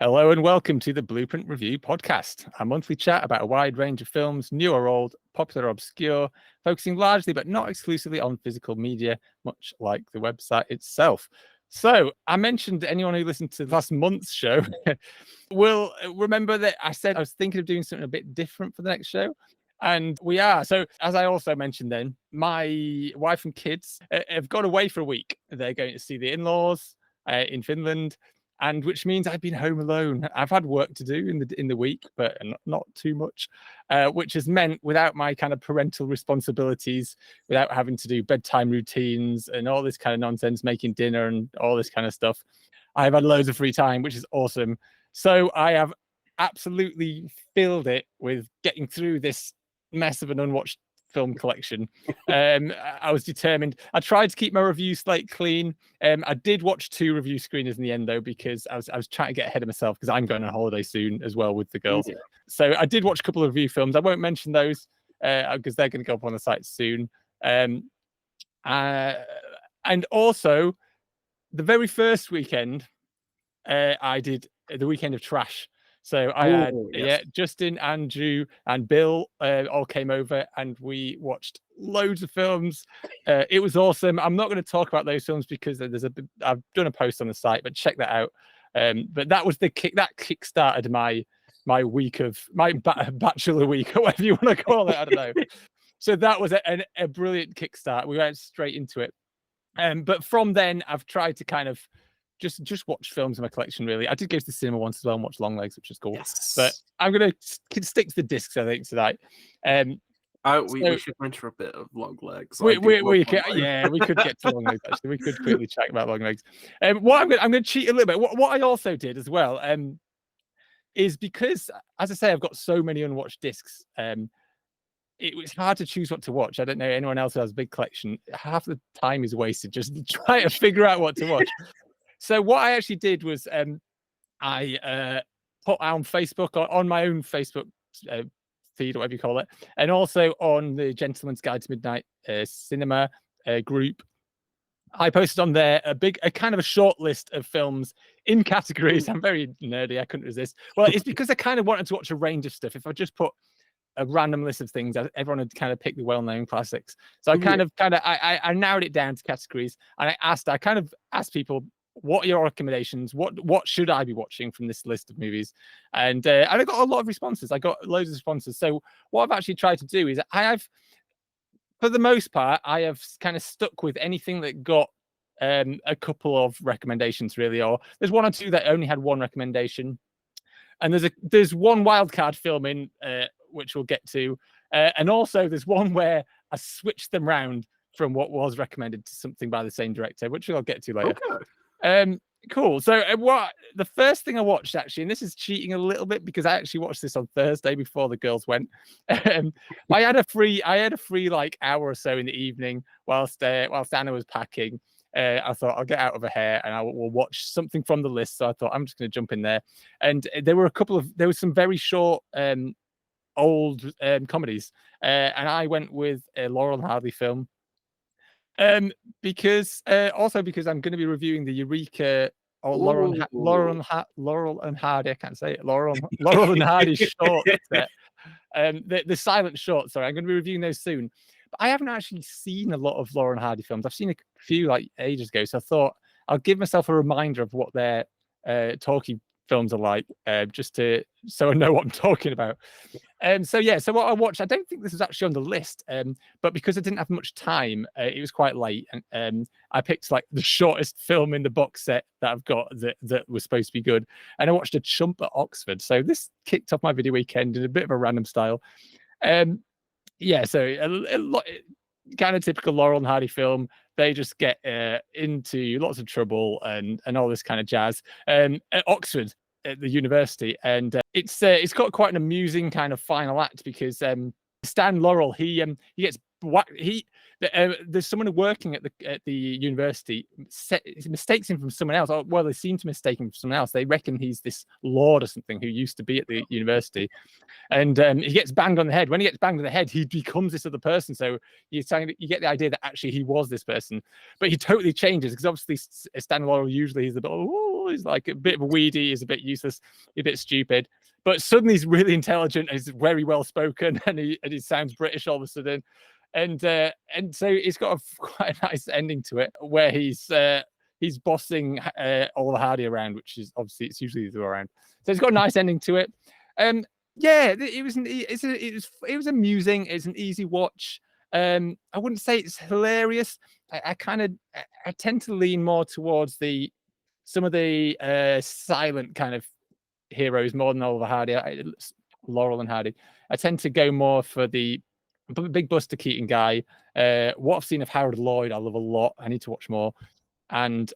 Hello and welcome to the Blueprint Review podcast, a monthly chat about a wide range of films, new or old, popular or obscure, focusing largely but not exclusively on physical media, much like the website itself. So I mentioned anyone who listened to last month's show will remember that I said I was thinking of doing something a bit different for the next show. And we are. So, as I also mentioned then, my wife and kids have gone away for a week. They're going to see the in-laws in Finland, and which means I've been home alone. I've had work to do in the week, but not too much, which has meant without my kind of parental responsibilities, without having to do bedtime routines and all this kind of nonsense, making dinner and all this kind of stuff, I've had loads of free time, which is awesome. So I have absolutely filled it with getting through this mess of an unwatched film collection. I was determined. I tried to keep my review slate clean. I did watch 2 review screeners in the end though, because I was trying to get ahead of myself because I'm going on holiday soon as well with the girls. Yeah. So I did watch a couple of review films. I won't mention those because they're going to go up on the site soon. And also the very first weekend I did the weekend of trash. So I had Justin, Andrew, and Bill all came over, and we watched loads of films. It was awesome. I'm not going to talk about those films because I've done a post on the site, but check that out. But that was that kickstarted my week of my bachelor week, or whatever you want to call it. I don't know. So that was a brilliant kickstart. We went straight into it. But from then, I've tried to kind of just watch films in my collection, really. I did go to the cinema once as well and watch Longlegs, which is cool. Yes. But I'm going to stick to the discs, I think, tonight. We should mention a bit of Longlegs. We could get to Longlegs, actually. We could quickly chat about Longlegs. I'm going to cheat a little bit. What I also did as well is because, as I say, I've got so many unwatched discs, it was hard to choose what to watch. I don't know anyone else who has a big collection. Half the time is wasted just trying to figure out what to watch. So what I actually did was I put on Facebook, on my own Facebook feed, or whatever you call it, and also on the Gentleman's Guide to Midnight Cinema group. I posted on there a kind of a short list of films in categories. I'm very nerdy. I couldn't resist. Well, it's because I kind of wanted to watch a range of stuff. If I just put a random list of things, everyone had kind of picked the well-known classics. So I I narrowed it down to categories, and I kind of asked people, what are your recommendations? What should I be watching from this list of movies? And I got a lot of responses. I got loads of responses. So what I've actually tried to do is for the most part, I have kind of stuck with anything that got a couple of recommendations, really, or there's 1 or 2 that only had 1 recommendation. And there's 1 wildcard film in which we'll get to. And also there's one where I switched them round from what was recommended to something by the same director, which I'll get to later. Okay. Cool. So the first thing I watched, actually, and this is cheating a little bit because I actually watched this on Thursday before the girls went. I had a free like hour or so in the evening whilst Anna was packing. I thought I'll get out of her hair and I will watch something from the list. So I thought I'm just going to jump in there. And there was some very short old comedies, and I went with a Laurel and Hardy film. Because I'm going to be reviewing the Eureka or Laurel and Hardy. I can't say it. Laurel and Hardy short. The silent short. Sorry, I'm going to be reviewing those soon. But I haven't actually seen a lot of Laurel and Hardy films. I've seen a few like ages ago, so I thought I'll give myself a reminder of what their talkie films are like, so I know what I'm talking about. So what I watched, I don't think this was actually on the list, but because I didn't have much time, it was quite late, and I picked like the shortest film in the box set that I've got that was supposed to be good, and I watched A Chump at Oxford. So this kicked off my video weekend in a bit of a random style. So a kind of typical Laurel and Hardy film. They just get into lots of trouble and all this kind of jazz at Oxford at the university, and it's got quite an amusing kind of final act because Stan Laurel he gets whacked. There's someone working at the university mistakes him from someone else. Well, they seem to mistake him for someone else. They reckon he's this lord or something who used to be at the university, and he gets banged on the head. When he gets banged on the head, he becomes this other person. So you get the idea that actually he was this person, but he totally changes because obviously Stan Laurel usually is a bit oh, he's like a bit of a weedy, he's a bit useless, a bit stupid. But suddenly he's really intelligent, he's very well spoken, and he sounds British all of a sudden. And so it's got quite a nice ending to it, where he's bossing Oliver Hardy around, which is obviously it's usually the other way around. So it's got a nice ending to it. Yeah, it was amusing. It's an easy watch. I wouldn't say it's hilarious. I tend to lean more towards some of the silent kind of heroes more than Oliver Hardy, Laurel and Hardy. I tend to go more for the big Buster Keaton guy. What I've seen of Harold Lloyd, I love a lot. I need to watch more. And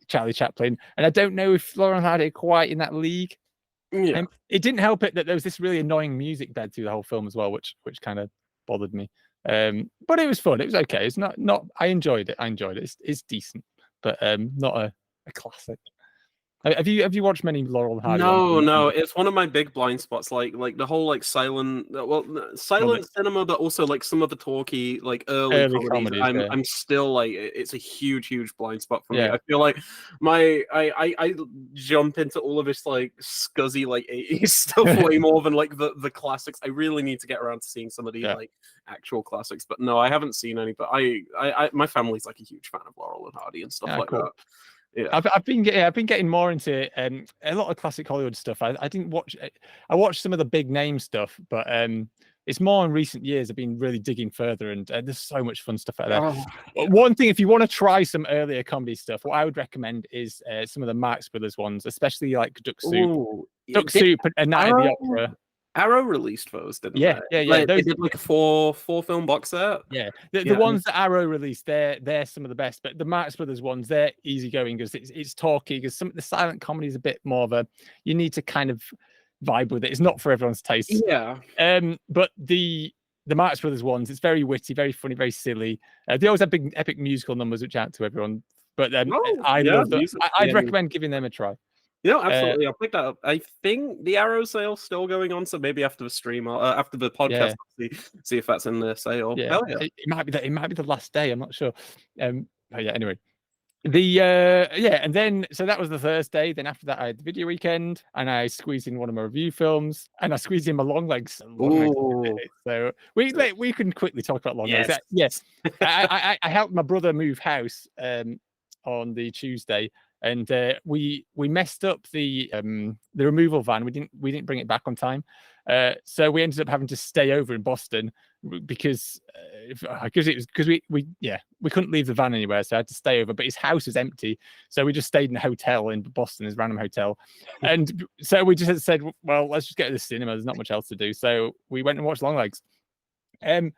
Charlie Chaplin. And I don't know if Laurel and Hardy are quite in that league. Yeah. It didn't help it that there was this really annoying music bed through the whole film as well, which kind of bothered me. But it was fun. It was okay. It's not. I enjoyed it. It's decent, but not a classic. Have you watched many Laurel and Hardy? No, it's one of my big blind spots. Like the whole like silent cinema, but also like some of the talky like early comedies. I'm still like it's a huge blind spot for me. I feel like I jump into all of this like scuzzy like 80s stuff way more than like the classics. I really need to get around to seeing some of the like actual classics. But no, I haven't seen any. But I my family's like a huge fan of Laurel and Hardy and stuff like that. Yeah. I've been getting more into a lot of classic Hollywood stuff. I didn't watch. I watched some of the big name stuff, but it's more in recent years. I've been really digging further, and there's so much fun stuff out there. One thing, if you want to try some earlier comedy stuff, what I would recommend is some of the Marx Brothers ones, especially like Duck Soup, and Night at the Opera. Arrow released those, didn't they? Yeah. They did like a four film box set. Yeah, the ones that Arrow released, they're some of the best. But the Marx Brothers ones, they're easygoing because it's talky. Because some of the silent comedy is a bit more of you need to kind of vibe with it. It's not for everyone's taste. Yeah. But the Marx Brothers ones, it's very witty, very funny, very silly. They always have big epic musical numbers, which out to everyone. But I love them. I'd recommend giving them a try. Yeah, absolutely. I'll pick that up. I think the Arrow sale's still going on, so maybe after the stream, after the podcast, see if that's in the sale. Yeah, it might be the last day. I'm not sure. But yeah, anyway. And then so that was the Thursday. Then after that, I had the video weekend, and I squeezed in one of my review films, and I squeezed in my long legs. So we can quickly talk about long legs. Yes, I helped my brother move house on the Tuesday. And we messed up the removal van. We didn't bring it back on time, so we ended up having to stay over in Boston because we couldn't leave the van anywhere, so I had to stay over. But his house was empty, so we just stayed in a hotel in Boston, his random hotel. And so we just said, well, let's just get to the cinema. There's not much else to do, so we went and watched Longlegs. I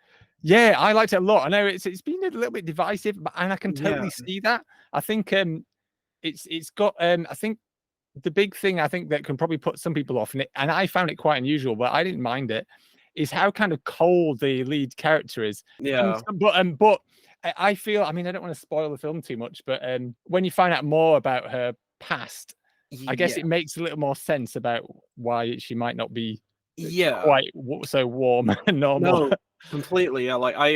liked it a lot. I know it's been a little bit divisive, and I can totally see that. I think it's got I think the big thing I think that can probably put some people off, and I found it quite unusual, but I didn't mind it, is how kind of cold the lead character is. Yeah. But I feel, I mean, I don't want to spoil the film too much, but when you find out more about her past, I guess it makes a little more sense about why she might not be quite so warm and normal. No, completely. Yeah, like I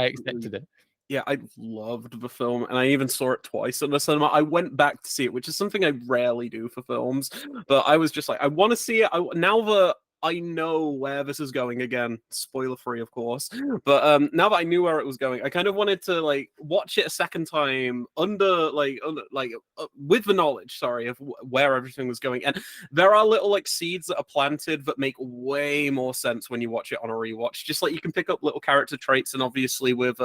expected it. Yeah, I loved the film, and I even saw it twice in the cinema. I went back to see it, which is something I rarely do for films, but I was just like, I want to see it. Now that I know where this is going, again, spoiler free, of course, but now that I knew where it was going, I kind of wanted to like watch it a second time with the knowledge, of where everything was going. And there are little like seeds that are planted that make way more sense when you watch it on a rewatch. Just like you can pick up little character traits, and obviously with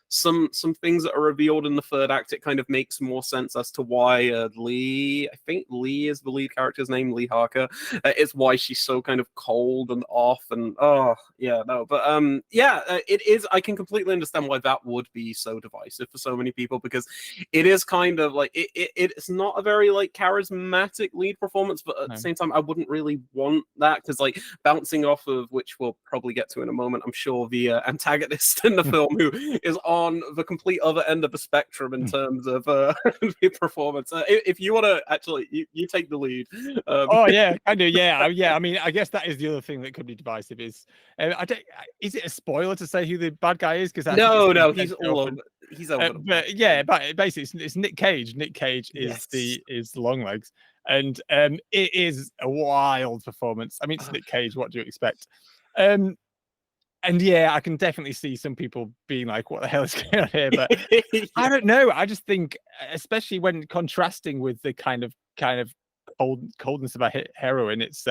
some things that are revealed in the third act, it kind of makes more sense as to why Lee, I think Lee is the lead character's name, Lee Harker, is why she's so kind of cold and off, and it is. I can completely understand why that would be so divisive for so many people, because it is kind of like it's not a very like charismatic lead performance, but at the same time I wouldn't really want that, because like bouncing off of, which we'll probably get to in a moment, I'm sure, the antagonist in the film, who is on the complete other end of the spectrum in terms of the performance. If you want to actually, you take the lead. I do. Yeah. I mean, I guess that is the other thing that could be divisive. Is is it a spoiler to say who the bad guy is? Because no, he's over the but yeah, but basically it's Nick Cage. Nick Cage is yes. the Longlegs, and it is a wild performance. I mean, it's Nick Cage. What do you expect? And yeah, I can definitely see some people being like, "What the hell is going on here?" But Yeah. I don't know. I just think, especially when contrasting with the kind of coldness of a heroine, it's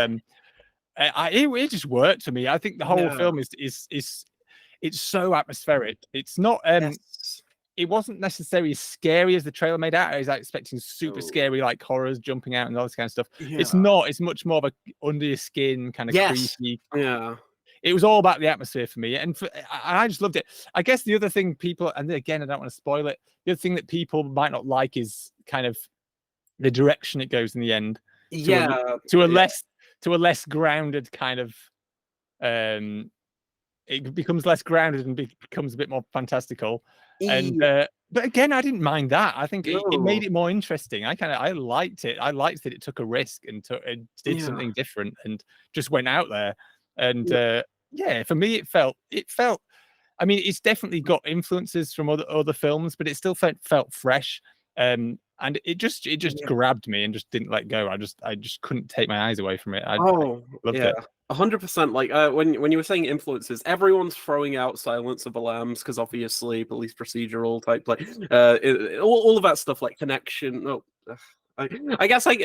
it just worked for me. I think the whole film is it's so atmospheric. It's not Yes. it wasn't necessarily as scary as the trailer made out. I was expecting super Oh. scary, like horrors jumping out and all this kind of stuff. It's Yeah. not. It's much more of a under your skin kind of Yes. creepy. Yeah. It was all about the atmosphere for me, and I just loved it. I guess the other thing people, and again, I don't want to spoil it. The other thing that people might not like is kind of the direction it goes in the end. Yeah. To a less grounded kind of it becomes less grounded and becomes a bit more fantastical. And but again, I didn't mind that. I think it made it more interesting. I liked it. I liked that it took a risk and did something different and just went out there. And yeah, for me, it felt. I mean, it's definitely got influences from other films, but it still felt fresh. And it just grabbed me and just didn't let go. I just couldn't take my eyes away from it. I loved it. 100%. Like when you were saying influences, everyone's throwing out Silence of the Lambs because obviously police procedural type, like all of that stuff, like connection. Oh, I guess like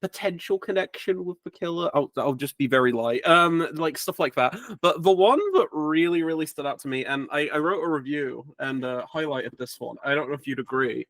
potential connection with the killer. I'll just be very light. Like stuff like that. But the one that really stood out to me, and I wrote a review and highlighted this one. I don't know if you'd agree.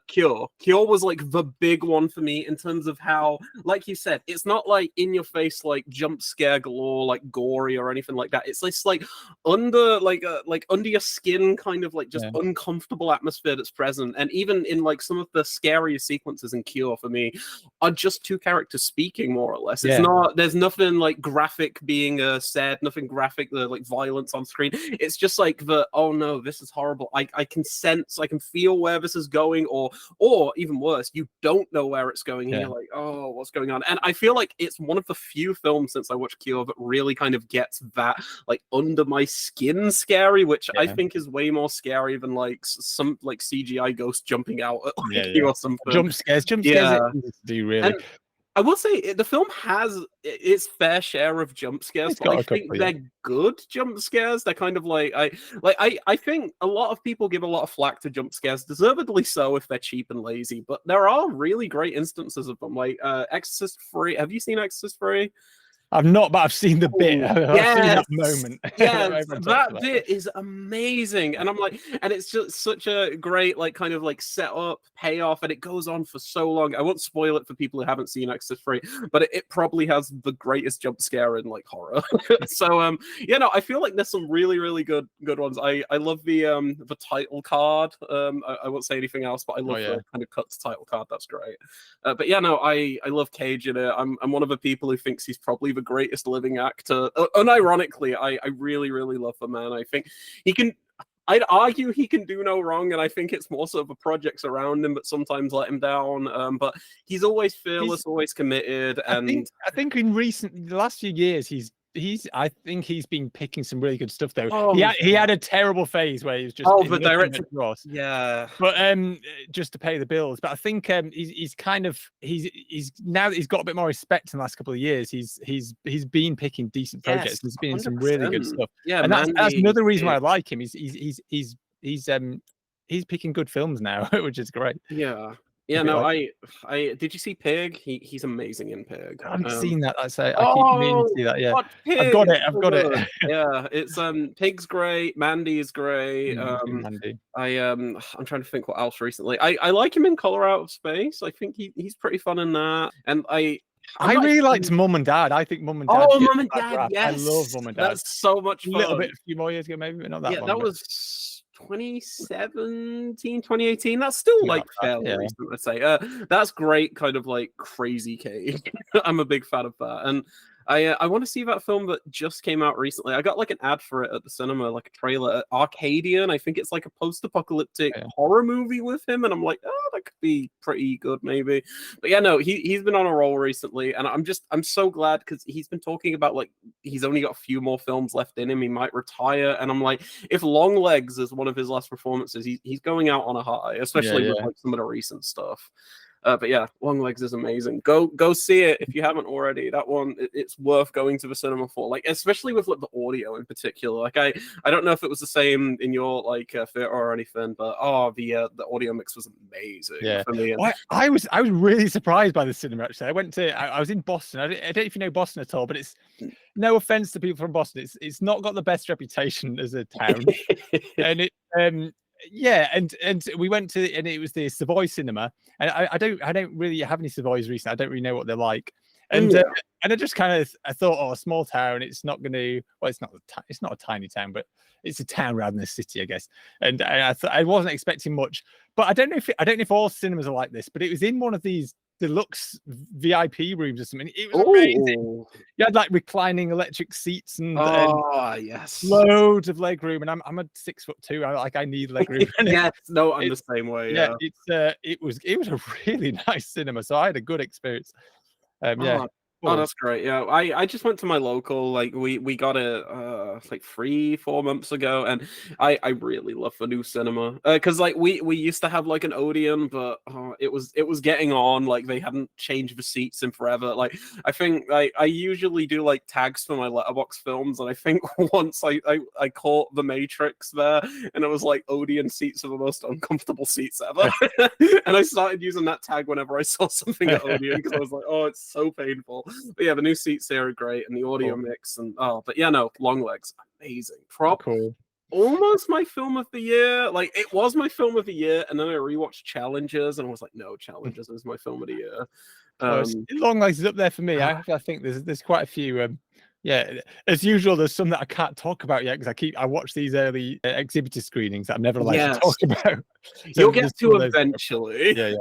Cure was like the big one for me in terms of how, like you said, it's not like in your face like jump scare galore, like gory or anything like that. It's this like under your skin kind of like just uncomfortable atmosphere that's present. And even in like some of the scariest sequences in Cure for me are just two characters speaking more or less. It's not, there's nothing like graphic being said, nothing graphic, the like violence on screen. It's just like oh no, this is horrible. I can sense, I can feel where this is going, or even worse, you don't know where it's going and you're like, oh, what's going on? And I feel like it's one of the few films since I watched Cure that really kind of gets that like under my skin scary, which I think is way more scary than like some like CGI ghost jumping out at like you or something. Jump scares do really. And I will say the film has its fair share of jump scares, but I think they're good jump scares. They're kind of like I think a lot of people give a lot of flack to jump scares, deservedly so if they're cheap and lazy. But there are really great instances of them, like Exorcist 3. Have you seen Exorcist 3? I've not, but I've seen the bit. I've seen that moment. Yes, that bit is amazing. And I'm like, and it's just such a great, like, kind of like setup, payoff, and it goes on for so long. I won't spoil it for people who haven't seen Exorcist 3, but it probably has the greatest jump scare in like horror. So yeah, no, I feel like there's some really good ones. I love the title card. I won't say anything else, but I love the kind of cut to title card. That's great. But yeah, no, I love Cage in it. I'm one of the people who thinks he's probably the greatest living actor. Unironically, I really love the man. I think he can. I'd argue he can do no wrong, and I think it's more so the projects around him that sometimes let him down. But he's always fearless, always committed, and I think in the last few years I think he's been picking some really good stuff though. He had a terrible phase where he was just the director, but just to pay the bills. But I think he's now that he's got a bit more respect in the last couple of years, he's been picking decent projects. He's been in some really good stuff. Yeah, and that's another reason why I like him. He's picking good films now, which is great. Yeah, no, I did you see Pig? He's amazing in Pig. I haven't seen that. I keep meaning to see that. Yeah, I've got it. Yeah, it's Pig's great. Mandy is great. Mandy. I'm trying to think what else recently. I like him in Color Out of Space. I think he's pretty fun in that. And I really liked Mum and Dad. I think Mum and Dad. Oh, Mum and Dad. Yes, I love Mum and Dad. That's so much fun. A few more years ago, maybe, but not that long. That was 2017, 2018. That's still like fairly recent, I'd say. That's great, kind of like crazy Cage. I'm a big fan of that. And I want to see that film that just came out recently. I got like an ad for it at the cinema, like a trailer. Arcadian, I think it's like a post-apocalyptic Yeah. horror movie with him, and I'm like, oh, that could be pretty good, maybe. But yeah, no, he's been on a roll recently, and I'm so glad because he's been talking about like he's only got a few more films left in him. He might retire, and I'm like, if Longlegs is one of his last performances, he's going out on a high, especially with like some of the recent stuff. But yeah, Longlegs is amazing. Go see it if you haven't already. That one, it's worth going to the cinema for. Like, especially with like the audio in particular. Like, I don't know if it was the same in your like theater or anything, but the audio mix was amazing for me. And I was really surprised by the cinema. Actually, I was in Boston. I don't know if you know Boston at all, but it's no offense to people from Boston. It's not got the best reputation as a town, and it yeah, and we went to, and it was the Savoy Cinema, and I don't really have any Savoys recently. I don't really know what they're like, and I just kind of I thought, oh, a small town, it's not going to, well, it's not a tiny town, but it's a town rather than a city, I guess. And I thought I wasn't expecting much, but I don't know if all cinemas are like this, but it was in one of these deluxe VIP rooms or something. It was amazing. You had like reclining electric seats and yes, loads of leg room, and I'm a 6'2". I need leg room. Yes, no, I'm the same way. Yeah, it was a really nice cinema, so I had a good experience. Yeah. Oh, that's great. Yeah, I just went to my local. Like we got it like 3-4 months ago, and I really love the new cinema because like we used to have like an Odeon, but it was getting on. Like they hadn't changed the seats in forever. Like I think I usually do like tags for my letterbox films, and I think once I caught The Matrix there, and it was like Odeon seats are the most uncomfortable seats ever, and I started using that tag whenever I saw something at Odeon because I was like, oh, it's so painful. But yeah, the new seats here are great, and the audio mix, and but yeah, no, Longlegs, amazing. Almost my film of the year. Like it was my film of the year, and then I rewatched Challengers, and I was like, no, Challengers is my film of the year. Longlegs is up there for me. I think there's quite a few. Yeah, as usual, there's some that I can't talk about yet because I watch these early exhibitor screenings that I'm never allowed to talk about. So you'll get to eventually. Yeah.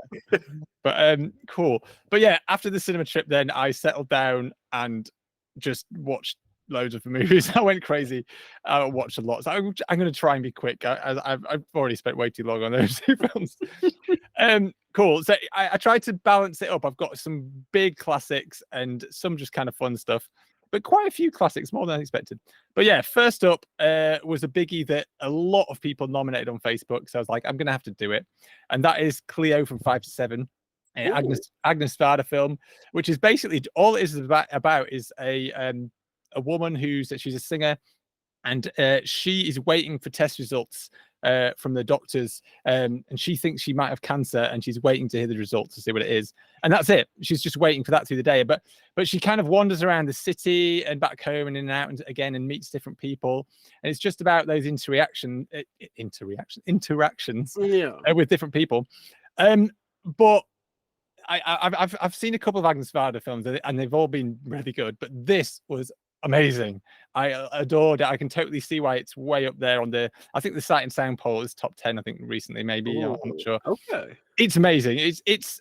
But cool. But yeah, after the cinema trip, then I settled down and just watched loads of movies. I went crazy. I watched a lot. So I'm going to try and be quick. I've already spent way too long on those two films. Cool. So I tried to balance it up. I've got some big classics and some just kind of fun stuff, but quite a few classics, more than I expected. But yeah, first up was a biggie that a lot of people nominated on Facebook. So I was like, I'm going to have to do it. And that is Cleo from 5 to 7. Agnes Varda film, which is basically all it is about is a woman she's a singer, and she is waiting for test results from the doctors, and she thinks she might have cancer, and she's waiting to hear the results to see what it is, and that's it. She's just waiting for that through the day, but she kind of wanders around the city and back home and in and out and again, and meets different people, and it's just about those interactions with different people. But I've seen a couple of Agnes Varda films, and they've all been really good, but this was amazing. I adored it. I can totally see why it's way up there on I think the Sight and Sound poll is top 10, I think, recently, maybe. I'm not sure. Okay. It's amazing. It's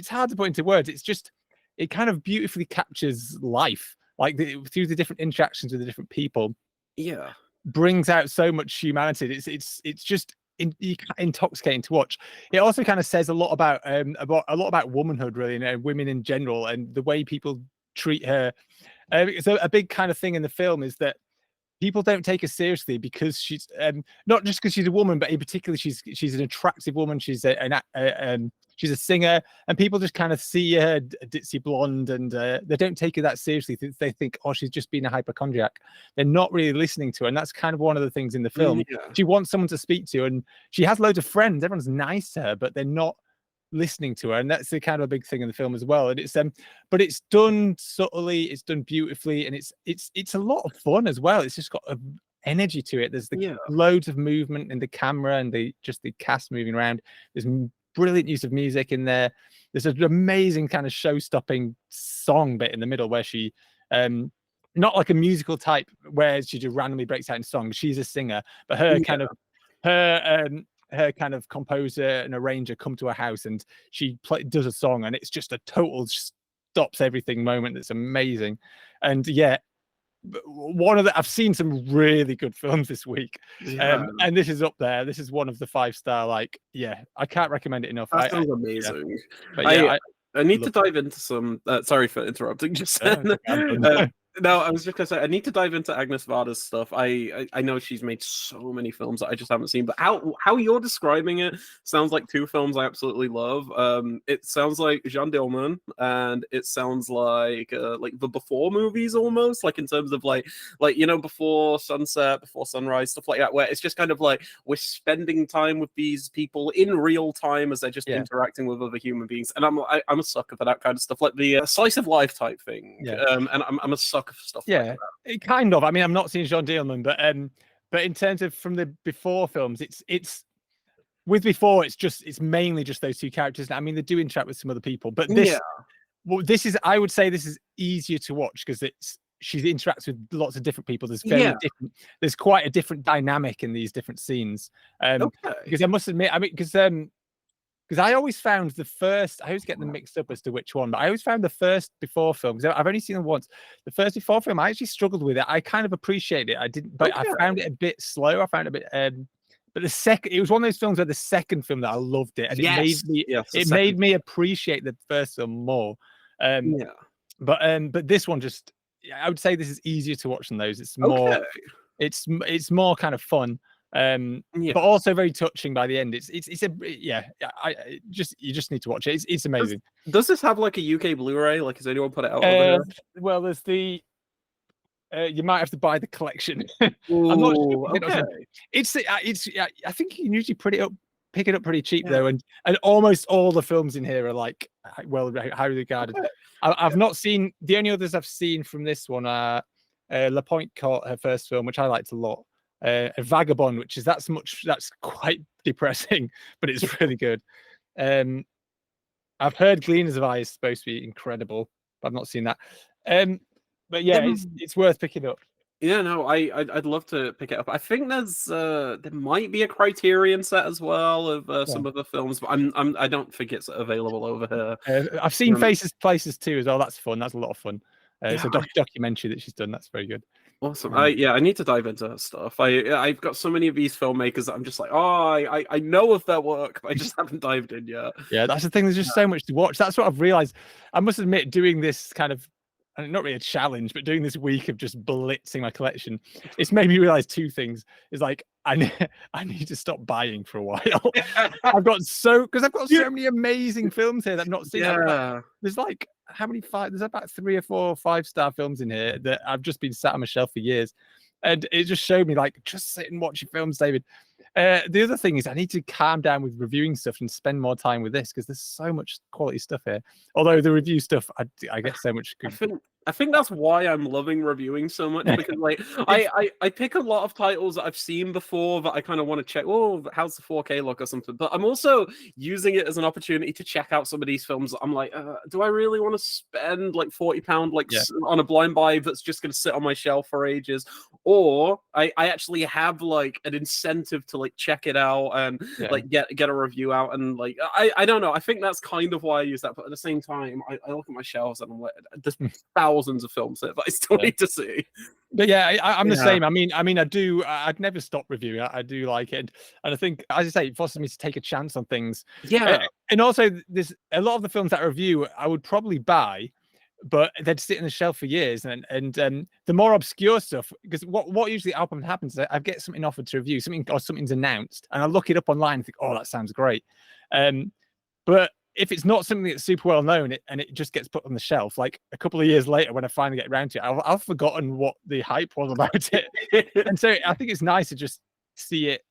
hard to put into words. It's just, it kind of beautifully captures life, like through the different interactions with the different people. Yeah. Brings out so much humanity. It's just intoxicating to watch. It also kind of says a lot about womanhood, really, and women in general, and the way people treat her. So a big kind of thing in the film is that people don't take her seriously because she's not just because she's a woman, but in particular she's an attractive woman. She's she's a singer, and people just kind of see her ditzy blonde, and they don't take her that seriously. They think, oh, she's just being a hypochondriac. They're not really listening to her, and that's kind of one of the things in the film. She wants someone to speak to, and she has loads of friends. Everyone's nice to her, but they're not listening to her, and that's the kind of a big thing in the film as well. And it's but it's done subtly, it's done beautifully, and it's a lot of fun as well. It's just got an energy to it. There's loads of movement in the camera, and the cast moving around. There's brilliant use of music in there. There's an amazing kind of show-stopping song bit in the middle where she not like a musical type where she just randomly breaks out in song. She's a singer, but her kind of composer and arranger come to her house, and she does a song, and it's just a total stops everything moment that's amazing. And yeah, one of the I've seen some really good films this week, and this is up there. This is one of the 5-star. Like, yeah, I can't recommend it enough. That sounds amazing. Yeah. But yeah, I need to dive into some. Sorry for interrupting. Just then. No, I was just gonna say I need to dive into Agnes Varda's stuff. I know she's made so many films that I just haven't seen, but how you're describing it sounds like two films I absolutely love. It sounds like Jean Dillman, and it sounds like the Before movies almost, like in terms of like Before Sunset, Before Sunrise, stuff like that, where it's just kind of like we're spending time with these people in real time as they're just interacting with other human beings, and I'm a sucker for that kind of stuff, like the slice of life type thing. And I'm a sucker for stuff like that. It kind of. I mean, I'm not seeing Jean Dillman, but in terms of from the Before films, it's with Before, it's mainly just those two characters. I mean, they do interact with some other people, but this is, I would say, this is easier to watch because she interacts with lots of different people. There's there's quite a different dynamic in these different scenes. Because I must admit, I mean, because I always found I always get them mixed up as to which one, but I always found the first Before film, because I've only seen them once. The first Before film, I actually struggled with it. I kind of appreciate it. I didn't, but I found it a bit slow. I found it a bit, but the second, it was one of those films where the second film that I loved it, and it made me appreciate the first film more. But this one just, I would say this is easier to watch than those. It's more, it's more kind of fun. But also very touching by the end. You just need to watch it. It's amazing. Does this have like a UK Blu-ray? Like, has anyone put it out over here? Well, there's the you might have to buy the collection. Ooh, I'm not sure. It's I think you can usually pick it up pretty cheap though, and almost all the films in here are like well highly regarded. I've not seen, the only others I've seen from this one are La Pointe Court, her first film, which I liked a lot. A Vagabond, which is that's quite depressing, but it's really good. I've heard Gleaners of Eye is supposed to be incredible, but I've not seen that. But yeah, it's worth picking up. Yeah, no, I'd love to pick it up. I think there might be a Criterion set as well of some of the films, but I don't think it's available over here. I've seen Faces Places too as well. That's fun. That's a lot of fun. It's a documentary that she's done. That's very good. Awesome. I need to dive into her stuff. I've got so many of these filmmakers that I'm just like, I know of their work, but I just haven't dived in yet. Yeah, that's the thing. There's just so much to watch. That's what I've realized. I must admit, doing this kind of, and not really a challenge, but doing this week of just blitzing my collection, it's made me realize two things. It's like I need to stop buying for a while. I've got so many amazing films here that I've not seen. There's like there's about 3 or 4 5-star films in here that I've just been sat on my shelf for years, and it just showed me like, just sit and watch your films, David. The other thing is I need to calm down with reviewing stuff and spend more time with this, because there's so much quality stuff here. Although the review stuff, I get so much good. I think that's why I'm loving reviewing so much, because like I pick a lot of titles that I've seen before that I kind of want to check. Oh, how's the 4K look or something? But I'm also using it as an opportunity to check out some of these films that I'm like, do I really want to spend like £40 on a blind buy that's just going to sit on my shelf for ages? Or I actually have like an incentive to like check it out and like get a review out, and like I don't know. I think that's kind of why I use that. But at the same time, I look at my shelves and I'm like, there's thousands of films there that I still need to see. But yeah, I'm the same. I mean, I'd never stop reviewing. I do like it, and I think, as I say, it forces me to take a chance on things. And also, there's a lot of the films that I review I would probably buy, but they'd sit on the shelf for years. And the more obscure stuff, because what usually happens is I get something offered to review, something's announced, and I look it up online and think, oh, that sounds great. But if it's not something that's super well known and it just gets put on the shelf, like a couple of years later when I finally get around to it, I've forgotten what the hype was about it. And so I think it's nice to just see it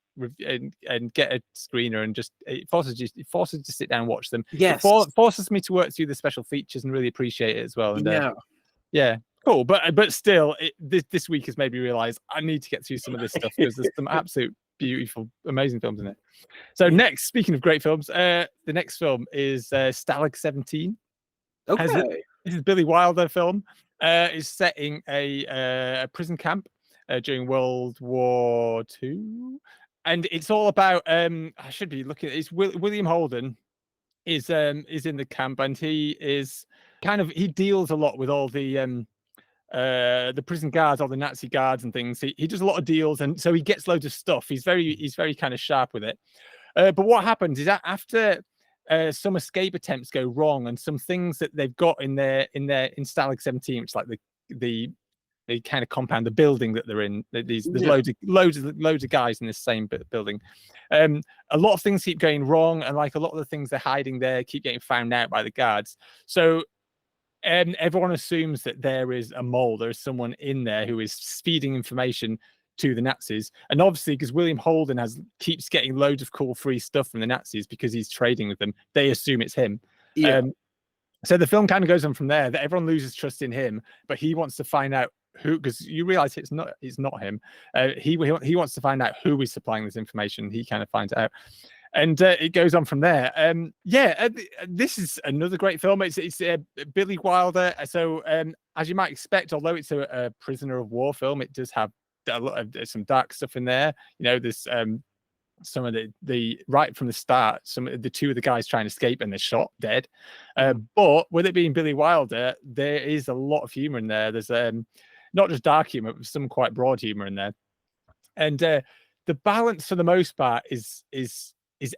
and get a screener, and just it forces you to sit down and watch them. It forces me to work through the special features and really appreciate it as well. And cool. But still, this week has made me realize I need to get through some of this stuff, because there's some absolute beautiful, amazing films in it. So next, speaking of great films, the next film is Stalag 17. Okay. This is Billy Wilder film. Is setting a prison camp during World War II, and it's all about I should be looking at, it's William Holden is in the camp, and he deals a lot with all the the prison guards, all the Nazi guards and things. He does a lot of deals, and so he gets loads of stuff. He's very kind of sharp with it. But what happens is that after some escape attempts go wrong, and some things that they've got in Stalag 17, which is like the kind of compound, the building that they're in. There's loads of guys in this same building. A lot of things keep going wrong, and like a lot of the things they're hiding there keep getting found out by the guards. So everyone assumes that there is a mole. There is someone in there who is feeding information to the Nazis, and obviously because William Holden keeps getting loads of cool free stuff from the Nazis because he's trading with them, they assume it's him. So the film kind of goes on from there, that everyone loses trust in him, but he wants to find out who, because you realize it's not him. He wants to find out who is supplying this information. He kind of finds it out, and it goes on from there. This is another great film. It's Billy Wilder. So as you might expect, although it's a prisoner of war film, it does have a lot of some dark stuff in there. You know, there's some of the right from the start, the two of the guys trying to escape and they're shot dead. But with it being Billy Wilder, there is a lot of humor in there. There's not just dark humor, but some quite broad humor in there. And the balance for the most part is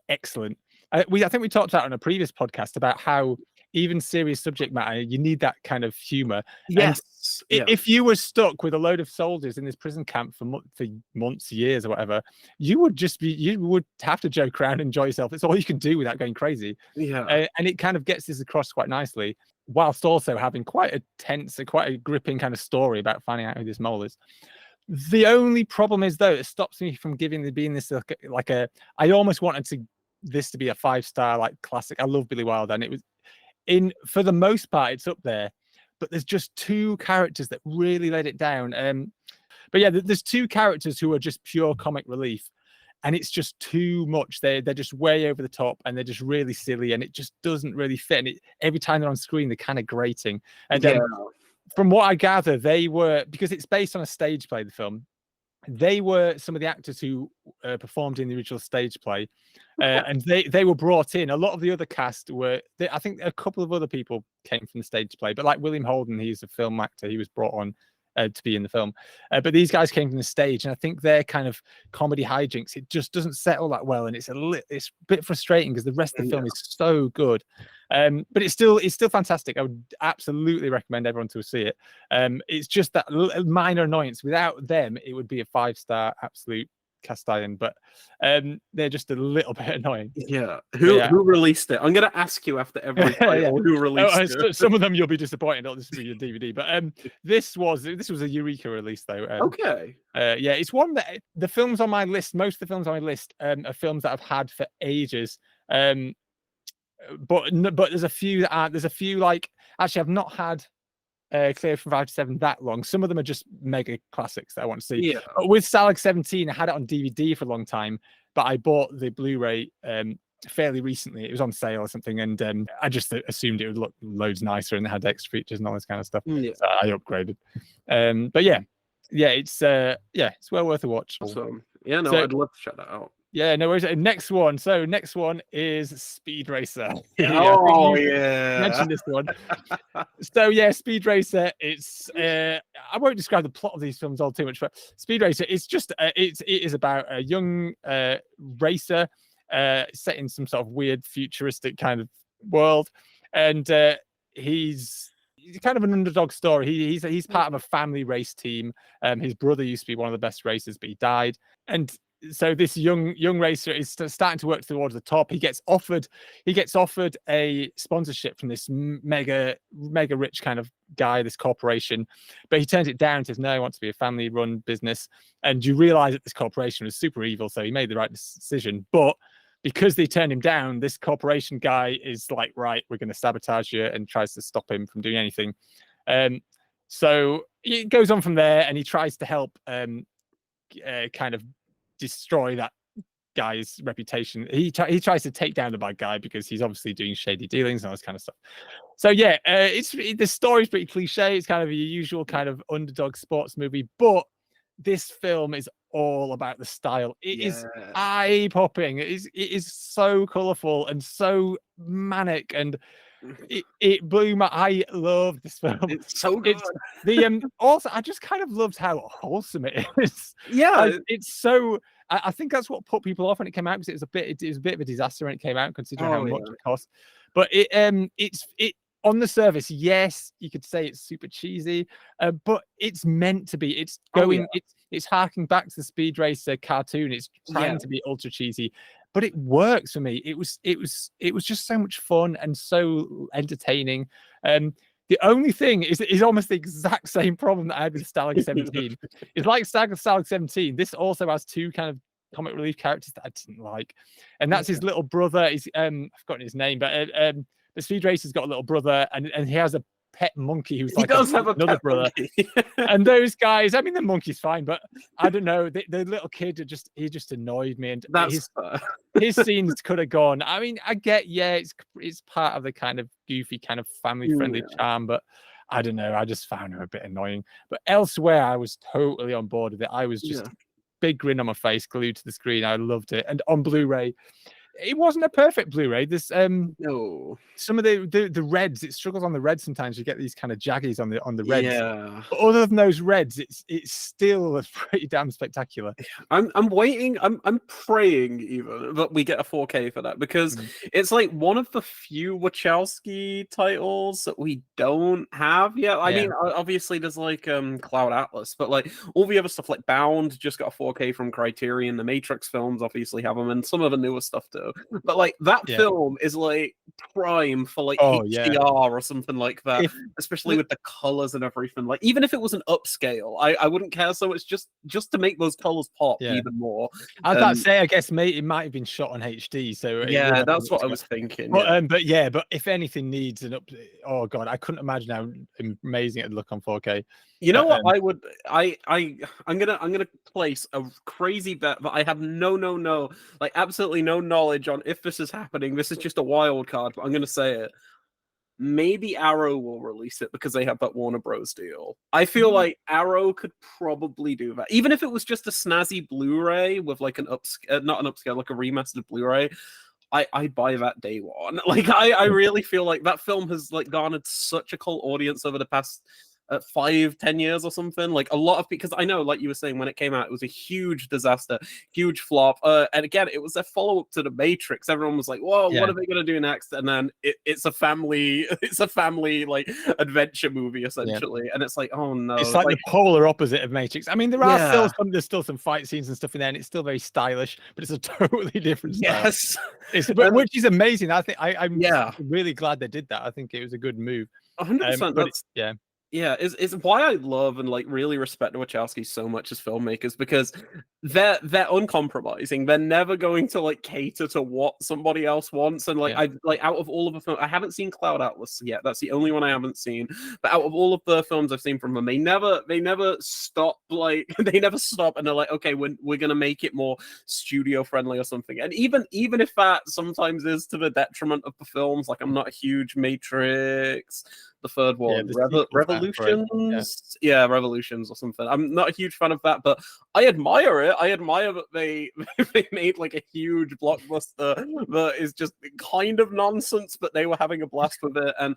excellent. I think we talked about on a previous podcast about how even serious subject matter, you need that kind of humor. Yes. If you were stuck with a load of soldiers in this prison camp for months, years, or whatever, you would have to joke around and enjoy yourself. It's all you can do without going crazy. Yeah. And it kind of gets this across quite nicely, whilst also having quite a tense and quite a gripping kind of story about finding out who this mole is. The only problem is, though, it stops me from being this like a. I almost wanted this to be a 5-star like classic. I love Billy Wilder, and it was for the most part, it's up there. But there's just two characters that really let it down. But yeah, there's two characters who are just pure comic relief, and it's just too much. They're just way over the top, and they're just really silly, and it just doesn't really fit. And every time they're on screen, they're kind of grating. And from what I gather, they were, because it's based on a stage play, the film, they were some of the actors who performed in the original stage play. And they were brought in. A lot of the other cast I think a couple of other people came from the stage play, but like William Holden, he's a film actor. He was brought on to be in the film. But these guys came from the stage, and I think their kind of comedy hijinks, it just doesn't settle that well. And it's a bit frustrating because the rest of the film is so good. But it's still fantastic. I would absolutely recommend everyone to see it. It's just that minor annoyance. Without them, it would be a 5-star absolute cast iron, but they're just a little bit annoying. Who released it? I'm gonna ask you after every title who released it. Some of them you'll be disappointed. This will be your DVD, but this was a Eureka release though. It's one that the films on my list, most of the films on my list are films that I've had for ages. But there's a few that aren't. There's a few like, actually I've not had Clear from 5 to 7 that long. Some of them are just mega classics that I want to see. But with Stalag 17, I had it on DVD for a long time, but I bought the Blu-ray fairly recently. It was on sale or something, and I just assumed it would look loads nicer and it had extra features and all this kind of stuff. So I upgraded. But it's well worth a watch. Awesome. I'd love to check that out. Yeah, no worries. Next one. So next one is Speed Racer. Mentioned this one. So yeah, Speed Racer. It's I won't describe the plot of these films all too much, but Speed Racer. It's just it is about a young racer set in some sort of weird futuristic kind of world, and he's kind of an underdog story. He's part of a family race team. His brother used to be one of the best racers, but he died, and so this young racer is starting to work towards the top. He gets offered a sponsorship from this mega rich kind of guy, this corporation, but he turns it down and says no, he wants to be a family run business. And you realize that this corporation was super evil, so he made the right decision. But because they turned him down, this corporation guy is like, right, we're going to sabotage you, and tries to stop him from doing anything. So it goes on from there, and he tries to help kind of destroy that guy's reputation. He tries to take down the bad guy because he's obviously doing shady dealings and all this kind of stuff. So yeah, the story's pretty cliche. It's kind of a usual kind of underdog sports movie, but this film is all about the style. It is eye-popping. It is so colorful and so manic, and it blew my. I love this film. It's so good. It's the also I just kind of loved how wholesome it is. Yeah, Like, it's so. I think that's what put people off when it came out, because it was a bit of a disaster when it came out, considering how much it cost. But it's on the surface, yes, you could say it's super cheesy, but it's meant to be. It's going. It's harking back to the Speed Racer cartoon. It's trying to be ultra cheesy, but it works for me. It was just so much fun and so entertaining. The only thing is almost the exact same problem that I had with Stalag 17. It's like Stalag 17. This also has two kind of comic relief characters that I didn't like, and that's his little brother. He's I've forgotten his name, but the Speed Racer's got a little brother, and he has a pet monkey who's like another brother. And those guys, I mean, the monkey's fine, but I don't know, the little kid he just annoyed me, and his scenes could have gone. I mean, I get, it's part of the kind of goofy, kind of family friendly charm, but I don't know, I just found him a bit annoying. But elsewhere, I was totally on board with it. I was just big grin on my face, glued to the screen. I loved it. And on Blu-ray, it wasn't a perfect Blu-ray. This no, some of the reds, it struggles on the reds sometimes. You get these kind of jaggies on the reds. Yeah. But other than those reds, it's still pretty damn spectacular. I'm waiting. I'm praying even that we get a 4K for that, because it's like one of the few Wachowski titles that we don't have yet. I mean, obviously there's like Cloud Atlas, but like all the other stuff like Bound just got a 4K from Criterion. The Matrix films obviously have them, and some of the newer stuff too. But like that film is like prime for like HDR or something like that, especially with the colors and everything. Like even if it was an upscale, I wouldn't care so much, just to make those colors pop even more. I was about to say, I guess it might have been shot on HD, so that's what I was thinking. But but if anything needs an up, oh god, I couldn't imagine how amazing it'd look on 4K. You know what? I'm gonna place a crazy bet, but I have like absolutely no knowledge on if this is happening. This is just a wild card, but I'm gonna say it. Maybe Arrow will release it because they have that Warner Bros. Deal. I feel like Arrow could probably do that, even if it was just a snazzy Blu-ray with like not an upscale, like a remastered Blu-ray. I'd buy that day one. Like I really feel like that film has like garnered such a cult audience over the past 5-10 years or something. Like a lot of, because I know, like you were saying, when it came out, it was a huge disaster, huge flop. And again, it was a follow-up to the Matrix. Everyone was like, "Whoa, what are they gonna do next?" And then it's a family like adventure movie essentially. And it's like, oh no, it's like the polar opposite of Matrix. I mean, there's still some fight scenes and stuff in there, and it's still very stylish, but it's a totally different style. Which is amazing. I think I'm really glad they did that. I think it was a good move. 100%. Yeah, it's why I love and like really respect the Wachowskis so much as filmmakers, because they're uncompromising. They're never going to like cater to what somebody else wants. And like out of all of the films, I haven't seen Cloud Atlas yet. That's the only one I haven't seen. But out of all of the films I've seen from them, they never stop. Like they never stop and they're like, okay, we're gonna make it more studio friendly or something. And even if that sometimes is to the detriment of the films, like I'm not a huge Matrix, the third one, Revolutions, Revolutions or something. I'm not a huge fan of that, but I admire it. I admire that they made like a huge blockbuster that is just kind of nonsense, but they were having a blast with it. And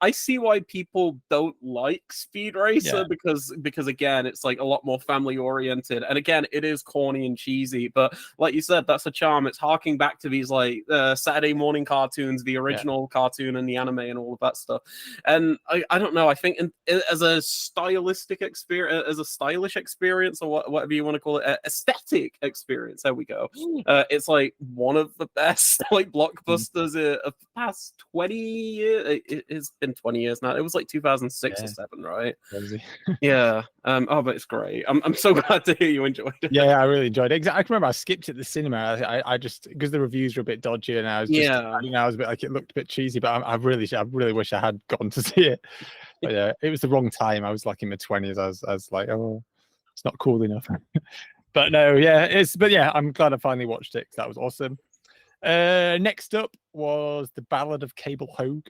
I see why people don't like Speed Racer because again, it's like a lot more family oriented, and again, it is corny and cheesy. But like you said, that's a charm. It's harking back to these like Saturday morning cartoons, the original cartoon and the anime and all of that stuff. And I don't know. I think as a stylistic experience, as a stylish experience, or whatever you want to call it, aesthetic experience. There we go. It's like one of the best like blockbusters of the past 20 years. It's been 20 years now. It was like 2006 or 7, right? But it's great. I'm so glad to hear you enjoyed it. Yeah, I really enjoyed it. I can remember I skipped it at the cinema. I just, because the reviews were a bit dodgy, and I was just, I was a bit like, it looked a bit cheesy, but I really wish I had gone to see it. But yeah, it was the wrong time. I was like in my 20s. I was like, oh, it's not cool enough. But no, I'm glad I finally watched it, because that was awesome. Next up was The Ballad of Cable Hogue.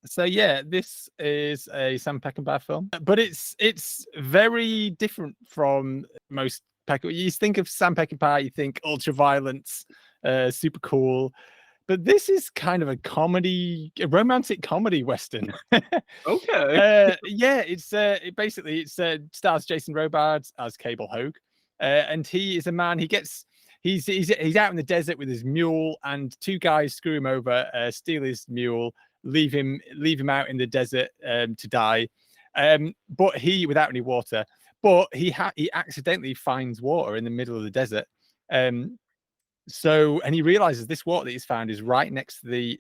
So this is a Sam Peckinpah film, but it's very different from most Peckinpah. You think of Sam Peckinpah, you think ultra violence, super cool. but this is kind of a comedy, a romantic comedy western. Okay. Yeah, it stars Jason Robards as Cable Hogue, and he is a man. He's out in the desert with his mule, and two guys screw him over, steal his mule, leave him out in the desert to die. But without any water, but he accidentally finds water in the middle of the desert. And he realizes this water that he's found is right next to the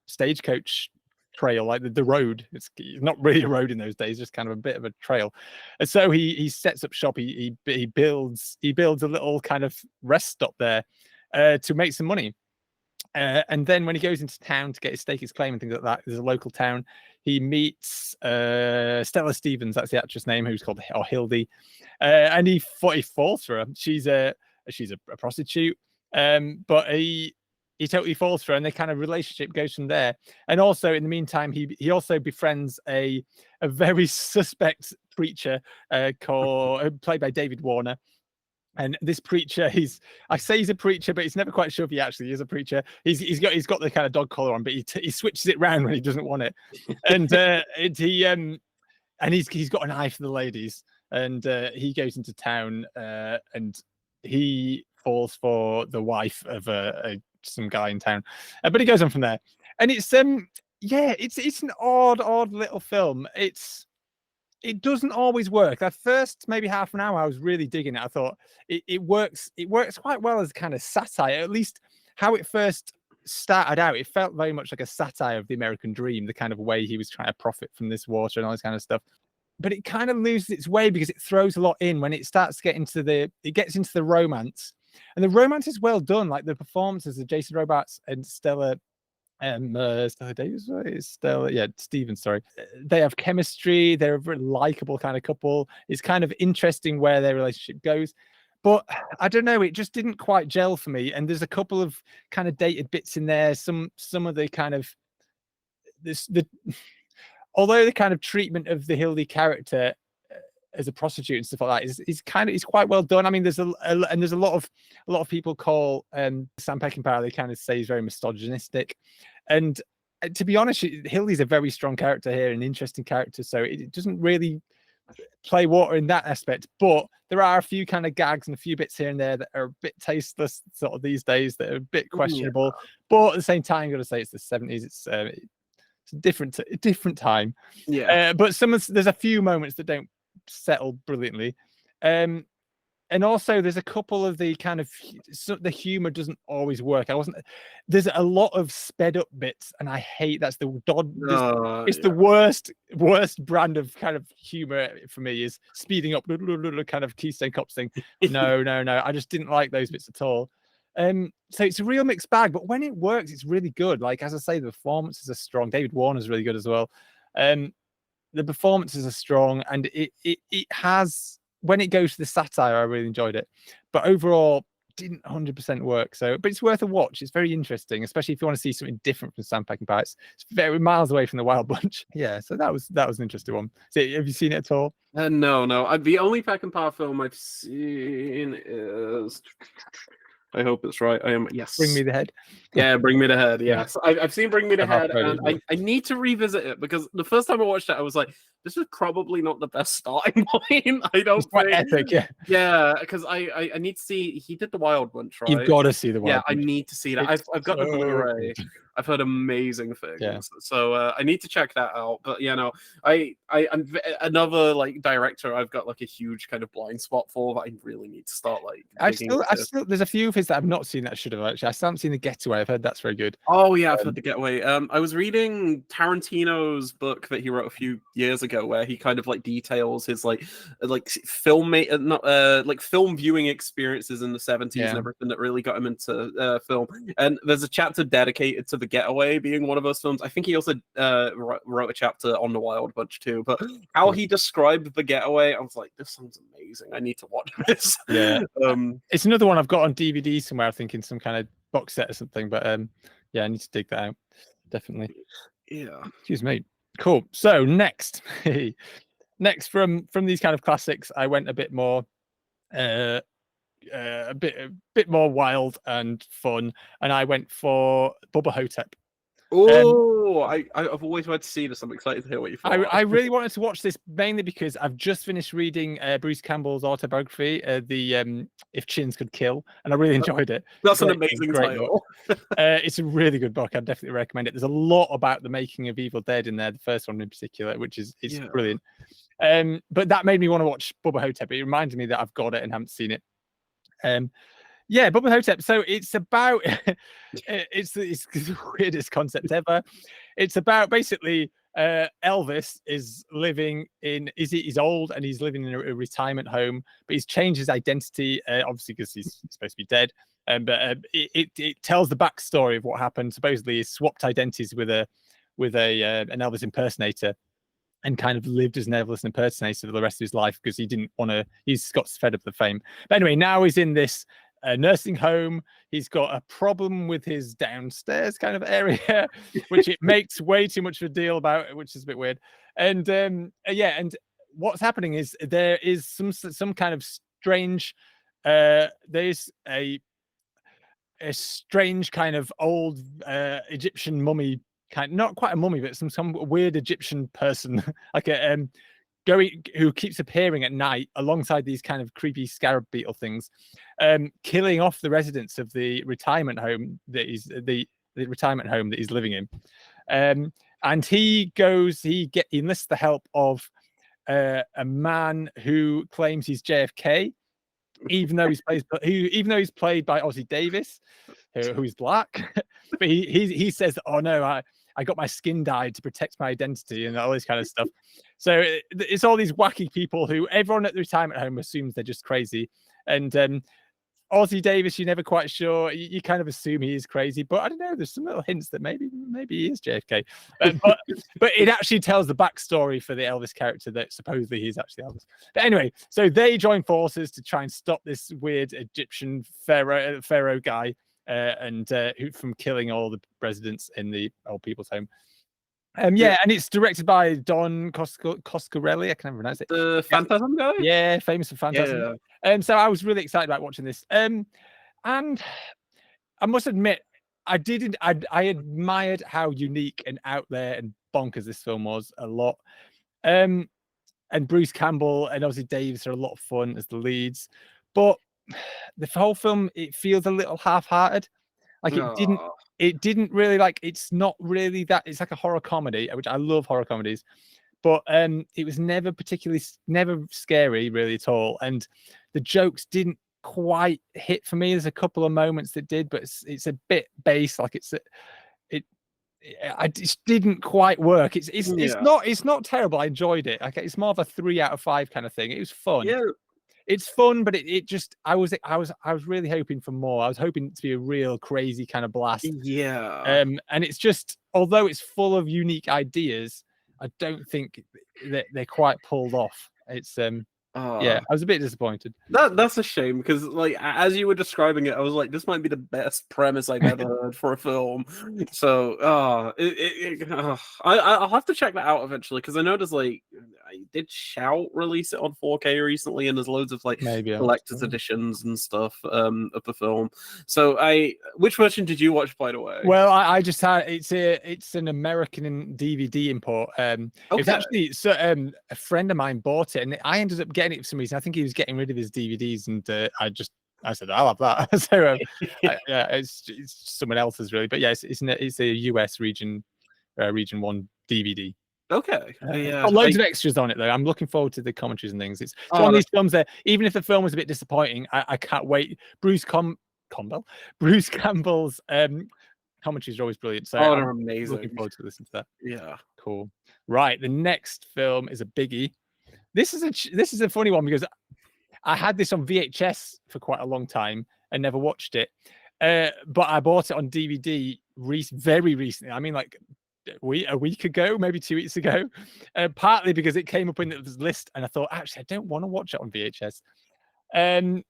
stagecoach trail, like the road. It's not really a road in those days, just kind of a bit of a trail. And so he sets up shop. He builds a little kind of rest stop there to make some money. And then when he goes into town to get his stake his claim and things like that, there's a local town. He meets Stella Stevens, that's the actress name, who's called Hildy, and he falls for her. She's a prostitute, but he totally falls for her, and the kind of relationship goes from there. And also, in the meantime, he also befriends a very suspect preacher played by David Warner. And this preacher, I say he's a preacher, but he's never quite sure if he actually is a preacher. He's got the kind of dog collar on, but he switches it round when he doesn't want it. And he's got an eye for the ladies. And he goes into town and he falls for the wife of some guy in town. But he goes on from there. And it's it's an odd little film. It doesn't always work. That first maybe half an hour, I was really digging it. I thought it works quite well as kind of satire. At least how it first started out, it felt very much like a satire of the American dream, the kind of way he was trying to profit from this water and all this kind of stuff. But it kind of loses its way because it throws a lot in when it starts to get into the romance. And the romance is well done. Like the performances of Jason Robards and Stella Davis, Stevens, sorry. They have chemistry. They're a very likable kind of couple. It's kind of interesting where their relationship goes. But I don't know, it just didn't quite gel for me. And there's a couple of kind of dated bits in there. Some of the kind of although the kind of treatment of the Hildy character as a prostitute and stuff like that is quite well done. I mean, there's a lot of people call Sam Peckinpah, they kind of say he's very misogynistic, and to be honest, Hildy's a very strong character here, an interesting character, so it doesn't really play water in that aspect. But there are a few kind of gags and a few bits here and there that are a bit tasteless sort of these days, that are a bit questionable. Yeah. But at the same time, I've got to say it's the 70s. It's a different time. Yeah. But there's a few moments that don't settle brilliantly. And also there's a couple of the kind of the humor doesn't always work. There's a lot of sped up bits, and I hate it's the worst brand of kind of humor for me, is speeding up, kind of Keystone Cops thing. No, I just didn't like those bits at all. So it's a real mixed bag, but when it works, it's really good. Like, as I say, the performances are strong. David Warner's really good as well. The performances are strong, and it has, when it goes to the satire, I really enjoyed it. But overall, didn't 100% work. But it's worth a watch. It's very interesting, especially if you want to see something different from Sam Peckinpah. It's very miles away from the Wild Bunch. Yeah, so that was an interesting one. So, have you seen it at all? No. The only Peckinpah film I've seen is, I hope it's right. Yes. Bring Me the Head. Yeah, Bring Me the Head. Yes, I've seen Bring Me the Head, and I need to revisit it, because the first time I watched it, I was like, this is probably not the best starting point. I don't think. Quite epic, yeah. Yeah, because I need to see. He did the Wild Bunch, right? You've got to see the Wild Bunch. Yeah, I need to see that. I've got the Blu-ray. I've heard amazing things. Yeah. So I need to check that out. But I'm another like director I've got like a huge kind of blind spot for, that I really need to start like. I still there's a few of his that I've not seen that I should have actually. I still haven't seen The Getaway. I've heard that's very good. Oh yeah, I've heard The Getaway. I was reading Tarantino's book that he wrote a few years ago, where he kind of like details his like film viewing experiences in the 70s and everything that really got him into film. And there's a chapter dedicated to The Getaway being one of those films. I think he also wrote a chapter on The Wild Bunch too. But how he described The Getaway, I was like, this sounds amazing. I need to watch this. Yeah. It's another one I've got on DVD somewhere, I think, in some kind of box set or something. But yeah, I need to dig that out. Definitely. Yeah. Excuse me. Cool. So next from these kind of classics, I went a bit more a bit more wild and fun, and I went for Bubba Hotep. Oh, I've always wanted to see this. I'm excited to hear what you thought. I really wanted to watch this mainly because I've just finished reading Bruce Campbell's autobiography, the If Chins Could Kill, and I really enjoyed it. That's an amazing title. It's a really good book. I'd definitely recommend it. There's a lot about the making of Evil Dead in there, the first one in particular, which is brilliant. But that made me want to watch Bubba Hotep. It reminded me that I've got it and haven't seen it. Yeah, Bubba Hotep. So it's about it's the weirdest concept ever. It's about basically Elvis is living in he's old and he's living in a retirement home, but he's changed his identity, obviously because he's supposed to be dead. But it tells the backstory of what happened. Supposedly, he swapped identities with an Elvis impersonator, and kind of lived as an Elvis impersonator for the rest of his life because he didn't want to. He's got fed up with the fame. But anyway, now he's in this nursing home. He's got a problem with his downstairs kind of area, which it makes way too much of a deal about, which is a bit weird. And and what's happening is there is some kind of strange. There's a strange kind of old Egyptian mummy. Not quite a mummy, but some weird Egyptian person, like who keeps appearing at night alongside these kind of creepy scarab beetle things, killing off the residents of the retirement home that he's the retirement home that he's living in. And he enlists the help of a man who claims he's JFK, even though he's played by Ozzie Davis, who is black. But he says, "Oh no, I got my skin dyed to protect my identity," and all this kind of stuff. So it's all these wacky people who everyone at the retirement home assumes they're just crazy. And Ozzie Davis, you're never quite sure. You kind of assume he is crazy, but I don't know. There's some little hints that maybe he is JFK. But it actually tells the backstory for the Elvis character that supposedly he's actually Elvis. But anyway, so they join forces to try and stop this weird Egyptian pharaoh guy. From killing all the residents in the old people's home. And it's directed by Don Coscarelli. I can't pronounce it. The Phantasm guy? Yeah, famous for Phantasm. Yeah. So I was really excited about watching this. And I must admit, I admired how unique and out there and bonkers this film was a lot. And Bruce Campbell and Ozzie Davis are a lot of fun as the leads. But the whole film, it feels a little half-hearted. Like it didn't really, like, it's not really that. It's like a horror comedy, which I love horror comedies, but it was never scary really at all, and the jokes didn't quite hit for me. There's a couple of moments that did, but it's a bit base. Like I just didn't quite work. It's not terrible. I enjoyed it. Like, it's more of a 3 out of 5 kind of thing. It was fun. Yeah. It's fun, but it just I was really hoping for more. I was hoping to be a real crazy kind of blast. Yeah. And it's just, although it's full of unique ideas, I don't think that they're quite pulled off. It's I was a bit disappointed. That's a shame, because like as you were describing it, I was like, this might be the best premise I've ever heard for a film. So I'll have to check that out eventually, because I noticed like did Shout release it on 4K recently, and there's loads of like collector's editions and stuff of the film. So which version did you watch, by the way? Well, I just had it's an American DVD import. It's actually a friend of mine bought it, and I ended up getting it for some reason. I think he was getting rid of his DVDs, and I said I'll have that. So it's someone else's really, but yeah, it's a US region 1 DVD. Okay. Got loads of extras on it though. I'm looking forward to the commentaries and things. It's one of these films that even if the film was a bit disappointing, I can't wait. Bruce Campbell's commentaries are always brilliant. So they're amazing. Looking forward to listening to that. Yeah. Cool. Right. The next film is a biggie. This is a funny one because I had this on VHS for quite a long time and never watched it. But I bought it on DVD very recently. I mean, like a week ago, maybe 2 weeks ago, partly because it came up in the list and I thought, actually, I don't want to watch it on VHS. And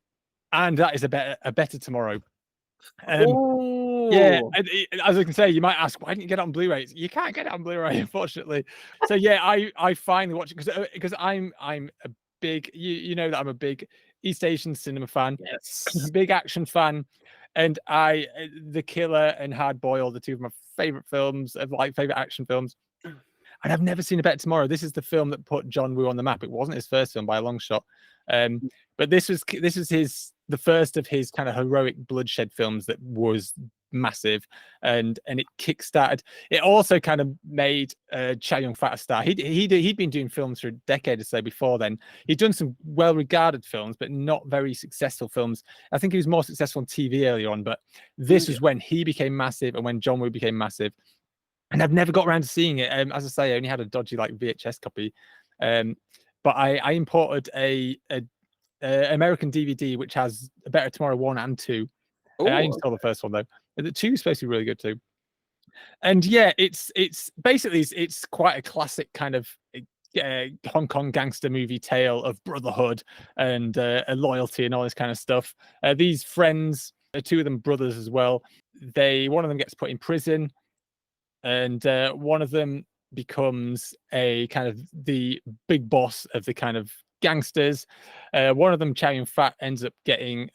that is a better tomorrow. Yeah, as I can say, you might ask, why didn't you get it on Blu-ray? You can't get it on Blu-ray, unfortunately. So yeah, I finally watched it because I'm a big, you know that I'm a big East Asian cinema fan, Yes. big action fan, and The Killer and Hard Boiled are two of my favorite films, of like favorite action films. And I've never seen A Better Tomorrow. This is the film that put John Woo on the map. It wasn't his first film by a long shot, but this was the first of his kind of heroic bloodshed films that was massive, and it kickstarted. It also kind of made Chow Yun-fat a star. He'd been doing films for a decade or so before then. He'd done some well-regarded films, but not very successful films. I think he was more successful on TV earlier on, but this was when he became massive and when John Woo became massive. And I've never got around to seeing it. As I say, I only had a dodgy like VHS copy, but I imported a American DVD which has A Better Tomorrow 1 and 2. I didn't saw the first one though. The 2 is supposed to be really good too. And yeah, it's basically it's quite a classic kind of Hong Kong gangster movie tale of brotherhood and loyalty and all this kind of stuff. These friends, two of them brothers as well. One of them gets put in prison. And one of them becomes a kind of the big boss of the kind of gangsters. One of them, Chow Yun-fat, ends up getting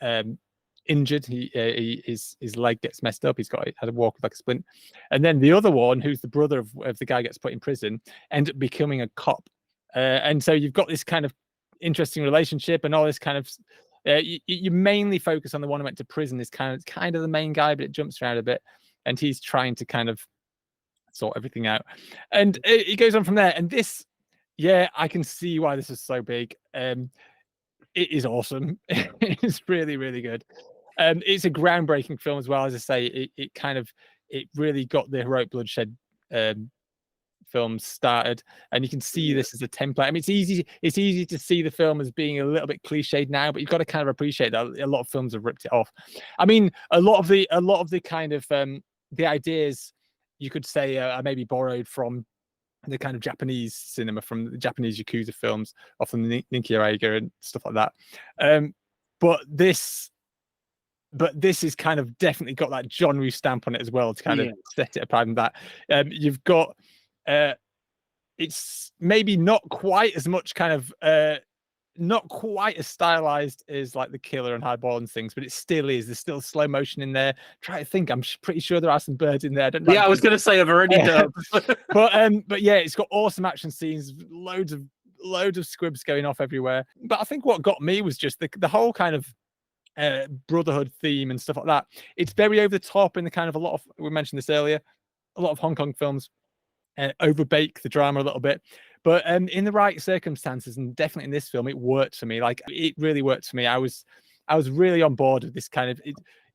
injured. His leg gets messed up. He's had to walk with like a splint. And then the other one, who's the brother of the guy gets put in prison, ends up becoming a cop. And so you've got this kind of interesting relationship and all this kind of. You mainly focus on the one who went to prison. Is kind of the main guy, but it jumps around a bit, and he's trying to kind of sort everything out, and it goes on from there. And this, yeah, I can see why this is so big. It is awesome. It's really, really good. It's a groundbreaking film as well. As I say, it really got the heroic bloodshed films started, and you can see this as a template. I mean, it's easy to see the film as being a little bit cliched now, but you've got to kind of appreciate that a lot of films have ripped it off. I mean, a lot of the kind of the ideas, you could say, are maybe borrowed from the kind of Japanese cinema, from the Japanese Yakuza films, or from the Ninki Aiga and stuff like that. But this is kind of definitely got that John Woo stamp on it as well to kind of set it apart from that. You've got it's maybe not quite as much kind of not quite as stylized as like The Killer and Hard Boiled and things, but it still is. There's still slow motion in there. Try to think. I'm pretty sure there are some birds in there. I was gonna say I've already done. but yeah, it's got awesome action scenes, loads of squibs going off everywhere. But I think what got me was just the whole kind of brotherhood theme and stuff like that. It's very over the top in the kind of we mentioned this earlier, a lot of Hong Kong films overbake the drama a little bit, but in the right circumstances, and definitely in this film, it worked for me. Like, it really worked for me. I was really on board with this kind of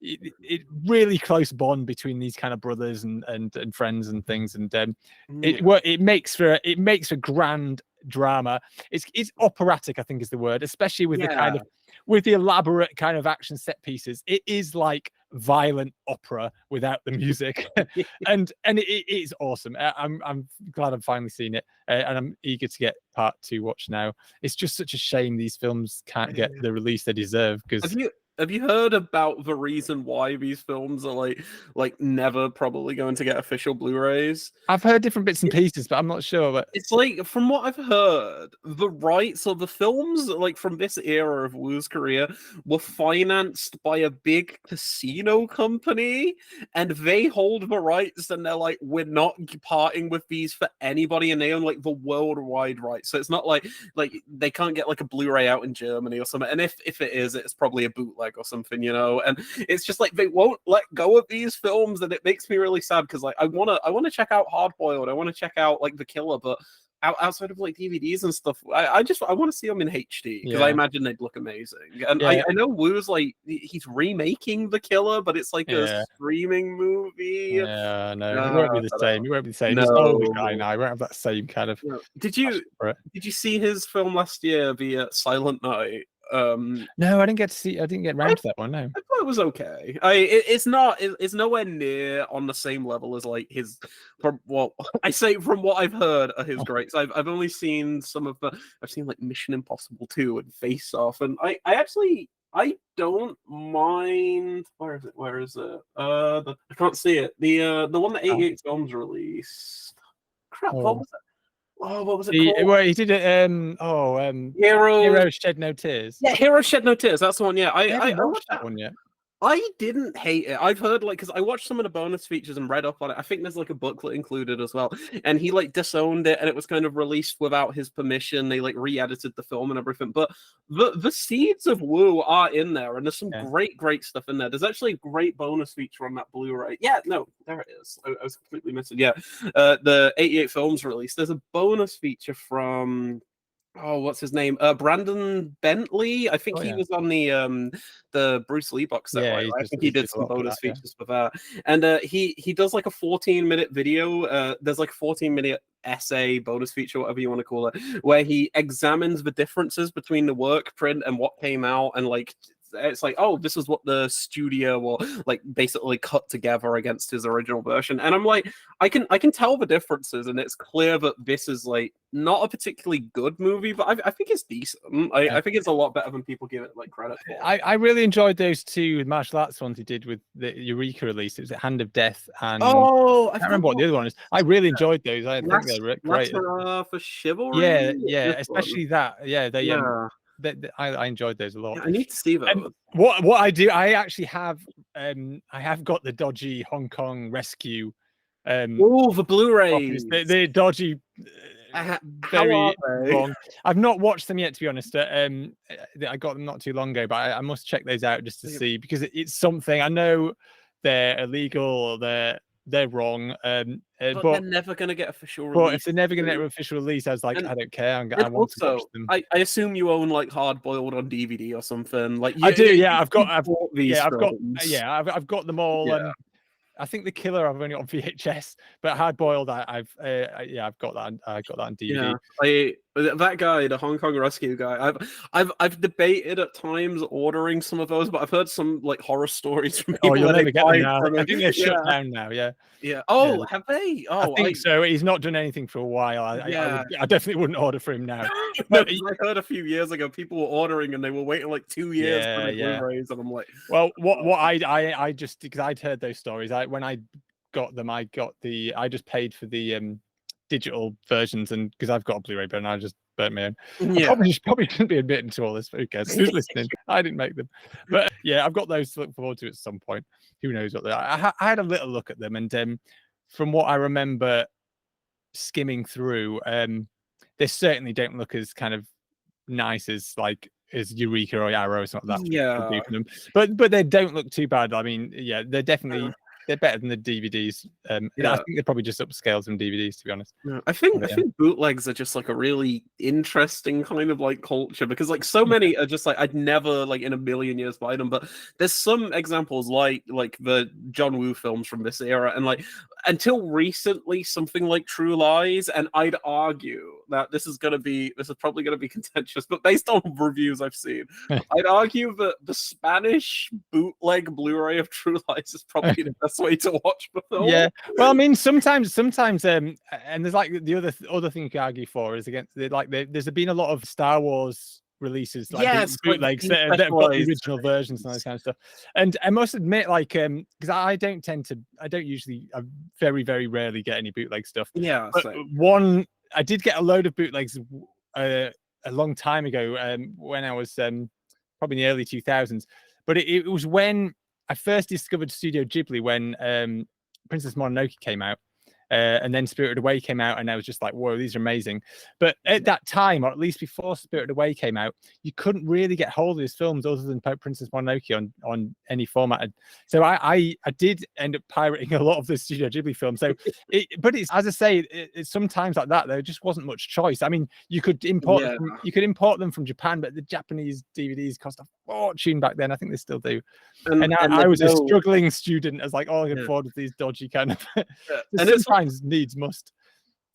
it really close bond between these kind of brothers and friends and things, and it makes for grand drama. It's operatic, I think is the word, especially with the kind of with the elaborate kind of action set pieces. It is like violent opera without the music. and it is awesome. I'm glad I've finally seen it, and I'm eager to get part 2 watched now. It's just such a shame these films can't get the release they deserve. Because have you heard about the reason why these films are like never probably going to get official Blu-rays? I've heard different bits and pieces, but I'm not sure. But it's like, from what I've heard, the rights of the films like from this era of Woo's career were financed by a big casino company, and they hold the rights, and they're like, we're not parting with these for anybody, and they own like the worldwide rights. So it's not like they can't get like a Blu-ray out in Germany or something. And if it is, it's probably a bootleg or something, you know. And it's just like they won't let go of these films, and it makes me really sad, because like I wanna check out Hard Boiled, I want to check out like The Killer, but outside of like DVDs and stuff, I want to see them in HD, because I imagine they'd look amazing. And I know Woo's like, he's remaking The Killer, but it's like a streaming movie. Yeah, no, it won't be the same. It won't be the same. No. He's an older guy now. He won't have that same kind of. Did you see his film last year, the Silent Night? No, I didn't get to see. I didn't get around to that one. No, I thought it was okay. It's nowhere near on the same level as like his. From what I've heard are his greats. I've only seen some of I've seen like Mission Impossible 2 and Face Off, and I don't mind. Where is it? I can't see it. The one that 88 Films released. Crap, what was it? Oh, what was it He, called? well, he did it. Heroes. Heroes Shed No Tears. Yeah, Heroes Shed No Tears. That's the one. Yeah, I I haven't watched watched that that. one yet. I didn't hate it. I've heard like because I watched some of the bonus features and read up on it. I think there's like a booklet included as well. And he like disowned it, and it was kind of released without his permission. They like re-edited the film and everything. But the seeds of Woo are in there, and there's some Yeah. great stuff in there. There's actually a great bonus feature on that Blu-ray. Yeah, no, there it is. I was completely missing. Yeah, the 88 films release. There's a bonus feature from. Oh, what's his name? Brandon Bentley. I think Oh he yeah. was on the Bruce Lee box set, Yeah, right? he I does, think he he did did a some lot for bonus that. Yeah. features for that. And he does like a 14-minute video. There's like a 14-minute essay, bonus feature, whatever you want to call it, where he examines the differences between the work print and what came out, and like it's like, oh, this is what the studio or like basically cut together against his original version. And I'm like, I can tell the differences, and it's clear that this is like not a particularly good movie, but I think it's decent. I think it's a lot better than people give it like credit for. I really enjoyed those two martial arts ones he did with the Eureka release. It was Hand of Death and Oh, I can't remember what the other one is. I really enjoyed those. I think Last, they were great. for Chivalry. Yeah, This one. especially that. Yeah, Yeah. I enjoyed those a lot. Yeah, I need to see those. What I do, I actually have I have got the dodgy Hong Kong Rescue Oh, the Blu-rays. the dodgy How very are they? wrong. I've not watched them yet, to be honest. I got them not too long ago, but I must check those out just to see, because it's something. I know they're illegal or they're wrong, But but they're never going to get official but release. if they're never going to get an official release, I was like, And- I don't care. I And want to watch also, them. I assume you own like Hard Boiled on DVD or something. Like I do, yeah. I've bought got them all. Yeah. I think The Killer I've only got on VHS, but Hard Boiled I've got that. I got that on DVD. Yeah, that guy, the Hong Kong Rescue guy. I've debated at times ordering some of those, but I've heard some like horror stories from people. Oh, you'll never get them now. From I think they're shut down now. Yeah. Yeah. Oh, Yeah. have they? Oh, I think so. He's not done anything for a while. I definitely wouldn't order for him now. No, I heard a few years ago people were ordering and they were waiting like 2 years for the Blu-rays, and I'm like, well, what I just, because I'd heard those stories. When I got them, I just paid for the digital versions, and because I've got a Blu-ray, but I just burnt my own. yeah. I probably shouldn't be admitting to all this. Who cares? Who's listening? I didn't make them, but yeah, I've got those to look forward to at some point. Who knows what they are? I had a little look at them, and from what I remember skimming through, they certainly don't look as kind of nice as Eureka or Arrow or something like that. Yeah. But they don't look too bad. I mean, yeah, they're definitely they're better than the DVDs. I think they're probably just upscaled from DVDs, to be honest. I think bootlegs are just like a really interesting kind of like culture, because like so many are just like I'd never like in a million years buy them, but there's some examples like the John Woo films from this era, and like until recently something like True Lies, and I'd argue that this is probably gonna be contentious, but based on reviews I've seen, I'd argue that the Spanish bootleg Blu-ray of True Lies is probably the best way to watch the film. Yeah, well, I mean, sometimes, and there's like the other thing you can argue for is against there's been a lot of Star Wars releases, bootlegs that have got the original versions and all this kind of stuff. And I must admit, because I very, very rarely get any bootleg stuff. Yeah, but I did get a load of bootlegs a long time ago, when I was probably in the early 2000s. But it was when I first discovered Studio Ghibli, when Princess Mononoke came out, and then Spirited Away came out, and I was just like, whoa, these are amazing. But at that time, or at least before Spirited Away came out, you couldn't really get hold of these films other than Princess Mononoke on any format. So I did end up pirating a lot of the Studio Ghibli films. So but it's, as I say, it's sometimes like that, there just wasn't much choice. I mean, you could import them from Japan, but the Japanese DVDs cost a fortune back then. I think they still do. And I was a struggling student, as like, all I could afford was these dodgy kind of and sometimes needs must.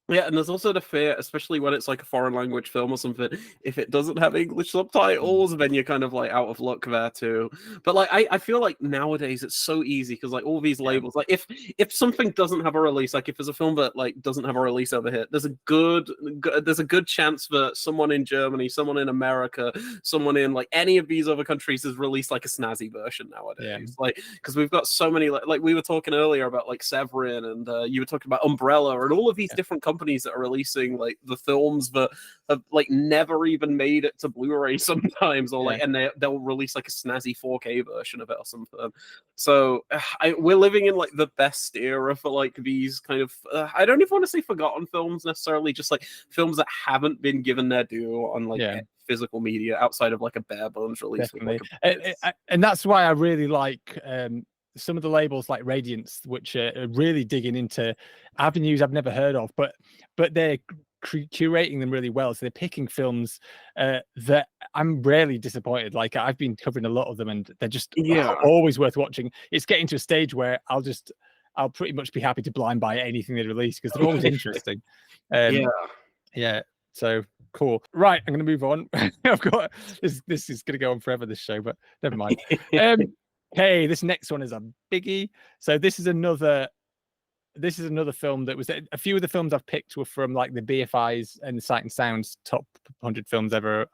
Yeah, and there's also the fear, especially when it's like a foreign language film or something, if it doesn't have English subtitles, then you're kind of like out of luck there too. But like I feel like nowadays it's so easy, because like all these labels, like if something doesn't have a release, like if there's a film that like doesn't have a release over here, there's a good chance that someone in Germany, someone in America, someone in like any of these other countries has released like a snazzy version nowadays. Like, because we've got so many, like we were talking earlier about like Severin, and you were talking about Umbrella, and all of these different companies companies that are releasing like the films that have like never even made it to Blu-ray sometimes, or like, and they'll release like a snazzy 4K version of it or something. So we're living in like the best era for like these kind of I don't even want to say forgotten films necessarily, just like films that haven't been given their due on like physical media outside of like a bare bones release. Definitely. And that's why I really like some of the labels like Radiance, which are really digging into avenues I've never heard of, but they're curating them really well. So they're picking films that I'm rarely disappointed. Like I've been covering a lot of them, and they're just always worth watching. It's getting to a stage where I'll pretty much be happy to blind buy anything they release because they're always interesting. Yeah. So cool. Right, I'm going to move on. I've got this is going to go on forever, this show, but never mind. Hey, this next one is a biggie. So this is another film that was a few of the films I've picked were from like the BFI's and the Sight and Sound's top 100 films ever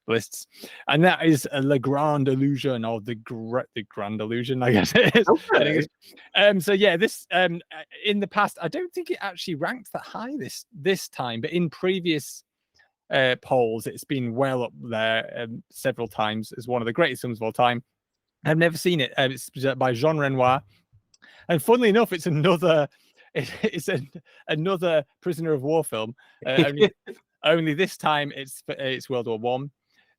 lists, and that is Le Grand Illusion, or the Grand Illusion, I guess it is. Okay. So yeah, this in the past, I don't think it actually ranked that high this time, but in previous polls, it's been well up there several times as one of the greatest films of all time. I've never seen it. It's by Jean Renoir. And funnily enough, it's another prisoner of war film. Only this time it's World War One.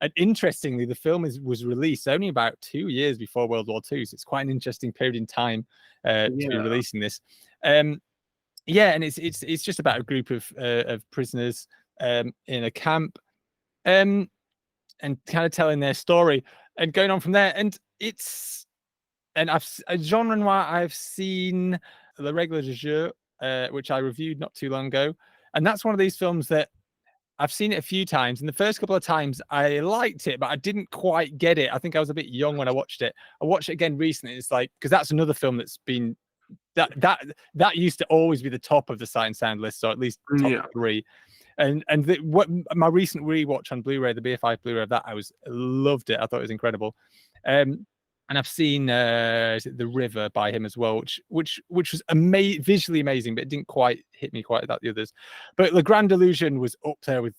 And interestingly, the film was released only about 2 years before World War II, so it's quite an interesting period in time to be releasing this. And it's just about a group of prisoners in a camp, and kind of telling their story and going on from there. And Jean Renoir, I've seen Le Règle du Jeu, which I reviewed not too long ago. And that's one of these films that I've seen it a few times. And the first couple of times I liked it, but I didn't quite get it. I think I was a bit young when I watched it. I watched it again recently. It's like, because that's another film that's been, that used to always be the top of the Sight and Sound list, or at least top 3. And what my recent rewatch on Blu-ray, the BFI Blu-ray of that, I loved it. I thought it was incredible. And I've seen The River by him as well, which was visually amazing, but it didn't quite hit me quite like the others. But Le Grand Illusion was up there with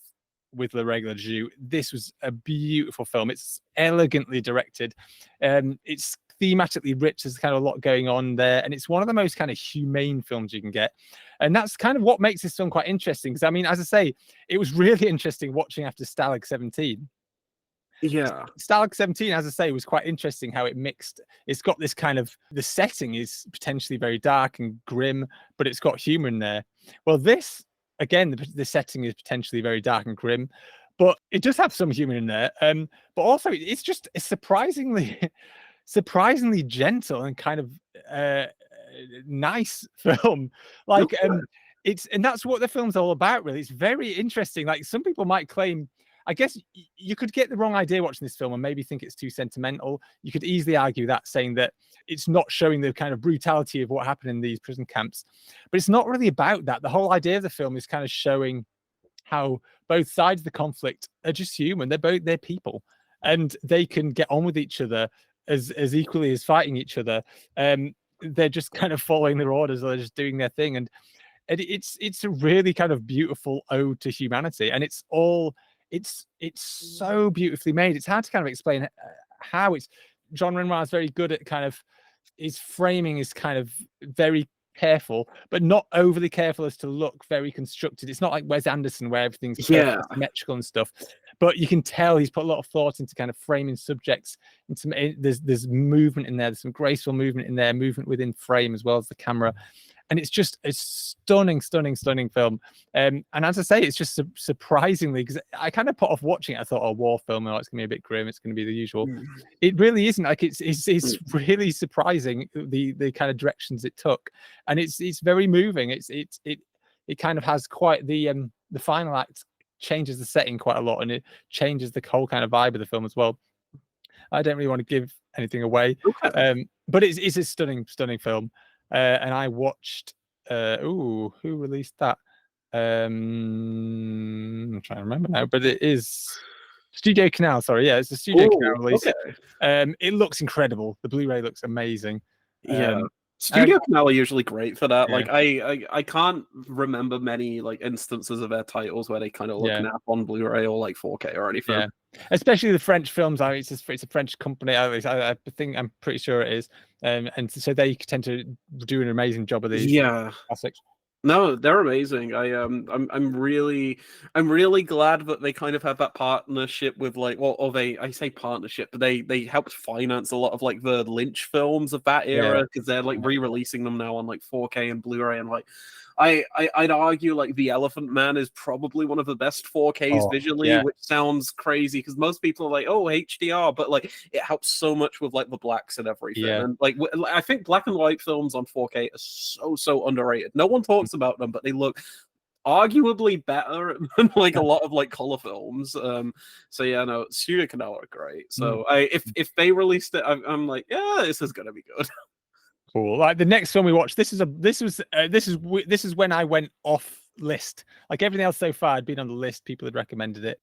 Le Règle du Jeu. This was a beautiful film. It's elegantly directed. It's thematically rich. There's kind of a lot going on there, and it's one of the most kind of humane films you can get. And that's kind of what makes this film quite interesting. Because I mean, as I say, it was really interesting watching after Stalag 17. Yeah, Stalag 17, as I say, was quite interesting how it mixed. It's got this kind of, the setting is potentially very dark and grim, but it's got humor in there. Well, this, again, the setting is potentially very dark and grim, but it does have some humor in there. But also, it's surprisingly gentle and kind of nice film. Like, and that's what the film's all about, really. It's very interesting. Like, some people might claim, I guess you could get the wrong idea watching this film and maybe think it's too sentimental. You could easily argue that, saying that it's not showing the kind of brutality of what happened in these prison camps. But it's not really about that. The whole idea of the film is kind of showing how both sides of the conflict are just human. They're people, and they can get on with each other as equally as fighting each other. They're just kind of following their orders, or they're just doing their thing. And it's a really kind of beautiful ode to humanity, and it's so beautifully made. It's hard to kind of explain how it's. Jean Renoir is very good at kind of, his framing is kind of very careful, but not overly careful as to look very constructed. It's not like Wes Anderson where everything's symmetrical and stuff. But you can tell he's put a lot of thought into kind of framing subjects. There's movement in there. There's some graceful movement in there, movement within frame as well as the camera. And it's just a stunning film. And as I say, it's just surprisingly, because I kind of put off watching it. I thought, war film, it's going to be a bit grim. It's going to be the usual. It really isn't. Like, it's really surprising the kind of directions it took, and it's very moving. It kind of has quite the final act changes the setting quite a lot, and it changes the whole kind of vibe of the film as well. I don't really want to give anything away, but it's a stunning film. And I watched who released that? I'm trying to remember now, but it is Studio Canal. Sorry, yeah, it's a Studio Canal release. It looks incredible. The Blu-ray looks amazing. Studio Canal are usually great for that. Yeah. Like I can't remember many like instances of their titles where they kind of look naff on Blu-ray or like 4K or anything. Yeah, especially the French films. It's a French company. I think I'm pretty sure it is, and so they tend to do an amazing job of these classics. No, they're amazing. I'm really glad that they kind of have that partnership with like, well, or I say partnership, but they helped finance a lot of like the Lynch films of that era because they're like re-releasing them now on like 4K and Blu-ray, and like I'd argue like The Elephant Man is probably one of the best 4Ks visually, which sounds crazy because most people are like, oh, HDR, but like it helps so much with like the blacks and everything. And like I think black and white films on 4K are so underrated. No one talks about them, but they look arguably better than like a lot of like color films. So yeah, no, Studio Canal are great. So if they released it, I'm like, yeah, this is gonna be good. Cool. Like the next film we watched, this is when I went off list. Like everything else so far had been on the list. People had recommended it.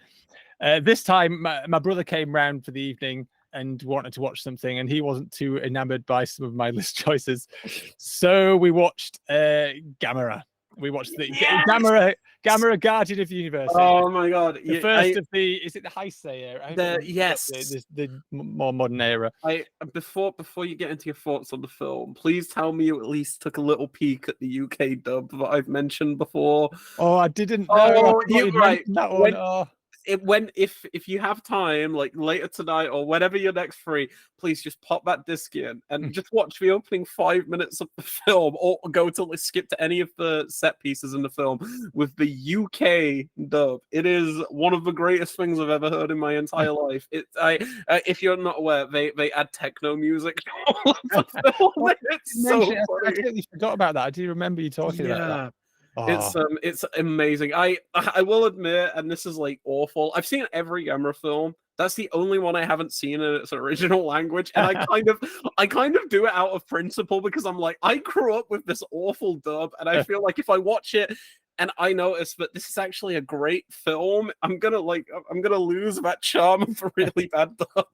This time, my brother came round for the evening and wanted to watch something, and he wasn't too enamored by some of my list choices. So we watched Gamera. We watched the Gamera Guardian of the Universe. Oh my god! The first of the is it the Heisei era? Yes, the more modern era. Before you get into your thoughts on the film, please tell me you at least took a little peek at the UK dub that I've mentioned before. Oh, I didn't know. Oh, you're right. That one. If you have time, like later tonight or whenever you're next free, please just pop that disc in and just watch the opening 5 minutes of the film, or go to skip to any of the set pieces in the film with the UK dub. It is one of the greatest things I've ever heard in my entire life. If you're not aware, they add techno music to all of the film. It's so funny. I totally forgot about that. I do remember you talking about that. It's amazing. I will admit, and this is like awful, I've seen every Gamera film. That's the only one I haven't seen in its original language, and I kind of do it out of principle because I'm like, I grew up with this awful dub, and I feel like if I watch it and I notice that this is actually a great film, I'm gonna lose that charm of a really bad dub.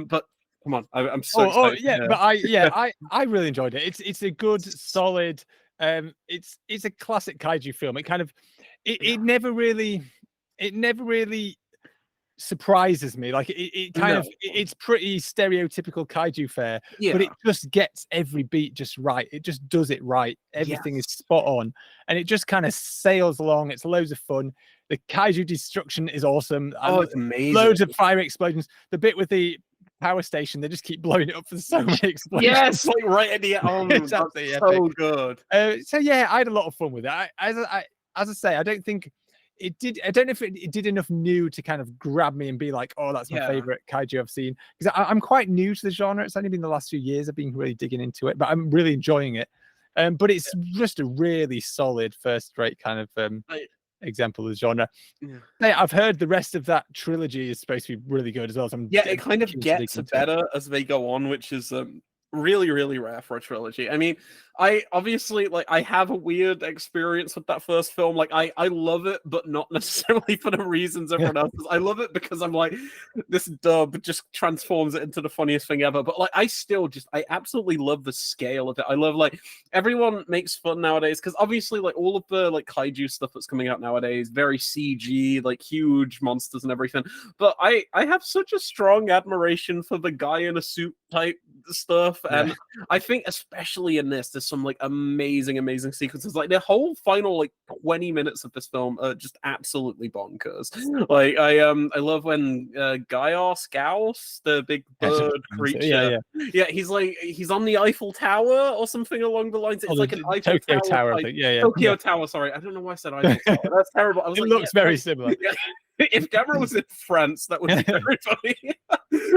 But come on, I'm so excited. But I really enjoyed it. It's a good, solid. It's a classic kaiju film. It never really surprises me. Like it's pretty stereotypical kaiju fare, but it just gets every beat just right. It just does it right. Everything is spot on, and it just kind of sails along. It's loads of fun. The kaiju destruction is awesome. Oh, it's amazing. Loads of fire explosions. The bit with the power station, they just keep blowing it up for so many explosions. Yes, like right at the end. It's absolutely so good. So yeah, I had a lot of fun with it. As I say, I don't think it did. I don't know if it did enough new to kind of grab me and be like, oh, that's my favorite kaiju I've seen. Because I'm quite new to the genre. It's only been the last few years I've been really digging into it, but I'm really enjoying it. But it's just a really solid first-rate kind of example of the genre. I've heard the rest of that trilogy is supposed to be really good as well. So it kind of gets better as they go on, which is really, really rare for a trilogy. I mean, I obviously I have a weird experience with that first film. Like I love it, but not necessarily for the reasons everyone else does. I love it because I'm like, this dub just transforms it into the funniest thing ever. But like I absolutely love the scale of it. I love like everyone makes fun nowadays because obviously like all of the like kaiju stuff that's coming out nowadays, very CG, like huge monsters and everything. But I have such a strong admiration for the guy in a suit type stuff, and I think especially in this, there's some like amazing sequences. Like the whole final like 20 minutes of this film are just absolutely bonkers. Like I love when Gauss, the big bird creature, he's on the Eiffel Tower or something along the lines. It's like an Eiffel Tokyo Tower. Tokyo Tower. Sorry, I don't know why I said Eiffel Tower. That's terrible. It looks very similar. If Gamera was in France, that would be very funny.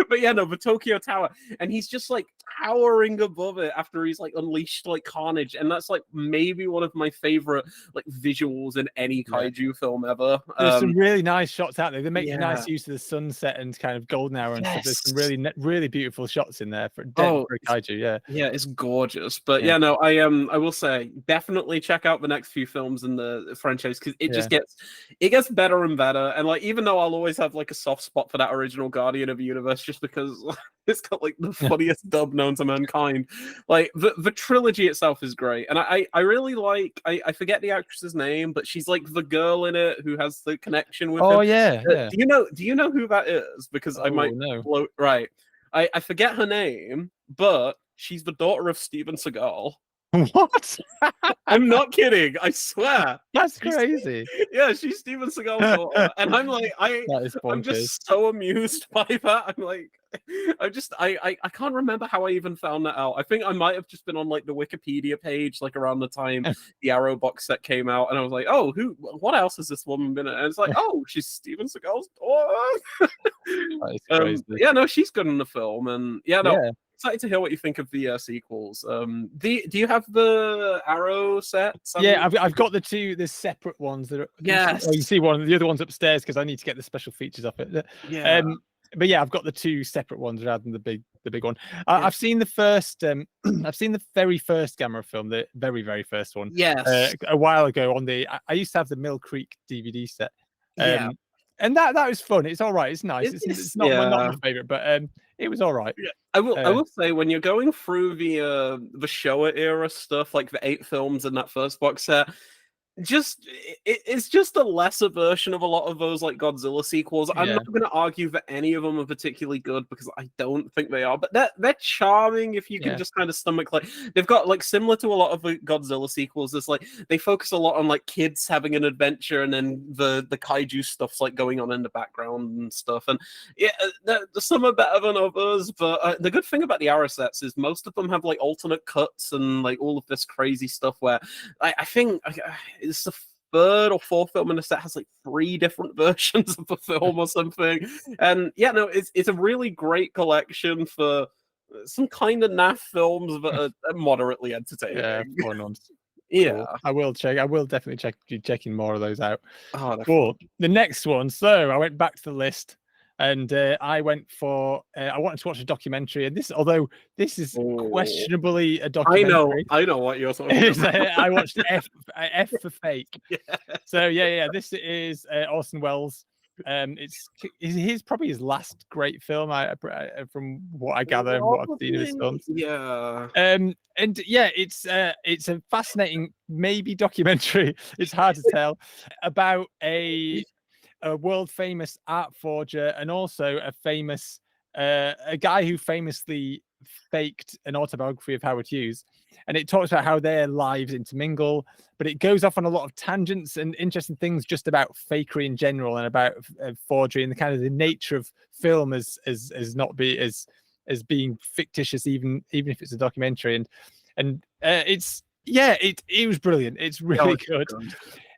But yeah, no, the Tokyo Tower, and he's just like towering above it after he's like unleashed like carnage, and that's like maybe one of my favorite like visuals in any kaiju film ever. There's some really nice shots out there. They make nice use of the sunset and kind of golden hour and stuff. There's some really beautiful shots in there for kaiju. Yeah, it's gorgeous. But yeah, no, I will say definitely check out the next few films in the franchise because it just gets better and better. And like, even though I'll always have like a soft spot for that original Guardian of the Universe, just because it's got like the funniest dub known to mankind. Like the trilogy itself is great, and I really like I forget the actress's name, but she's like the girl in it who has the connection with Oh him. yeah, yeah. Do you know who that is? Because I Oh might no. blow right. I forget her name, but she's the daughter of Steven Seagal. What? I'm not kidding. I swear. That's She's, crazy. yeah, she's Steven Seagal's daughter, and I'm like, That is I'm bonkers. just so amused by that. I'm like, I can't remember how I even found that out. I think I might have just been on like the Wikipedia page, like around the time the Arrow box set came out, and I was like, oh, what else has this woman been in? And it's like, oh, she's Steven Seagal's daughter. That is crazy. Yeah, no, she's good in the film, and yeah, no. Yeah. Excited to hear what you think of the sequels. Do you have the Arrow sets? Yeah, I've got the separate ones that are. Yes. You see one, the other one's upstairs because I need to get the special features off it. Yeah. But yeah, I've got the two separate ones rather than the big one. I've seen the first. I've seen the very first Gamera film, the very first one. Yes. A while ago on the. I used to have the Mill Creek DVD set. Yeah. And that was fun. It's all right. It's nice. It's not my favorite, but it was all right. Yeah. I will say, when you're going through the Showa era stuff, like the 8 films in that first box set, it's just a lesser version of a lot of those like Godzilla sequels. I'm not going to argue that any of them are particularly good, because I don't think they are, but they're charming if you can just kind of stomach, like, they've got like, similar to a lot of the Godzilla sequels, there's like, they focus a lot on like kids having an adventure, and then the kaiju stuff's like going on in the background and stuff, and yeah, some are better than others, but the good thing about the Arrow sets is most of them have like alternate cuts and like all of this crazy stuff where I think it's the 3rd or 4th film in the set has like 3 different versions of the film or something. And yeah, no, it's a really great collection for some kind of naff films that are moderately entertaining. Yeah, fun ones. Yeah, cool. I will definitely be checking more of those out. Oh, cool. The next one. So I went back to the list, and I went for. I wanted to watch a documentary, and although this is questionably a documentary. I know what you're talking about. I watched F for Fake. Yeah. So yeah. This is Orson Welles. It's probably his last great film. From what I gather and what I've seen of his films. Yeah. And yeah, it's a fascinating maybe documentary. It's hard to tell about a world famous art forger, and also a guy who famously faked an autobiography of Howard Hughes, and it talks about how their lives intermingle, but it goes off on a lot of tangents and interesting things just about fakery in general, and about forgery, and the kind of the nature of film as not be as being fictitious, even if it's a documentary, and it was brilliant. It's really good.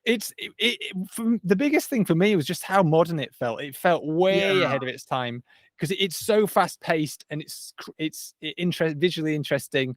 The biggest thing for me was just how modern it felt. It felt way ahead of its time, because it's so fast paced, and it's visually interesting,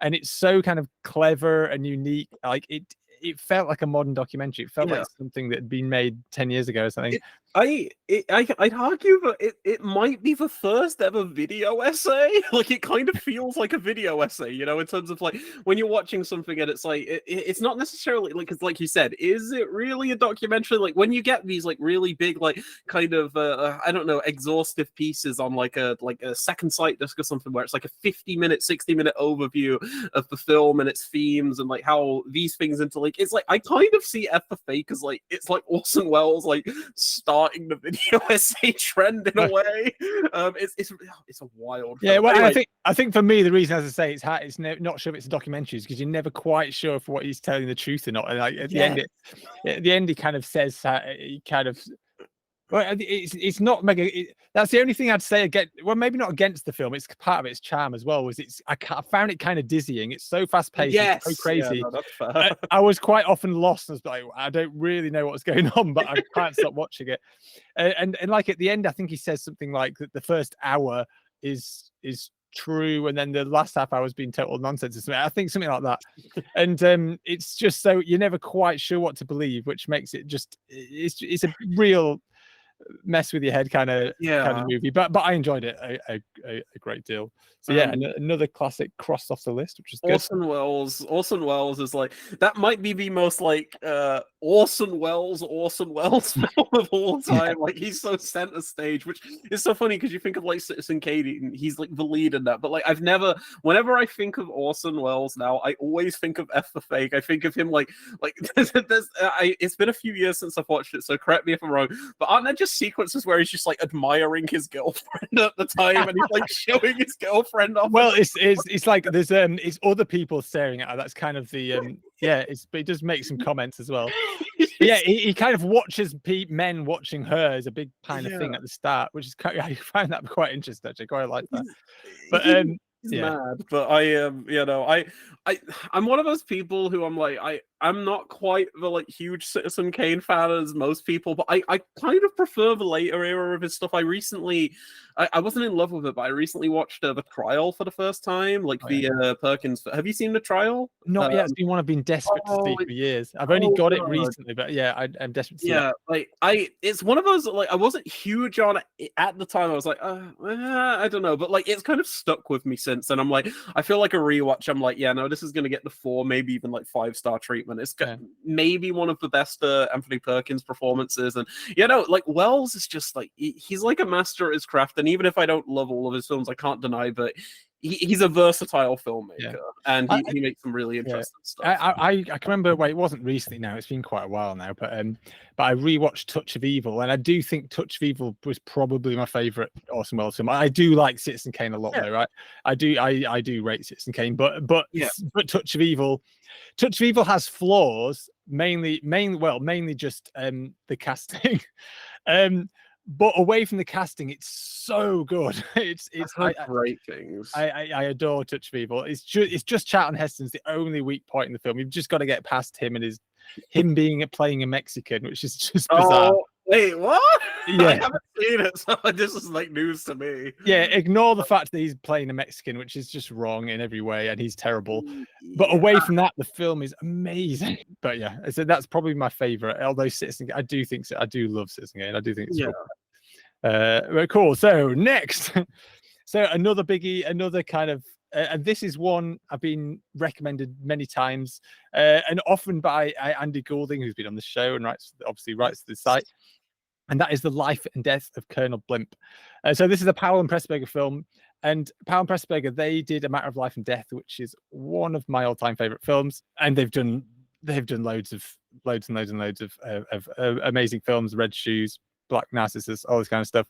and it's so kind of clever and unique. Like it felt like a modern documentary. It felt like something that had been made 10 years ago or something. I'd argue that it might be the first ever video essay. Like, it kind of feels like a video essay, you know, in terms of like when you're watching something and it's like it's not necessarily like, because like you said, is it really a documentary? Like, when you get these like really big like kind of I don't know, exhaustive pieces on like a second sight disc or something, where it's like a 50-minute 60-minute overview of the film and its themes and like how these things interlink. It's like I kind of see F for Fake as like, it's like Orson Welles like starting the video essay trend in a way. It's a wild film. Yeah, well, anyway. I think for me, the reason, as I say, it's not sure if it's a documentary, is because you're never quite sure if what he's telling the truth or not. And like at the end, he kind of says he kind of. Well, it's not mega. That's the only thing I'd say against. Well, maybe not against the film. It's part of its charm as well. I found it kind of dizzying. It's so fast paced. It's so crazy. Yeah, no, that's fair. I was quite often lost. I was like, I don't really know what's going on, but I can't stop watching it. And like at the end, I think he says something like that the first hour is true, and then the last half hour has been total nonsense or something. I think something like that. And it's just so you're never quite sure what to believe, which makes it just it's a real mess with your head kind of movie, but I enjoyed it a great deal. So yeah, another classic crossed off the list, which is good. Orson Welles is like, that might be the most like Orson Welles film of all time. Like, he's so center stage, which is so funny because you think of like Citizen Kane, he's like the lead in that, but like whenever I think of Orson Welles now, I always think of F the Fake. I think of him like it's been a few years since I've watched it, so correct me if I'm wrong, but aren't there just sequences where he's just like admiring his girlfriend at the time, and he's like showing his girlfriend off? Well, it's like there's it's other people staring at her. That's kind of the but he does make some comments as well. Yeah, he kind of watches men watching her as a big kind of thing at the start, which is I find that quite interesting. Actually, quite like that. But he's mad. But I'm one of those people who I'm not quite the like huge Citizen Kane fan as most people, but I kind of prefer the later era of his stuff. I wasn't in love with it, but I recently watched The Trial for the first time, Perkins. Have you seen The Trial? Not yet. It's been one I've been desperate to see for years. I've only got it recently, but yeah, I'm desperate to see it. It's one of those, like, I wasn't huge on it at the time. I was like, I don't know, but like it's kind of stuck with me since, and I'm like, I feel like a rewatch. I'm like, yeah, no, this is gonna get the 4, maybe even like 5-star treatment. It's maybe one of the best Anthony Perkins performances, and like Wells is just like he's like a master at his craft. And even if I don't love all of his films, I can't deny that he's a versatile filmmaker, and he makes some really interesting stuff. I can remember. Well, it wasn't recently now; it's been quite a while now. But I rewatched Touch of Evil, and I do think Touch of Evil was probably my favorite Orson Welles film. I do like Citizen Kane a lot, though, right? I do rate Citizen Kane, but Touch of Evil has flaws, mainly just the casting. But away from the casting, it's so good. It's great things. I adore Touch of Evil. It's just Charlton Heston's the only weak point in the film. You've just got to get past him and him playing a Mexican, which is just bizarre. Oh, wait, what? Yeah, I haven't seen it, so this is like news to me. Yeah, ignore the fact that he's playing a Mexican, which is just wrong in every way, and he's terrible. But away from that, the film is amazing. But yeah, so that's probably my favorite. Although I do love Citizen Kane. I do think it's cool. So next, so another biggie, another kind of. And this is one I've been recommended many times, and often by Andy Goulding, who's been on the show and writes to the site. And that is The Life and Death of Colonel Blimp. So this is a Powell and Pressburger film. And Powell and Pressburger, they did A Matter of Life and Death, which is one of my all-time favorite films. And they've done loads and loads of amazing films, Red Shoes, Black Narcissus, all this kind of stuff.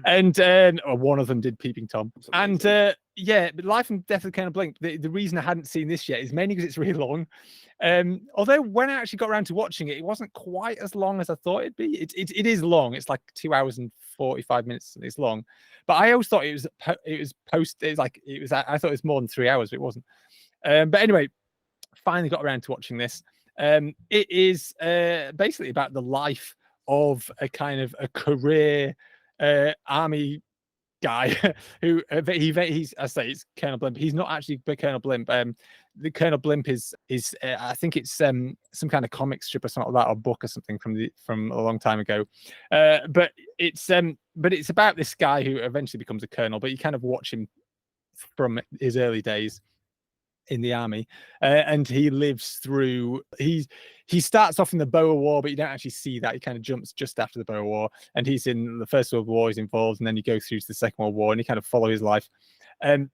And one of them did Peeping Tom. And but Life and Death of Colonel Blimp, the reason I hadn't seen this yet is mainly because it's really long. Although when I actually got around to watching it, it wasn't quite as long as I thought it'd be. It is long. It's like 2 hours and 45 minutes. It's long, but I always thought I thought it was more than 3 hours, but it wasn't. But anyway, finally got around to watching this. It is basically about the life of a kind of a career army guy who it's Colonel Blimp. He's not actually Colonel Blimp. The Colonel Blimp is I think it's some kind of comic strip or something like that, or book or something from a long time ago. But it's about this guy who eventually becomes a colonel. But you kind of watch him from his early days in the army, and he lives through. He starts off in the Boer War, but you don't actually see that. He kind of jumps just after the Boer War, and he's in the First World War. He's involved, and then he goes through to the Second World War, and you kind of follow his life, and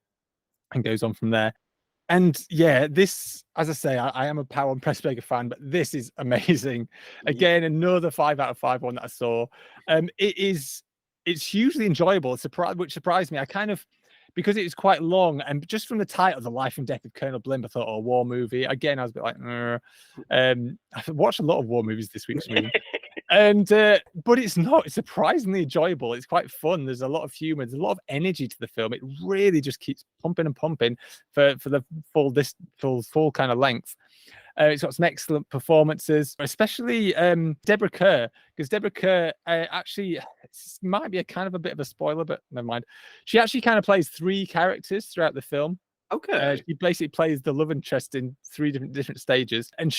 goes on from there. And yeah, this, as I say, I am a Powell and Pressburger fan, but this is amazing. Again, another 5 out of 5 one that I saw. It's hugely enjoyable. Which surprised me. I kind of. Because it was quite long, and just from the title, The Life and Death of Colonel Blimp, I thought, war movie. Again, I was a bit like, I've watched a lot of war movies this week, and but it's not. It's surprisingly enjoyable. It's quite fun. There's a lot of humor. There's a lot of energy to the film. It really just keeps pumping and pumping for the full kind of length. It's got some excellent performances, especially Deborah Kerr, because Deborah Kerr actually might be a kind of a bit of a spoiler, but never mind. She actually kind of plays 3 characters throughout the film. Okay. She basically plays the love interest in 3 different stages, and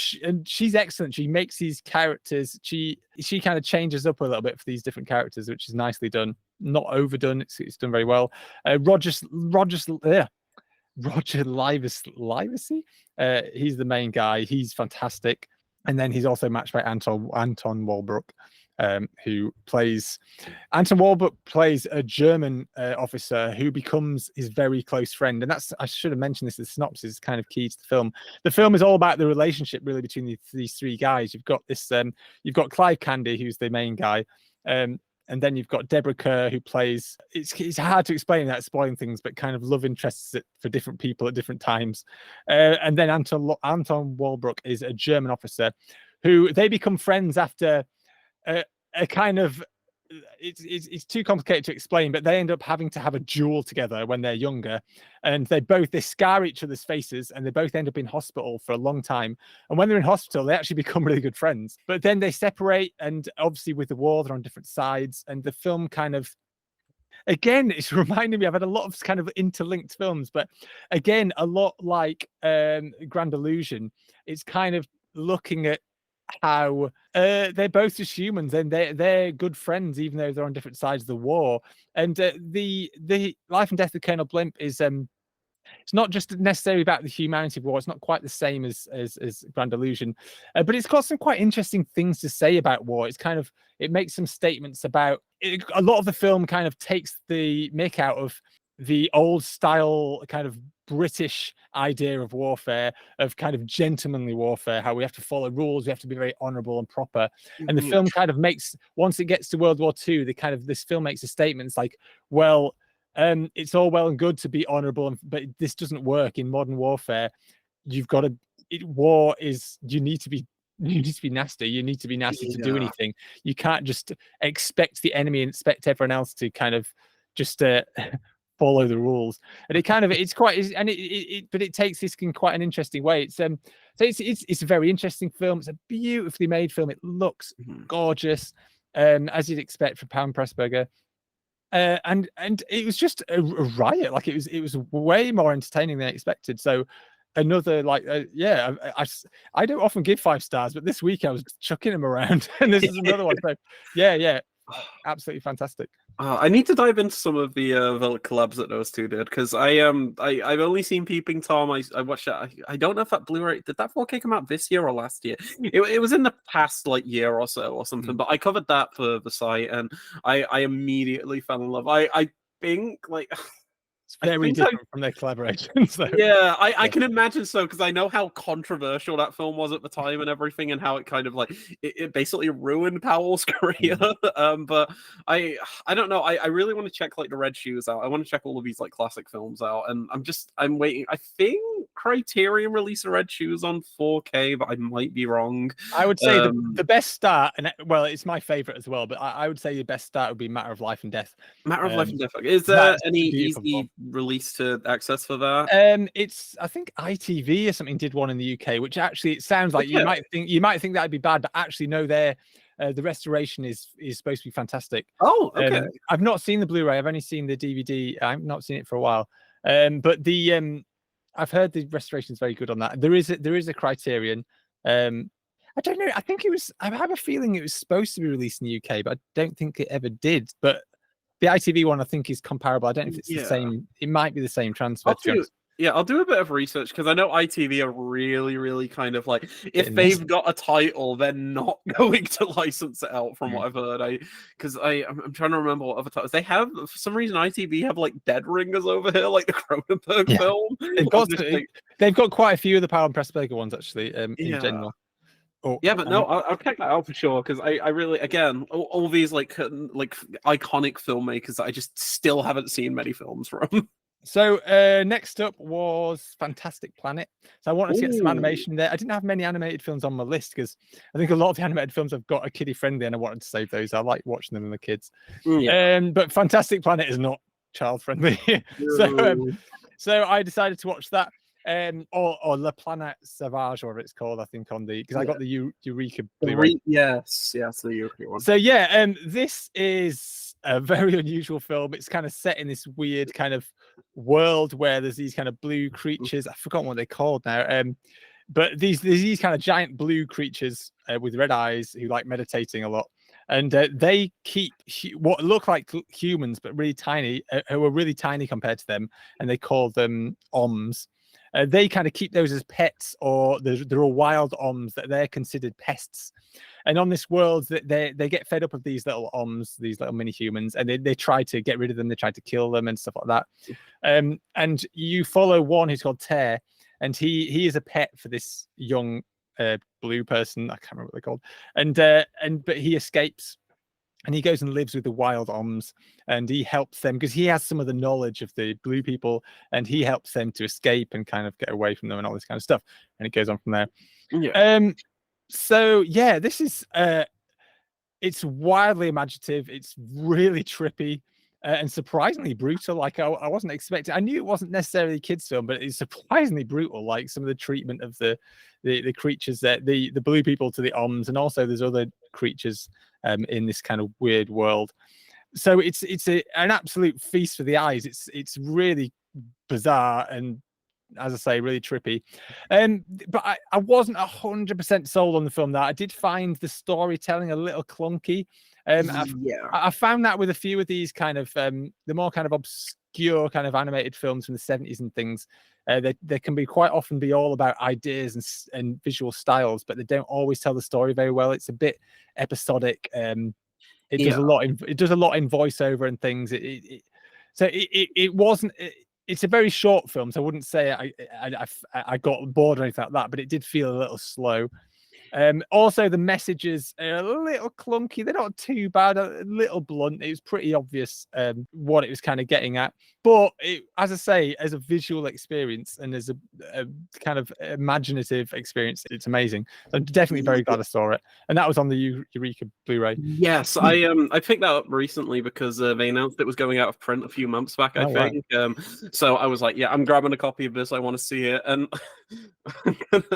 she's excellent. She makes these characters. She kind of changes up a little bit for these different characters, which is nicely done, not overdone. It's done very well. Roger Livesey, he's the main guy. He's fantastic, and then he's also matched by Anton Walbrook, who plays Anton Walbrook plays a German officer who becomes his very close friend. And that's, I should have mentioned this, the synopsis is kind of key to the film. The film is all about the relationship really between these 3 guys. You've got this, you've got Clive Candy, who's the main guy. And then you've got Deborah Kerr, who plays, it's hard to explain without spoiling things, but kind of love interests for different people at different times. And then Anton Walbrook is a German officer who they become friends after a kind of, it's too complicated to explain, but they end up having to have a duel together when they're younger, and they scar each other's faces, and they both end up in hospital for a long time. And when they're in hospital, they actually become really good friends, but then they separate, and obviously with the war, they're on different sides. And the film kind of, again, it's reminding me, I've had a lot of kind of interlinked films, but again, a lot like Grand Illusion. It's kind of looking at how they're both just humans, and they're good friends even though they're on different sides of the war. And the Life and Death of Colonel Blimp is it's not just necessarily about the humanity of war. It's not quite the same as Grand Illusion, but it's got some quite interesting things to say about war. It's kind of, it makes some statements about it. A lot of the film kind of takes the mick out of the old style kind of British idea of warfare, of kind of gentlemanly warfare, how we have to follow rules, we have to be very honorable and proper. And the film kind of makes, once it gets to World War II, this film makes a statement. It's like, well, it's all well and good to be honorable, but this doesn't work in modern warfare. You've got to, war is, you need to be nasty. You need to be nasty to do anything. You can't just expect the enemy and expect everyone else to kind of just follow the rules. And it kind of, it's quite, and but it takes this in quite an interesting way. It's so it's a very interesting film. It's a beautifully made film. It looks gorgeous, as you'd expect from Pam Pressburger. And it was just a riot. Like it was way more entertaining than I expected. So another, like, I don't often give 5 stars, but this week I was chucking them around, and this is another one. So yeah, absolutely fantastic. I need to dive into some of the collabs that those 2 did, because I've only seen Peeping Tom. I watched that. I don't know if that Blu-ray, did that 4K come out this year or last year? It was in the past like year or so or something. But I covered that for the site, and I immediately fell in love. I think like it's very different from their collaborations. So. Yeah, I can imagine so, because I know how controversial that film was at the time and everything, and how it kind of like it basically ruined Powell's career. But I don't know. I really want to check like the Red Shoes out. I want to check all of these like classic films out, and I'm waiting. I think Criterion released the Red Shoes on 4K, but I might be wrong. I would say the best start, and well, it's my favorite as well, but I would say the best start would be Matter of Life and Death. Matter of Life and Death. Is there any easy release to access for that? It's, I think ITV or something did one in the UK, which actually it sounds like you might think that'd be bad, but actually no, the restoration is supposed to be fantastic. Oh, okay. I've not seen the Blu-ray. I've only seen the DVD. I've not seen it for a while. But the I've heard the restoration is very good on that. There is a Criterion. I don't know. I think it was. I have a feeling it was supposed to be released in the UK, but I don't think it ever did. But the ITV one, I think, is comparable. I don't know if it's the same. It might be the same transfer. I'll do a bit of research, because I know ITV are really, really kind of like, if they've got a title, they're not going to license it out, from what I've heard. I'm trying to remember what other titles they have. For some reason, ITV have like Dead Ringers over here, like the Cronenberg film. They've got quite a few of the Powell and Pressburger ones actually. In general. Oh, yeah, but no, I'll check that out for sure, because I really, again, all these like iconic filmmakers that I just still haven't seen many films from. So next up was Fantastic Planet. So I wanted to get some animation there. I didn't have many animated films on my list, because I think a lot of the animated films I've got are kiddie friendly, and I wanted to save those. I like watching them with the kids. But Fantastic Planet is not child friendly. So I decided to watch that. Or La Planète Sauvage, or whatever it's called, I think, on the, because I got the Eureka Blu-ray. Yes, the Eureka one. So this is a very unusual film. It's kind of set in this weird kind of world where there's these kind of blue creatures. I've forgotten what they're called now. But there's these kind of giant blue creatures with red eyes who like meditating a lot, and they keep what look like humans but really tiny, who are really tiny compared to them, and they call them oms. They kind of keep those as pets, or there are wild oms that they're considered pests. And on this world, that they get fed up of these little oms, these little mini humans, and they try to get rid of them. They try to kill them and stuff like that. And you follow one who's called Tear, and he is a pet for this young blue person. I can't remember what they're called. But he escapes, and he goes and lives with the wild oms, and he helps them because he has some of the knowledge of the blue people, and he helps them to escape and kind of get away from them and all this kind of stuff. And it goes on from there. Yeah. So yeah, this is it's wildly imaginative. It's really trippy. And surprisingly brutal. Like I wasn't expecting. I knew it wasn't necessarily a kids' film, but it's surprisingly brutal. Like some of the treatment of the creatures, that the blue people to the oms, and also there's other creatures in this kind of weird world. So it's an absolute feast for the eyes. It's really bizarre and, as I say, really trippy. But I wasn't 100% sold on the film. That I did find the storytelling a little clunky. I found that with a few of these kind of the more kind of obscure kind of animated films from the 70s and things, they can be quite often be all about ideas and visual styles, but they don't always tell the story very well. It's a bit episodic. It does a lot in voiceover and things. It wasn't. It's a very short film, so I wouldn't say I got bored or anything like that, but it did feel a little slow. Also, the messages are a little clunky. They're not too bad, a little blunt. It was pretty obvious what it was kind of getting at. But as I say, as a visual experience and as a kind of imaginative experience, it's amazing. So I'm definitely very glad I saw it. And that was on the Eureka Blu-ray. Yes, I picked that up recently because they announced it was going out of print a few months back, I think. Wow. So I was like, yeah, I'm grabbing a copy of this. I want to see it. And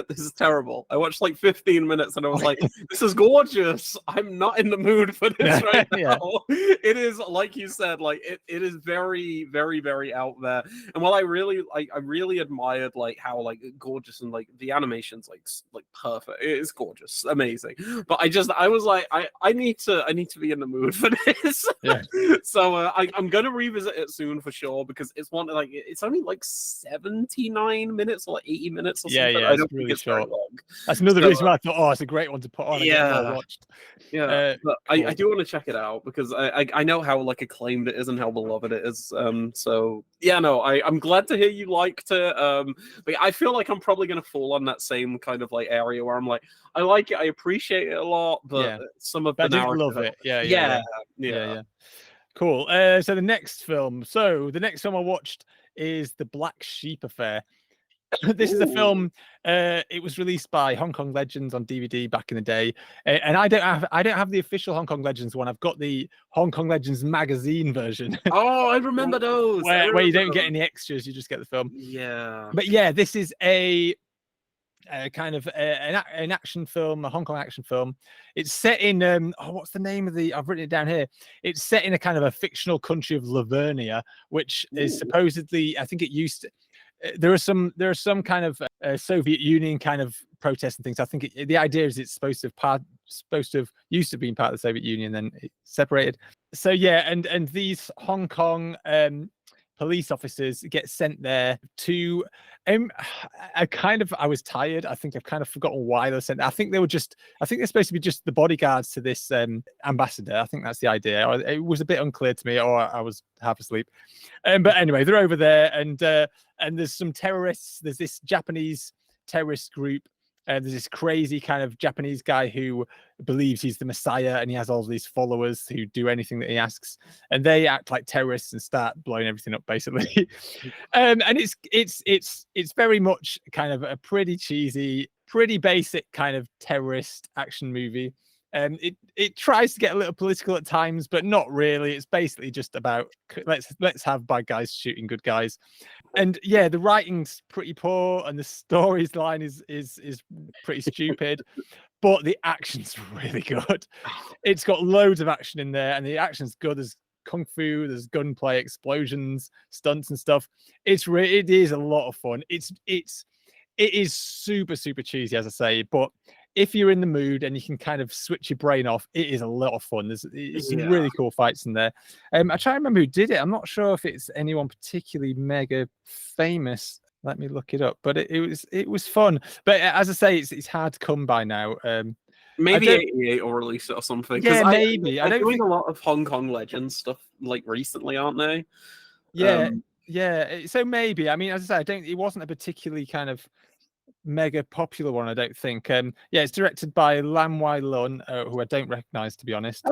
this is terrible. I watched like 15 minutes and I was like, this is gorgeous. I'm not in the mood for this right now. It is, like you said, like it is very, very, very out there. And while I really admired like how like gorgeous and like the animation's like perfect. It is gorgeous, amazing. But I was like, I need to be in the mood for this. Yeah. So I'm gonna revisit it soon for sure, because it's it's only like 79 minutes or like 80 minutes or something. I don't think it's short. Long. That's another reason why I thought, oh, it's a great one to put on. Yeah. Watched. Yeah. But cool. I do want to check it out because I know how like acclaimed it is and how beloved it is. So yeah, no, I'm glad to hear you liked it. But I feel like I'm probably gonna fall on that same kind of like area where I'm like, I like it, I appreciate it a lot, but some of the narrative, love it. Yeah. Cool. So the next film I watched is The Black Sheep Affair. This is a film. It was released by Hong Kong Legends on DVD back in the day, and I don't have the official Hong Kong Legends one. I've got the Hong Kong Legends magazine version. Oh, I remember those. Where you don't get any extras, you just get the film. Yeah. But yeah, this is a kind of an action film, a Hong Kong action film. It's set in what's the name of the? I've written it down here. It's set in a kind of a fictional country of Lavernia, which is supposedly, I think it used to. There are some kind of Soviet Union kind of protests and things. I think the idea is it's supposed to have used to be part of the Soviet Union, then it separated. So yeah, and these Hong Kong police officers get sent there to I was tired. I think I've kind of forgotten why they were sent there. I think they're supposed to be just the bodyguards to this ambassador. I think that's the idea. Or it was a bit unclear to me, or I was half asleep. But anyway, they're over there, and there's some terrorists. There's this Japanese terrorist group. There's this crazy kind of Japanese guy who believes he's the Messiah, and he has all these followers who do anything that he asks, and they act like terrorists and start blowing everything up, basically. And it's very much kind of a pretty cheesy, pretty basic kind of terrorist action movie. It tries to get a little political at times, but not really. It's basically just about let's have bad guys shooting good guys. And yeah, the writing's pretty poor and the storyline is pretty stupid, but the action's really good. It's got loads of action in there, and the action's good as kung fu, there's gunplay, explosions, stunts and stuff. It is a lot of fun. It is super cheesy, as I say, but if you're in the mood and you can kind of switch your brain off, it is a lot of fun. There's some really cool fights in there. I try to remember who did it. I'm not sure if it's anyone particularly mega famous. Let me look it up. But it was fun. But as I say, it's hard to come by now. Maybe 88 will release it or something. Yeah, maybe. They're doing a lot of Hong Kong Legends stuff like recently, aren't they? Yeah, yeah. So maybe. I mean, as I say, it wasn't a particularly kind of mega popular one, I don't think. Yeah, it's directed by Lam Wai Lun, who I don't recognize, to be honest.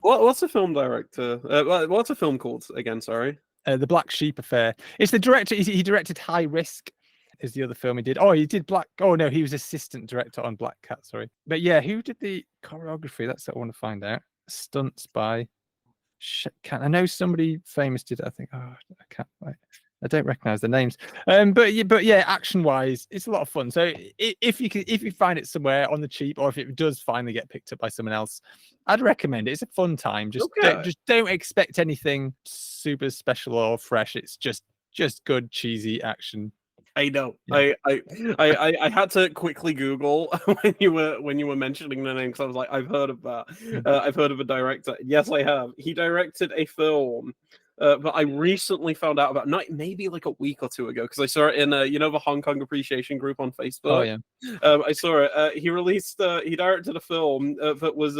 What's a film director? What's a film called again? Sorry. The Black Sheep Affair. It's the director. He directed High Risk. Is the other film he did? Oh, he did Black. Oh no, he was assistant director on Black Cat. Sorry, but yeah, who did the choreography? That's what I want to find out. Stunts by. I know somebody famous did it. I think. Oh, I can't. I don't recognize the names. But yeah, action wise, it's a lot of fun. So if you find it somewhere on the cheap, or if it does finally get picked up by someone else, I'd recommend it. It's a fun time. Just don't expect anything super special or fresh. It's just good cheesy action. I know. Yeah. I had to quickly Google when you were mentioning the name, because I was like, I've heard of that. I've heard of a director. Yes, I have. He directed a film. But I recently found out about maybe like a week or two ago, because I saw it in the Hong Kong Appreciation Group on Facebook. Oh yeah. I saw it. He directed a film that was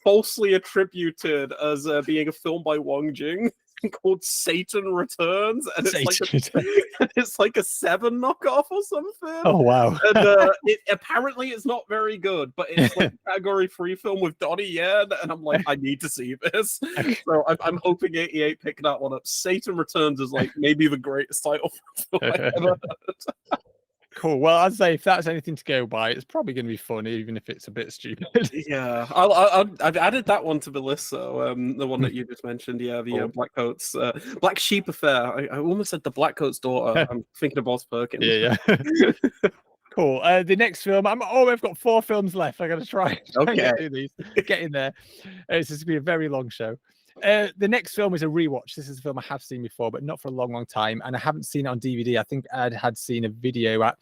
falsely attributed as being a film by Wong Jing called Satan Returns, and it's like a Seven knockoff or something. Oh wow. And apparently it's not very good, but it's like a category 3 film with Donnie Yen, and I'm like, I need to see this. So I'm hoping 88 pick that one up. Satan Returns is like maybe the greatest title for a film I've ever heard. Cool. Well, I'd say if that's anything to go by, it's probably going to be fun, even if it's a bit stupid. Yeah, I've added that one to the list. So the one that you just mentioned, the Black Coats, Black Sheep Affair. I almost said the Black Coat's daughter. I'm thinking of Boss Perkins. Yeah. Cool. The next film, I've got 4 films left. I got to try and do these. Get in there. It's just going to be a very long show. The next film is a rewatch. This is a film I have seen before, but not for a long time, and I haven't seen it on DVD. I think I had seen a video.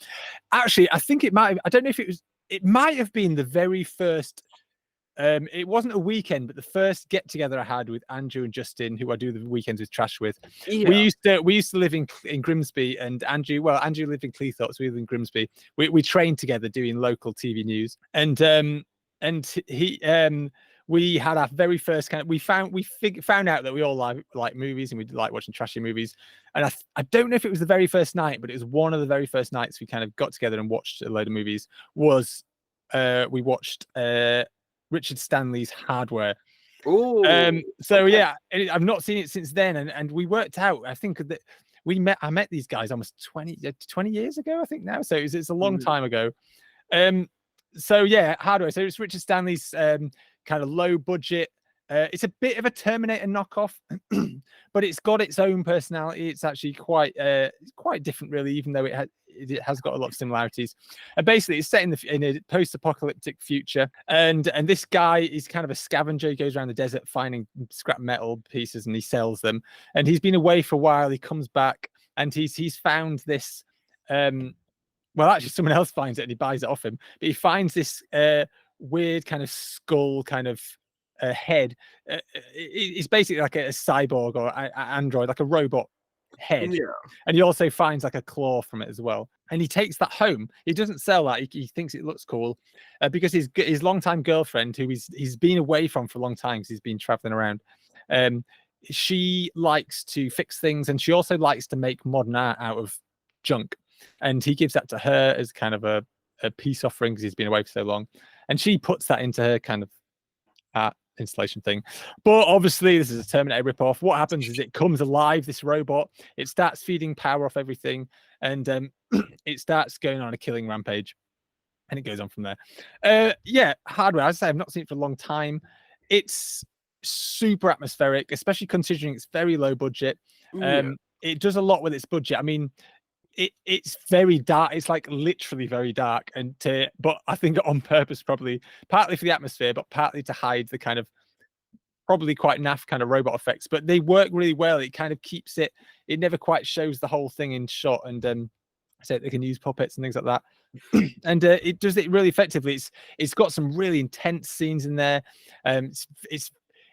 Actually, I think it might have, I don't know if it was. It might have been the very first. It wasn't a weekend, but the first get together I had with Andrew and Justin, who I do the weekends with Trash with. Yeah. We used to live in Grimsby, and Andrew lived in Cleethorpes, so we lived in Grimsby. We trained together doing local TV news, and he we had our very first kind of, we found out that we all like movies, and we like watching trashy movies. And I don't know if it was the very first night, but it was one of the very first nights we kind of got together and watched a load of movies. We watched Richard Stanley's Hardware. Oh, so okay. Yeah, I've not seen it since then, and we worked out, I think that I met these guys almost 20 years ago, I think now. So it's a long time ago. So yeah, Hardware. So it's Richard Stanley's kind of low budget. It's a bit of a Terminator knockoff, but it's got its own personality. It's actually quite different, really, even though it has got a lot of similarities. And basically, it's set in a post-apocalyptic future. And this guy is kind of a scavenger. He goes around the desert finding scrap metal pieces, and he sells them. And he's been away for a while. He comes back, and he's found this. Well, actually, someone else finds it, and he buys it off him. But he finds this weird kind of skull kind of head. It's basically like a cyborg or an android, like a robot head. Yeah. And he also finds like a claw from it as well. And he takes that home. He doesn't sell that. He thinks it looks cool because his longtime girlfriend, who he's been away from for a long time because he's been traveling around, she likes to fix things, and she also likes to make modern art out of junk. And he gives that to her as kind of a peace offering because he's been away for so long. And she puts that into her kind of art installation thing. But obviously, this is a Terminator ripoff. What happens is it comes alive, this robot. It starts feeding power off everything. And it starts going on a killing rampage. And it goes on from there. Yeah, Hardware. As I say, I've not seen it for a long time. It's super atmospheric, especially considering it's very low budget. It does a lot with its budget. I mean, it's very dark. It's like literally very dark, but I think on purpose, probably partly for the atmosphere, but partly to hide the kind of probably quite naff kind of robot effects, but they work really well. It kind of keeps it. It never quite shows the whole thing in shot, and so they can use puppets and things like that. And it does it really effectively. It's got some really intense scenes in there.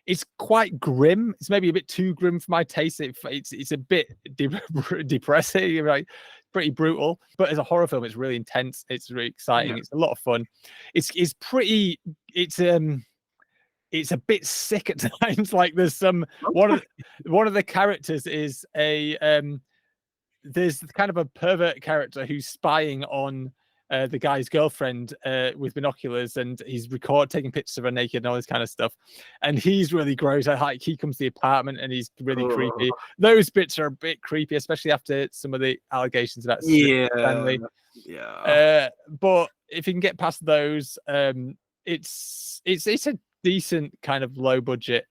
It's quite grim. It's maybe a bit too grim for my taste. It's a bit depressing, right? Pretty brutal. But as a horror film, it's really intense. It's really exciting. It's a lot of fun. It's pretty. It's a bit sick at times. Like there's some one of the characters is there's kind of a pervert character who's spying on the guy's girlfriend with binoculars, and he's taking pictures of her naked and all this kind of stuff. And he's really gross. Like he comes to the apartment and he's really creepy. Those bits are a bit creepy, especially after some of the allegations about Stanley. But if you can get past those, it's a decent kind of low budget,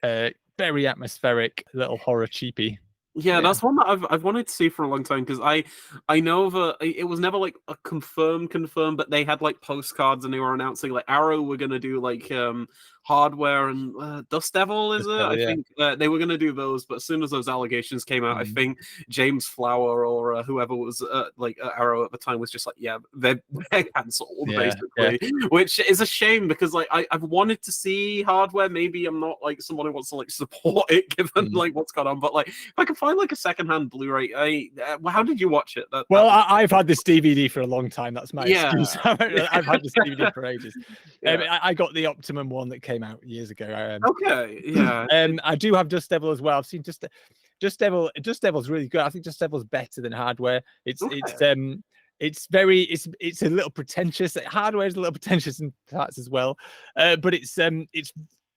very atmospheric little horror cheapy. Yeah, that's one that I've wanted to see for a long time, because I know that it was never like a confirmed, but they had like postcards and they were announcing like Arrow were gonna do like Hardware and Dust Devil, is it? I think they were gonna do those, but as soon as those allegations came out, I think James Flower or whoever was like Arrow at the time was just like, yeah, they're cancelled basically, which is a shame, because like I've wanted to see Hardware. Maybe I'm not like someone who wants to like support it given like what's gone on, but like if I can find like a secondhand Blu-ray, how did you watch it? I've had this DVD for a long time. That's my excuse. I've had this DVD for ages. I got the Optimum one that came out years ago. I do have Dust Devil as well. I've seen Dust Devil. Dust Devil's really good. I think Dust Devil's better than Hardware. It's a little pretentious. Hardware is a little pretentious in parts as well, but it's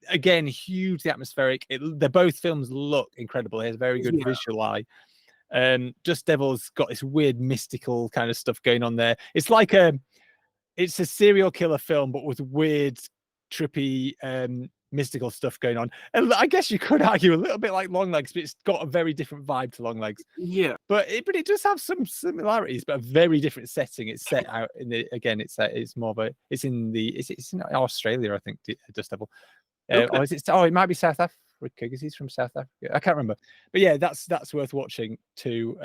again hugely atmospheric. They're both films look incredible. It has a very good visual eye. Dust Devil's got this weird mystical kind of stuff going on there. It's like it's a serial killer film, but with weird, trippy, mystical stuff going on. And I guess you could argue a little bit like Longlegs, but it's got a very different vibe to Longlegs. Yeah, but it does have some similarities, but a very different setting. It's set out in it's more of a it's in Australia, I think. Dust Devil, or is it? Oh, it might be South Africa, because he's from South Africa. I can't remember, but yeah, that's worth watching too.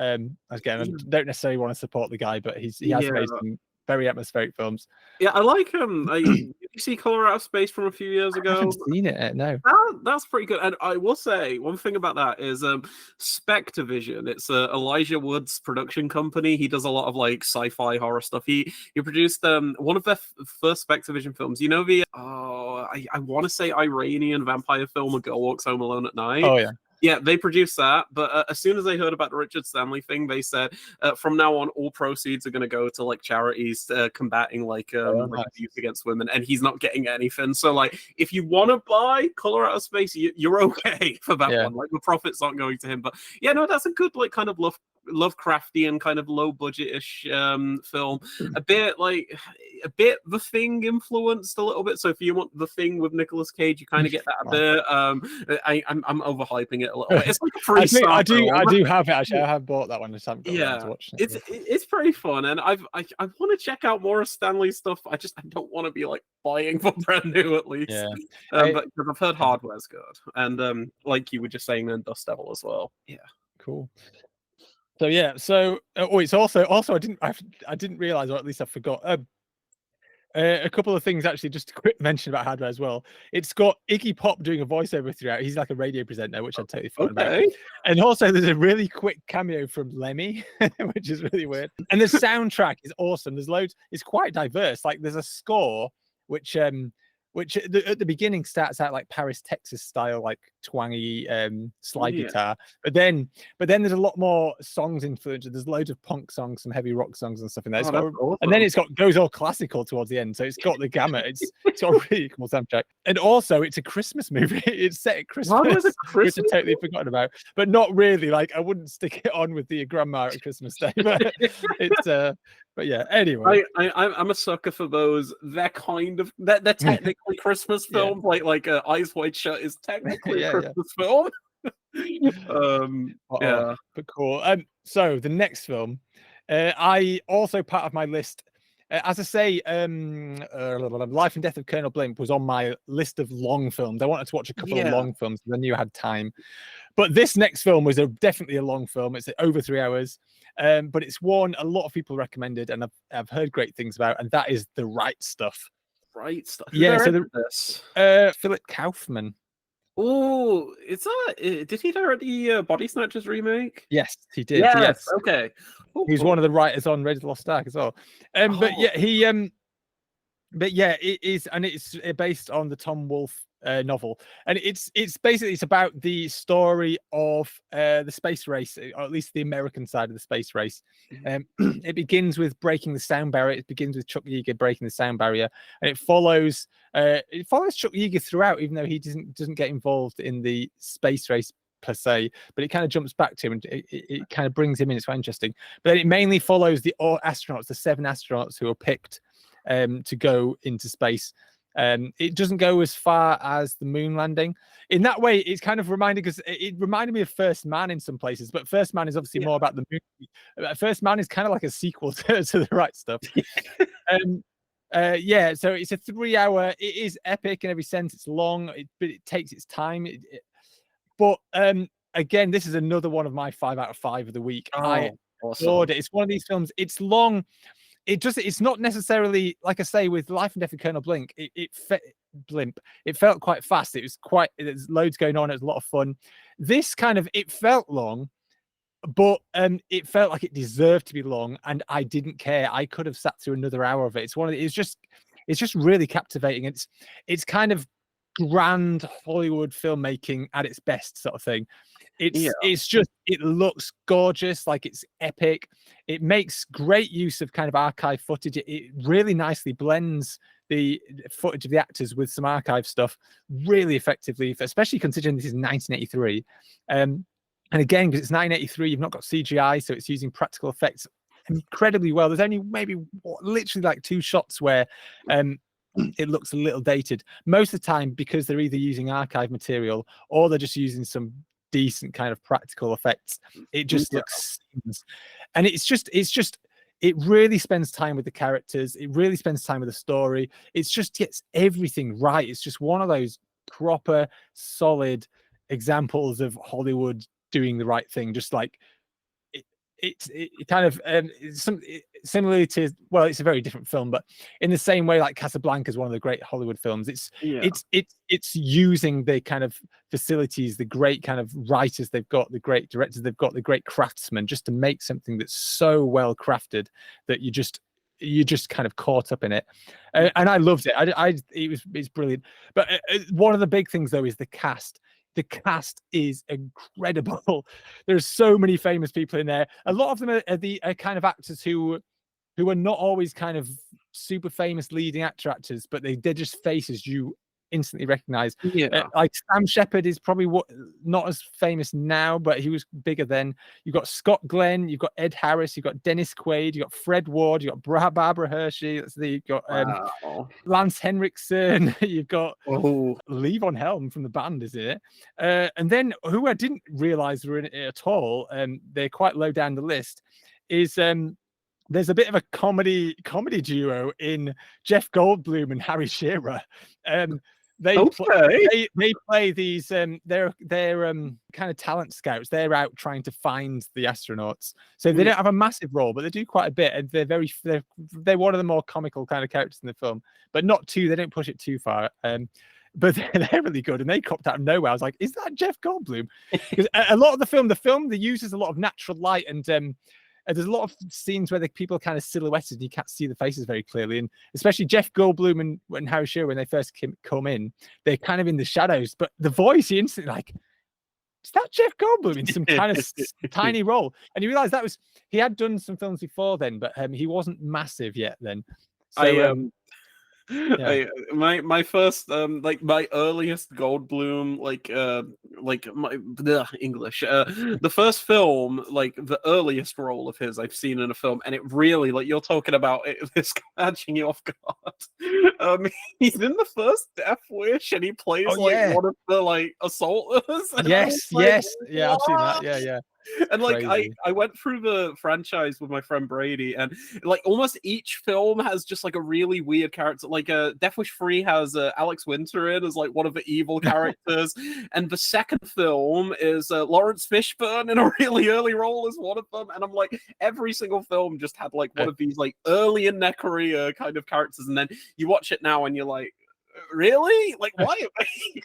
Again, I don't necessarily want to support the guy, but he has made some very atmospheric films. Yeah, I like him. Did you see Color Out of Space from a few years ago? I haven't seen it. No. That's pretty good. And I will say one thing about that is Spectavision. It's Elijah Wood's production company. He does a lot of like sci-fi horror stuff. He produced one of their first Spectavision films. You know I want to say Iranian vampire film, A Girl Walks Home Alone at Night. Oh yeah. Yeah, they produced that, but as soon as they heard about the Richard Stanley thing, they said from now on, all proceeds are going to go to like charities combating like abuse against women, and he's not getting anything. So like, if you want to buy Color Out of Space, you're okay for that one. Like the profits aren't going to him, but yeah, no, that's a good like kind of Lovecraftian kind of low budget-ish film. A bit The Thing influenced a little bit. So if you want The Thing with Nicolas Cage, you kind of get that a bit. I'm overhyping it a little bit. It's like a free I do have it actually. I have bought that one. I just haven't got around to watching it. It's pretty fun, and I want to check out more of Stanley's stuff. I don't want to be like buying for brand new at least. But because I've heard Hardware's good, and like you were just saying, then Dust Devil as well. Yeah, cool. So yeah, it's also I didn't realize, or at least I forgot. A couple of things actually, just a quick mention about Hardware as well. It's got Iggy Pop doing a voiceover throughout. He's like a radio presenter, which I'd totally forgotten about. And also there's a really quick cameo from Lemmy, which is really weird. And the soundtrack is awesome. There's loads. It's quite diverse. Like there's a score which at the beginning starts out like Paris, Texas style, like twangy slide guitar. But then there's a lot more songs influence. There's loads of punk songs, some heavy rock songs and stuff in there. Awesome. And then goes all classical towards the end. So it's got the gamut. It's got a really cool soundtrack. And also it's a Christmas movie. It's set at Christmas, which I totally forgotten about. But not really. Like I wouldn't stick it on with the grandma at Christmas Day. But it's but yeah, anyway. I'm a sucker for those. They're technically Christmas films, like Eyes Wide Shut is technically a Christmas film. But cool. So the next film, I also part of my list As I say, Life and Death of Colonel Blimp was on my list of long films. I wanted to watch a couple of long films because I knew I had time. But this next film was definitely a long film. It's over 3 hours, but it's one a lot of people recommended, and I've heard great things about, and that is The Right Stuff. Right Stuff. Who directed this? Philip Kaufman. Oh, did he direct the Body Snatchers remake? Yes, he did. Yes. Okay. He's one of the writers on Raiders of the Lost Ark as well. But yeah, it is, and it's based on the Tom Wolfe novel, and it's basically about the story of the space race, or at least the American side of the space race. It begins with breaking the sound barrier. It begins with Chuck Yeager breaking the sound barrier, and it follows Chuck Yeager throughout, even though he doesn't get involved in the space race per se, but it kind of jumps back to him, and it kind of brings him in. It's quite interesting. But then it mainly follows the astronauts, the 7 astronauts who are picked to go into space. It doesn't go as far as the moon landing. In that way, it's kind of reminded, because it reminded me of First Man in some places, but First Man is obviously more about the moon. First Man is kind of like a sequel to The Right Stuff. So it's a 3 hour. It is epic in every sense. It's long, but it takes its time. But again, this is another one of my 5 out of 5 of the week. I adored it. It's one of these films. It's long. It's not necessarily, like I say, with Life and Death of Colonel Blimp. It felt quite fast. There's loads going on. It was a lot of fun. This it felt long, but it felt like it deserved to be long, and I didn't care. I could have sat through another hour of it. It's just really captivating. It's kind of grand Hollywood filmmaking at its best, sort of thing. It looks gorgeous, like it's epic. It makes great use of kind of archive footage. It really nicely blends the footage of the actors with some archive stuff really effectively, especially considering this is 1983. And again, because it's 1983, you've not got CGI, so it's using practical effects incredibly well. There's only maybe literally like 2 shots where it looks a little dated. Most of the time, because they're either using archive material or they're just using some decent kind of practical effects, it just looks seamless. And it really spends time with the characters. It really spends time with the story. It just gets everything right. It's just one of those proper, solid examples of Hollywood doing the right thing. Just like it kind of similarly to, well, it's a very different film, but in the same way, like Casablanca is one of the great Hollywood films. It's using the kind of facilities, the great kind of writers they've got, the great directors they've got, the great craftsmen, just to make something that's so well crafted that you're just kind of caught up in it. And I loved it. It's brilliant. But one of the big things though is the cast. The cast is incredible. There's so many famous people in there. A lot of them are the kind of actors who are not always kind of super famous leading actors, but they're just faces you instantly recognize. Like Sam Shepard is probably not as famous now, but he was bigger then. You've got Scott Glenn, you've got Ed Harris, you've got Dennis Quaid, you've got Fred Ward, you've got Barbara Hershey, you've got Lance Henriksen, you've got Levon Helm from the band, is it? And then who I didn't realize were in it at all, they're quite low down the list, is there's a bit of a comedy duo in Jeff Goldblum and Harry Shearer. They play these they're kind of talent scouts. They're out trying to find the astronauts, so they don't have a massive role, but they do quite a bit, and they're one of the more comical kind of characters in the film, but not too, they don't push it too far. But they're really good, and they cropped out of nowhere. I was like, is that Jeff Goldblum? Because a lot of the film they uses a lot of natural light, and there's a lot of scenes where the people are kind of silhouetted and you can't see the faces very clearly. And especially Jeff Goldblum and Harry Shearer, when they first come in, they're kind of in the shadows. But the voice, you instantly like, is that Jeff Goldblum in some kind of tiny role? And you realize he had done some films before then, but he wasn't massive yet then. So, my first my earliest Goldblum English the first film, like the earliest role of his I've seen in a film, and it really, like, you're talking about this catching you off guard. He's in the first Death Wish, and he plays one of the assaulters. Yes, I've seen that. And like Crazy. I went through the franchise with my friend Brady, and like almost each film has just like a really weird character. Like Death Wish 3 has Alex Winter in as like one of the evil characters, and the second film is Lawrence Fishburne in a really early role as one of them. And I'm like, every single film just had like one of these like early in their career kind of characters, and then you watch it now and you're like, really? Like, why?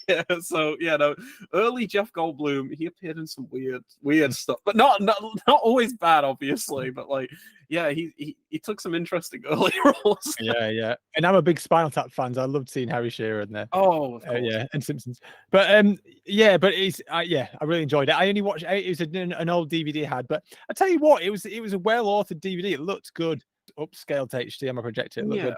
Yeah, so yeah, no. Early Jeff Goldblum, he appeared in some weird stuff, but not always bad, obviously. But like, yeah, he took some interesting early roles. Yeah. And I'm a big Spinal Tap fan. So I loved seeing Harry Shearer in there. Oh, of course. Yeah, and Simpsons. But yeah, but it's yeah, I really enjoyed it. I only watched it was an old DVD I had, but I tell you what, it was a well-authored DVD. It looked good, upscaled to HD on my projector. It looked good.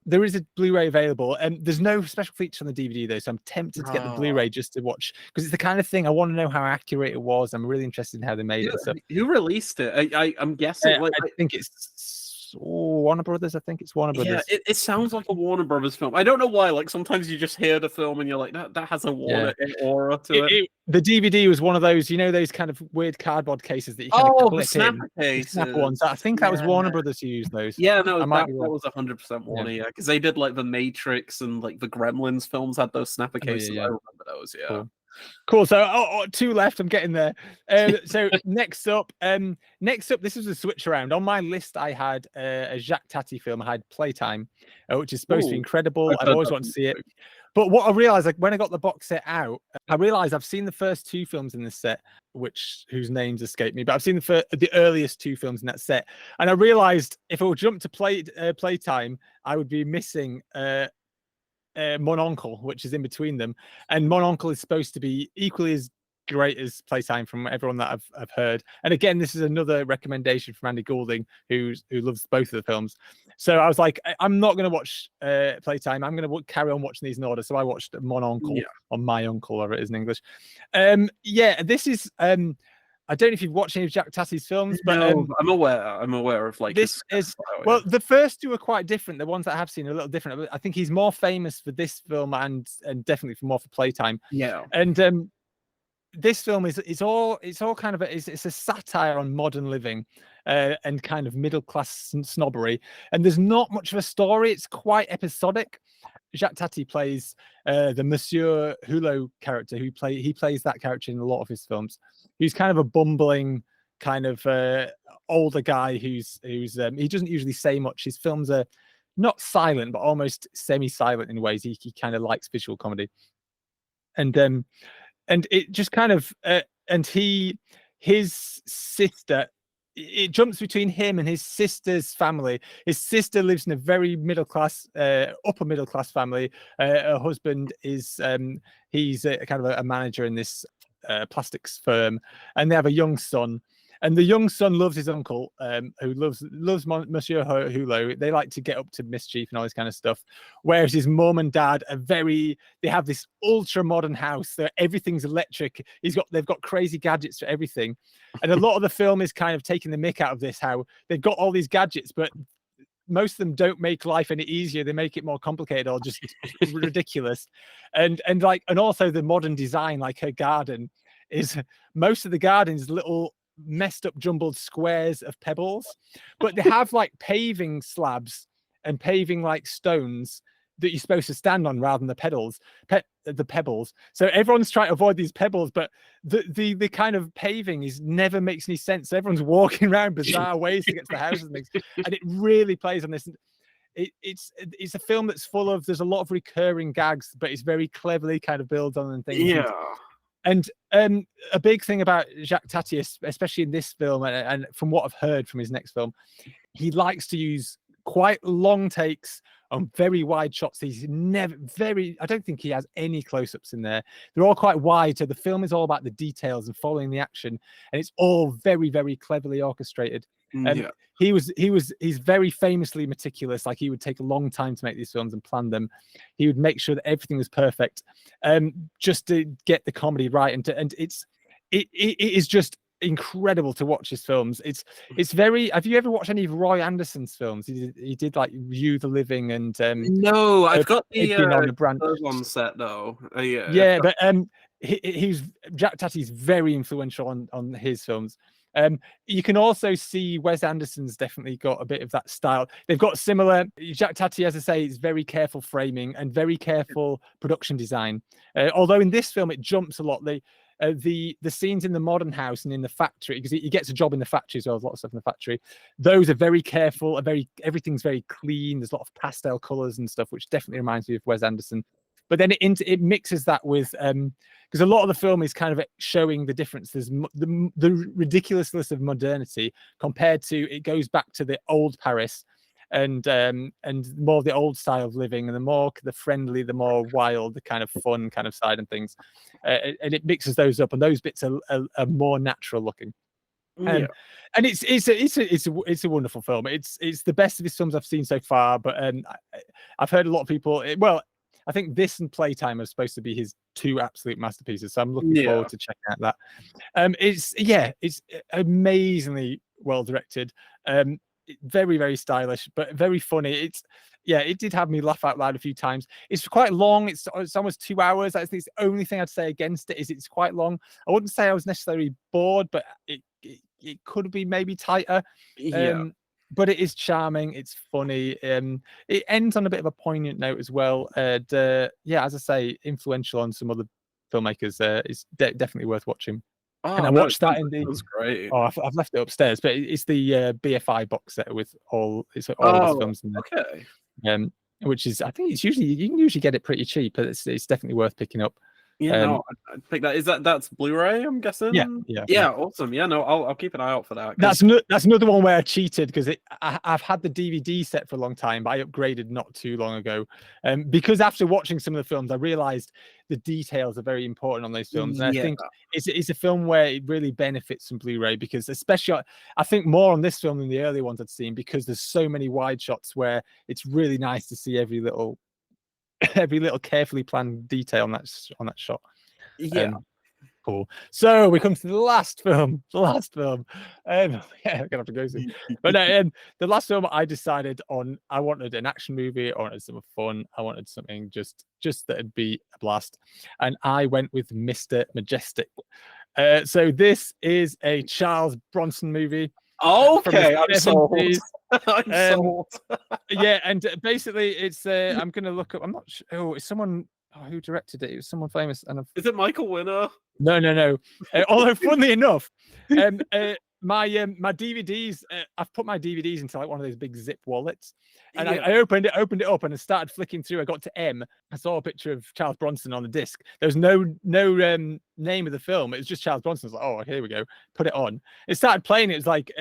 There is a Blu-ray available, and there's no special features on the DVD though, so I'm tempted to get the Blu-ray just to watch, because it's the kind of thing I want to know how accurate it was. I'm really interested in how they made it. So who released it? I'm guessing. I think it's Warner Brothers. I think it's Warner Brothers. Yeah, it sounds like a Warner Brothers film. I don't know why. Like sometimes you just hear the film and you're like, that has a Warner aura to it. The DVD was one of those, those kind of weird cardboard cases that you kind of clip snapper cases. The snapper ones. I think that was Warner Brothers who used those. Yeah, no, that was 100% Warner. Yeah, because they did like the Matrix and like the Gremlins films had those snapper cases. I remember those. Yeah. Cool. So two left. I'm getting there. So next up, this is a switch around. On my list, I had a Jacques Tati film. I had Playtime, which is supposed to be incredible. I've always wanted to see it. But what I realized, like when I got the box set out, I realized I've seen the first two films in this set, whose names escape me, but I've seen the earliest two films in that set, and I realized if I would jump to Playtime, I would be missing Mon Oncle, which is in between them, and Mon Oncle is supposed to be equally as great as Playtime from everyone that I've heard. And again, this is another recommendation from Andy Goulding, who loves both of the films. So I was like, I'm not going to watch Playtime. I'm going to carry on watching these in order. So I watched Mon Oncle, or My Uncle, or it is in English. Yeah, this is. I don't know if you've watched any of Jacques Tati's films, but I'm aware of like this is well, the first two are quite different. The ones that I have seen are a little different. I think he's more famous for this film and definitely more for Playtime. Yeah, and this film is all kind of it's a satire on modern living and kind of middle class snobbery. And there's not much of a story. It's quite episodic. Jacques Tati plays the Monsieur Hulot character, he plays that character in a lot of his films. He's kind of a bumbling kind of older guy who's he doesn't usually say much. His films are not silent, but almost semi-silent in ways. He kind of likes visual comedy, and it just kind of and his sister. It jumps between him and his sister's family. His sister lives in a very middle class, upper middle class family. Her husband is he's kind of a manager in this plastics firm, and they have a young son. And the young son loves his uncle, who loves Monsieur Hulot. They like to get up to mischief and all this kind of stuff. Whereas his mum and dad they have this ultra modern house. Everything's electric. They've got crazy gadgets for everything. And a lot of the film is kind of taking the mick out of this, how they've got all these gadgets, but most of them don't make life any easier. They make it more complicated or just ridiculous. And also the modern design, like her garden is, most of the garden's little messed up jumbled squares of pebbles, but they have like paving slabs and paving like stones that you're supposed to stand on rather than the pebbles. So everyone's trying to avoid these pebbles, but the kind of paving never makes any sense. So everyone's walking around bizarre ways to get to the houses and things, and it really plays on this. It's a film that's full of, there's a lot of recurring gags, but it's very cleverly kind of builds on and things. Yeah. And a big thing about Jacques Tati, especially in this film, and from what I've heard from his next film, he likes to use quite long takes on very wide shots. I don't think he has any close-ups in there. They're all quite wide, so the film is all about the details and following the action, and it's all very, very cleverly orchestrated. He's very famously meticulous. Like, he would take a long time to make these films and plan them. He would make sure that everything was perfect, just to get the comedy right. And it is just incredible to watch his films. It's very. Have you ever watched any of Roy Anderson's films? He did like You the Living and no, I've got the on the brand on set though. yeah, but he's Jack Tatty's very influential on his films. You can also see Wes Anderson's definitely got a bit of that style. They've got similar. Jack Tatty, as I say, is very careful framing and very careful production design. Although in this film it jumps a lot. The scenes in the modern house and in the factory, because he gets a job in the factory as well, there's a lot of stuff in the factory. Those are very careful, everything's very clean. There's a lot of pastel colors and stuff, which definitely reminds me of Wes Anderson. But then it mixes that with because a lot of the film is kind of showing the difference. There's the ridiculousness of modernity compared to it goes back to the old Paris and more the old style of living, and the more the friendly, the more wild, the kind of fun kind of side and things, and it mixes those up, and those bits are more natural looking. And it's a wonderful film. It's the best of his films I've seen so far. But I've heard a lot of people. Well, I think this and Playtime are supposed to be his two absolute masterpieces. So I'm looking forward to checking out that. It's amazingly well directed. Very, very stylish, but very funny. It did have me laugh out loud a few times. It's quite long. It's almost 2 hours. I think the only thing I'd say against it is it's quite long. I wouldn't say I was necessarily bored, but it could be maybe tighter. But it is charming. It's funny. It ends on a bit of a poignant note as well. And as I say, influential on some other filmmakers. It's definitely worth watching. And I watched that in the. That was great. Oh, I've left it upstairs, but it's the BFI box set with all of his films in there. Okay. Which is, I think you can usually get it pretty cheap, but it's definitely worth picking up. Yeah, I'd pick that. That's Blu-ray, I'm guessing. Yeah. Awesome. Yeah, no, I'll keep an eye out for that. That's another one where I cheated because I've had the DVD set for a long time, but I upgraded not too long ago. Because after watching some of the films, I realized the details are very important on those films, and I think it's a film where it really benefits from Blu-ray, because especially I think more on this film than the early ones I'd seen, because there's so many wide shots where it's really nice to see every little carefully planned detail on that shot. Cool. So we come to the last film. I'm gonna have to go soon. But the last film I decided on, I wanted an action movie, I wanted some fun, I wanted something just that'd be a blast, and I went with Mr. Majestic. So this is a Charles Bronson movie. Okay, I'm sold. I'm sold. And basically it's I'm gonna look up. I'm not sure. Oh, it's someone who directed it. It was someone famous. And is it Michael Winner? No. Although, funnily enough, my DVDs, I've put my DVDs into like one of those big zip wallets, and I opened it up and I started flicking through. I got to M. I saw a picture of Charles Bronson on the disc. There was no name of the film. It was just Charles Bronson. I was like, oh, here we go. Put it on. It started playing. It was like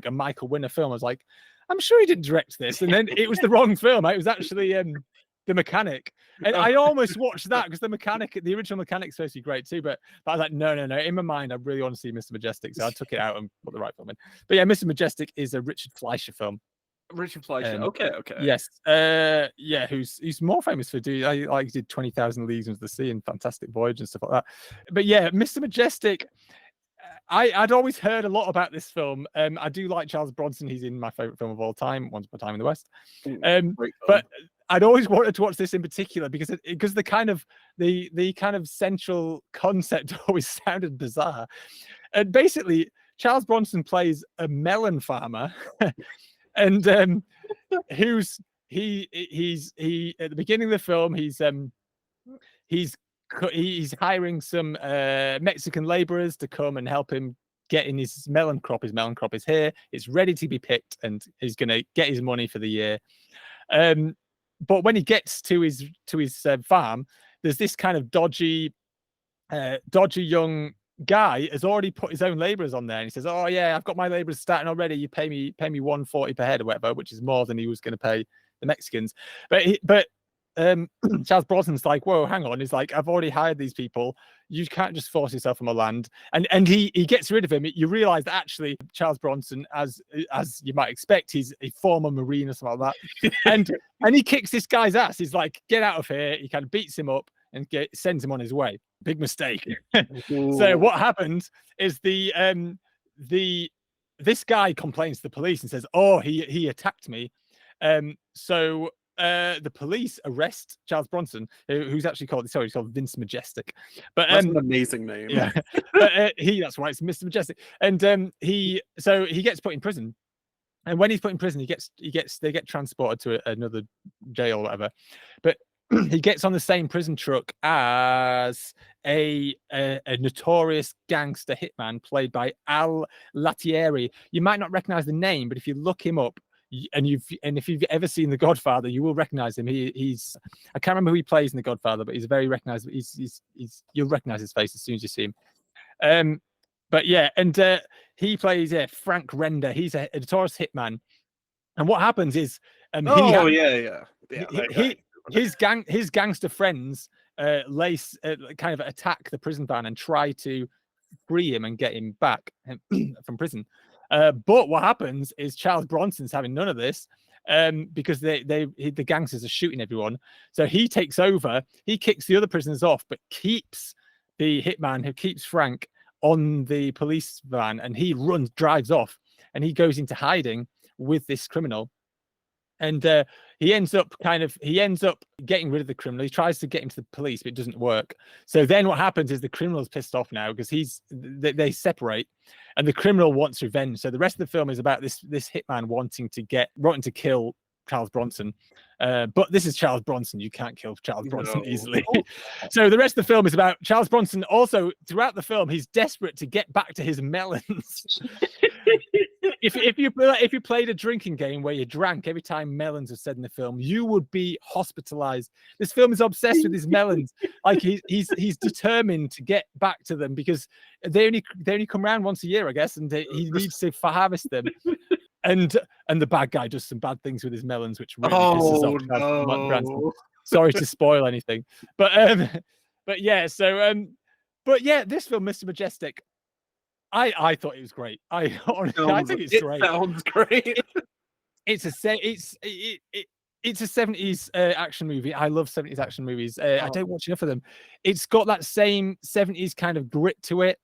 a Michael Winner film. I was like, I'm sure he didn't direct this. And then it was the wrong film. It was actually The Mechanic. And I almost watched that because the original Mechanic's supposed to be great too. But I was like, no. In my mind, I really want to see Mr. Majestic. So I took it out and put the right film in. But yeah, Mr. Majestic is a Richard Fleischer film. Richard Fleischer. Okay. Yes. Who's more famous for he did 20,000 Leagues Under the Sea and Fantastic Voyage and stuff like that. But yeah, Mr. Majestic, I'd always heard a lot about this film. I do like Charles Bronson. He's in my favorite film of all time, Once Upon a Time in the West. But I'd always wanted to watch this in particular because the kind of central concept always sounded bizarre. And basically, Charles Bronson plays a melon farmer, and he's at the beginning of the film he's hiring some Mexican laborers to come and help him get in his melon crop. His melon crop is here. It's ready to be picked, and he's going to get his money for the year. But when he gets to his farm, there's this kind of dodgy young guy has already put his own laborers on there, and he says, "Oh yeah, I've got my laborers starting already. You pay me $140 per head or whatever, which is more than he was going to pay the Mexicans." But Charles Brosnan's like, "Whoa, hang on!" He's like, "I've already hired these people. You can't just force yourself on my land." And he gets rid of him. You realize that actually Charles Bronson, as you might expect, he's a former Marine or something like that. and he kicks this guy's ass. He's like, "Get out of here!" He kind of beats him up and sends him on his way. Big mistake. So what happens is this guy complains to the police and says, "Oh, he attacked me." So the police arrest Charles Bronson, who's actually called Vince Majestic. But That's an amazing name. yeah, but that's why it's Mr. Majestic. And he gets put in prison. And when he's put in prison, they get transported to another jail or whatever. But he gets on the same prison truck as a notorious gangster hitman played by Al Latieri. You might not recognize the name, but if you look him up, and if you've ever seen The Godfather, you will recognize him. He's I can't remember who he plays in The Godfather, but he's very recognizable. You'll recognize his face as soon as you see him. But yeah, and he plays Frank Render. He's a notorious hitman. And what happens is, his gangster friends kind of attack the prison van and try to free him and get him back from prison. But what happens is Charles Bronson's having none of this because the gangsters are shooting everyone. So he takes over. He kicks the other prisoners off, but keeps the hitman who keeps Frank on the police van, and he drives off, and he goes into hiding with this criminal. And he ends up getting rid of the criminal. He tries to get him to the police, but it doesn't work. So then what happens is the criminal's pissed off now because they separate, and the criminal wants revenge. So the rest of the film is about this hitman wanting to kill Charles Bronson. But this is Charles Bronson. You can't kill Charles Bronson easily. So the rest of the film is about Charles Bronson. Also, throughout the film, he's desperate to get back to his melons. If you played a drinking game where you drank every time melons are said in the film, you would be hospitalized. This film is obsessed with his melons. Like he's determined to get back to them because they only come around once a year, I guess, and he needs to harvest them. And the bad guy does some bad things with his melons, which really pisses off Branson. Sorry to spoil anything, but yeah. So but yeah, this film, Mr. Majestic, I thought it was great. I think it's great. It sounds great. It's a 70s action movie. I love 70s action movies. I don't watch enough of them. It's got that same 70s kind of grit to it,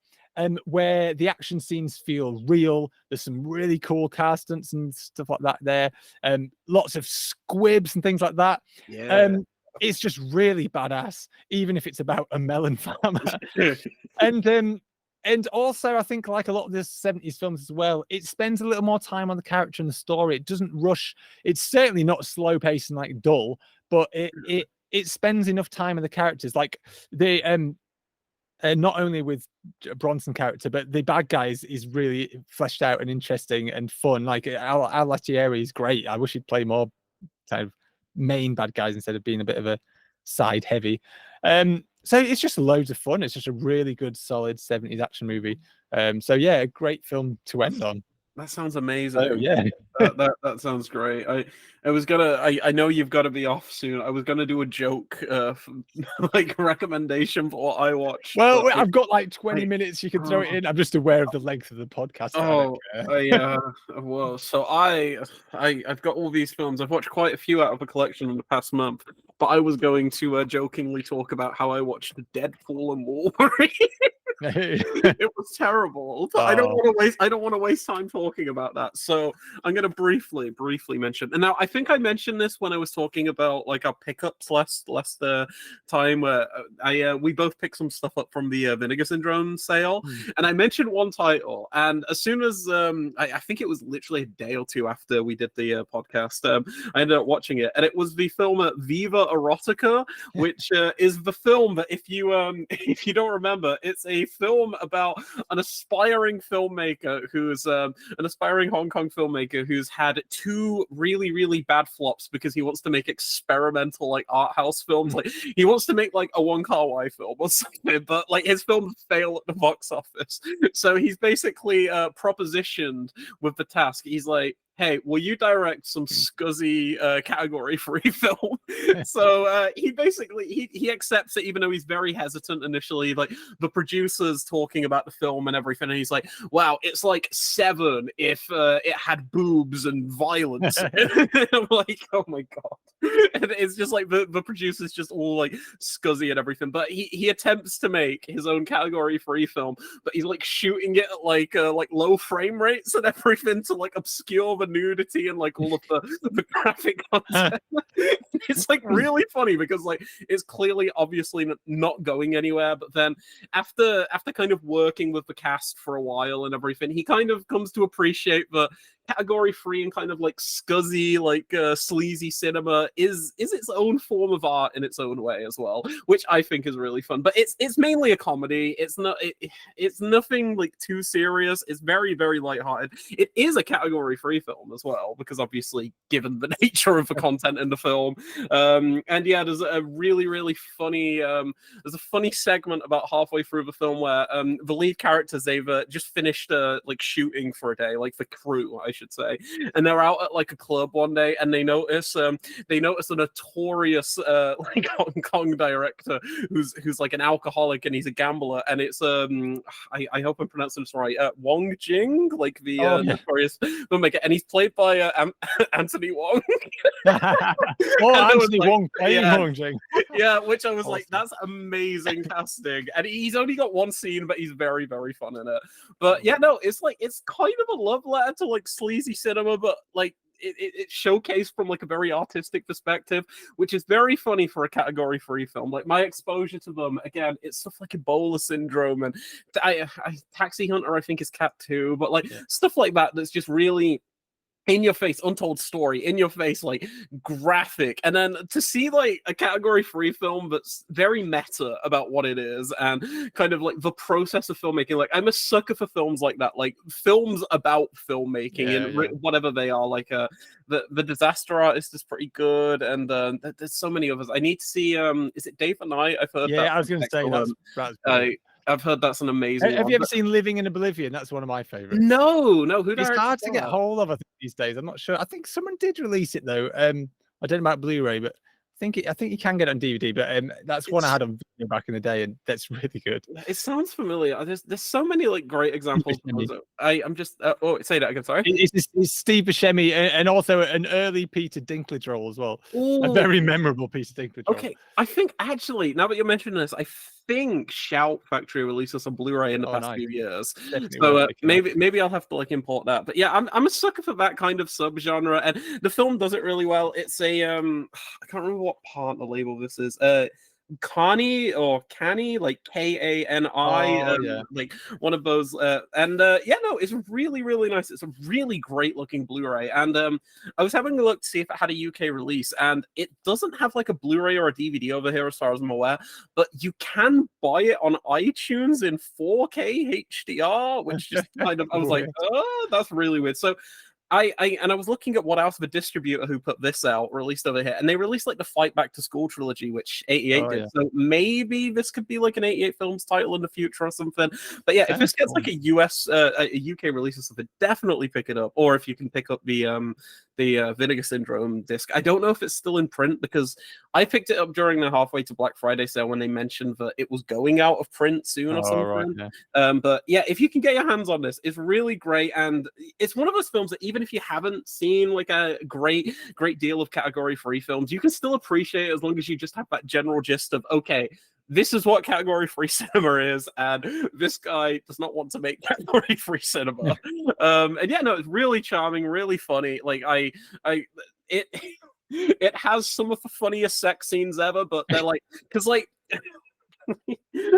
where the action scenes feel real. There's some really cool car stunts and stuff like that there. Lots of squibs and things like that. Yeah. It's just really badass, even if it's about a melon farmer. And also, I think, like a lot of the 70s films as well, it spends a little more time on the character and the story. It doesn't rush. It's certainly not slow paced and like dull, but it spends enough time on the characters. Like not only with Bronson character, but the bad guys is really fleshed out and interesting and fun. Like Al Latieri is great. I wish he'd play more kind of main bad guys instead of being a bit of a side heavy. So it's just loads of fun. It's just a really good, solid 70s action movie. So yeah, a great film to end on. That sounds amazing. Oh, yeah. that sounds great. I know you've got to be off soon. I was gonna do a joke, like recommendation for what I watched. Well, I've got like 20 minutes. You can throw it in. I'm just aware of the length of the podcast. Yeah. Well, so I've got all these films. I've watched quite a few out of a collection in the past month. But I was going to jokingly talk about how I watched Deadpool and Wolverine. It was terrible. I don't want to waste time talking about that. So I'm going to briefly mention. And now I think I mentioned this when I was talking about like our pickups last time where we both picked some stuff up from the Vinegar Syndrome sale, and I mentioned one title. And as soon as I think it was literally a day or two after we did the podcast, I ended up watching it, and it was the film Viva Erotica, which is the film that if you don't remember, it's a film about an aspiring filmmaker who's an aspiring Hong Kong filmmaker who's had two really bad flops because he wants to make experimental like art house films. Like he wants to make like a Wong Kar-wai film or something, but like his films fail at the box office. So he's basically propositioned with the task. He's like, hey, will you direct some scuzzy category-free film? So he accepts it, even though he's very hesitant initially. Like the producers talking about the film and everything, and he's like, wow, it's like Seven if it had boobs and violence. I'm like, oh my god. And it's just like the producers just all like scuzzy and everything. But he attempts to make his own category-free film, but he's like shooting it at like low frame rates and everything to like obscure the nudity and like all of the graphic content. It's like really funny because like it's clearly obviously not going anywhere, but then after kind of working with the cast for a while and everything, he kind of comes to appreciate that category free and kind of like scuzzy, like sleazy cinema is its own form of art in its own way as well, which I think is really fun. But it's mainly a comedy. It's nothing like too serious. It's very, very lighthearted. It is a category free film as well, because obviously given the nature of the content in the film. And yeah, there's a really, really funny there's a funny segment about halfway through the film where the lead characters, they've just finished like shooting for a day, like the crew, I should say, and they're out at like a club one day, and they notice a notorious like Hong Kong director who's like an alcoholic and he's a gambler, and it's I hope I'm pronouncing this right, Wong Jing, like the notorious filmmaker, and he's played by Anthony Wong. Anthony Wong playing Wong Jing. Yeah, which I was like, that's amazing casting, and he's only got one scene, but he's very, very fun in it. But yeah, no, it's like it's kind of a love letter to like sleazy cinema, but like it's showcased from like a very artistic perspective, which is very funny for a category free film. Like my exposure to them, again, it's stuff like Ebola Syndrome and Taxi Hunter, I think is Cat 2, but like stuff like that that's just really in your face, untold story, in your face, like graphic. And then to see like a category free film that's very meta about what it is and kind of like the process of filmmaking. Like I'm a sucker for films like that, like films about filmmaking and whatever they are. Like the Disaster Artist is pretty good, and there's so many others. I need to see is it Dave and I've heard I was gonna say that's I've heard that's an amazing Have you ever seen Living in Oblivion? That's one of my favorites. No. It's hard to get hold of, I think, these days. I'm not sure. I think someone did release it though. I don't know about Blu-ray, but I think you can get it on DVD. But that's one I had on video back in the day, and that's really good. It sounds familiar. There's so many like great examples. I'm just say that again. Sorry. It's Steve Buscemi and also an early Peter Dinklage role as well. Ooh. A very memorable Peter Dinklage role. Okay, I think actually now that you're mentioning this, I think Shout Factory released us on Blu-ray in the past few years. Definitely so maybe I'll have to like import that. But yeah, I'm a sucker for that kind of subgenre, and the film does it really well. It's a I can't remember what part the label this is. Connie or Canny, like Kani, like one of those. It's really, really nice. It's a really great looking Blu-ray, and I was having a look to see if it had a UK release, and it doesn't have like a Blu-ray or a DVD over here as far as I'm aware, but you can buy it on iTunes in 4K HDR, which just kind of I was like, oh, that's really weird. So I was looking at what else the distributor who put this out released over here, and they released like the Fight Back to School trilogy, which 88 did. So maybe this could be like an 88 films title in the future or something. But yeah, if this gets like a UK release or something, definitely pick it up. Or if you can pick up the Vinegar Syndrome disc. I don't know if it's still in print because I picked it up during the halfway to Black Friday sale when they mentioned that it was going out of print soon or something. But yeah, if you can get your hands on this, it's really great, and it's one of those films that even if you haven't seen like a great deal of category free films, you can still appreciate it as long as you just have that general gist of, okay, this is what category free cinema is, and this guy does not want to make category free cinema. And yeah, no, it's really charming, really funny. Like it has some of the funniest sex scenes ever, but they're like, because like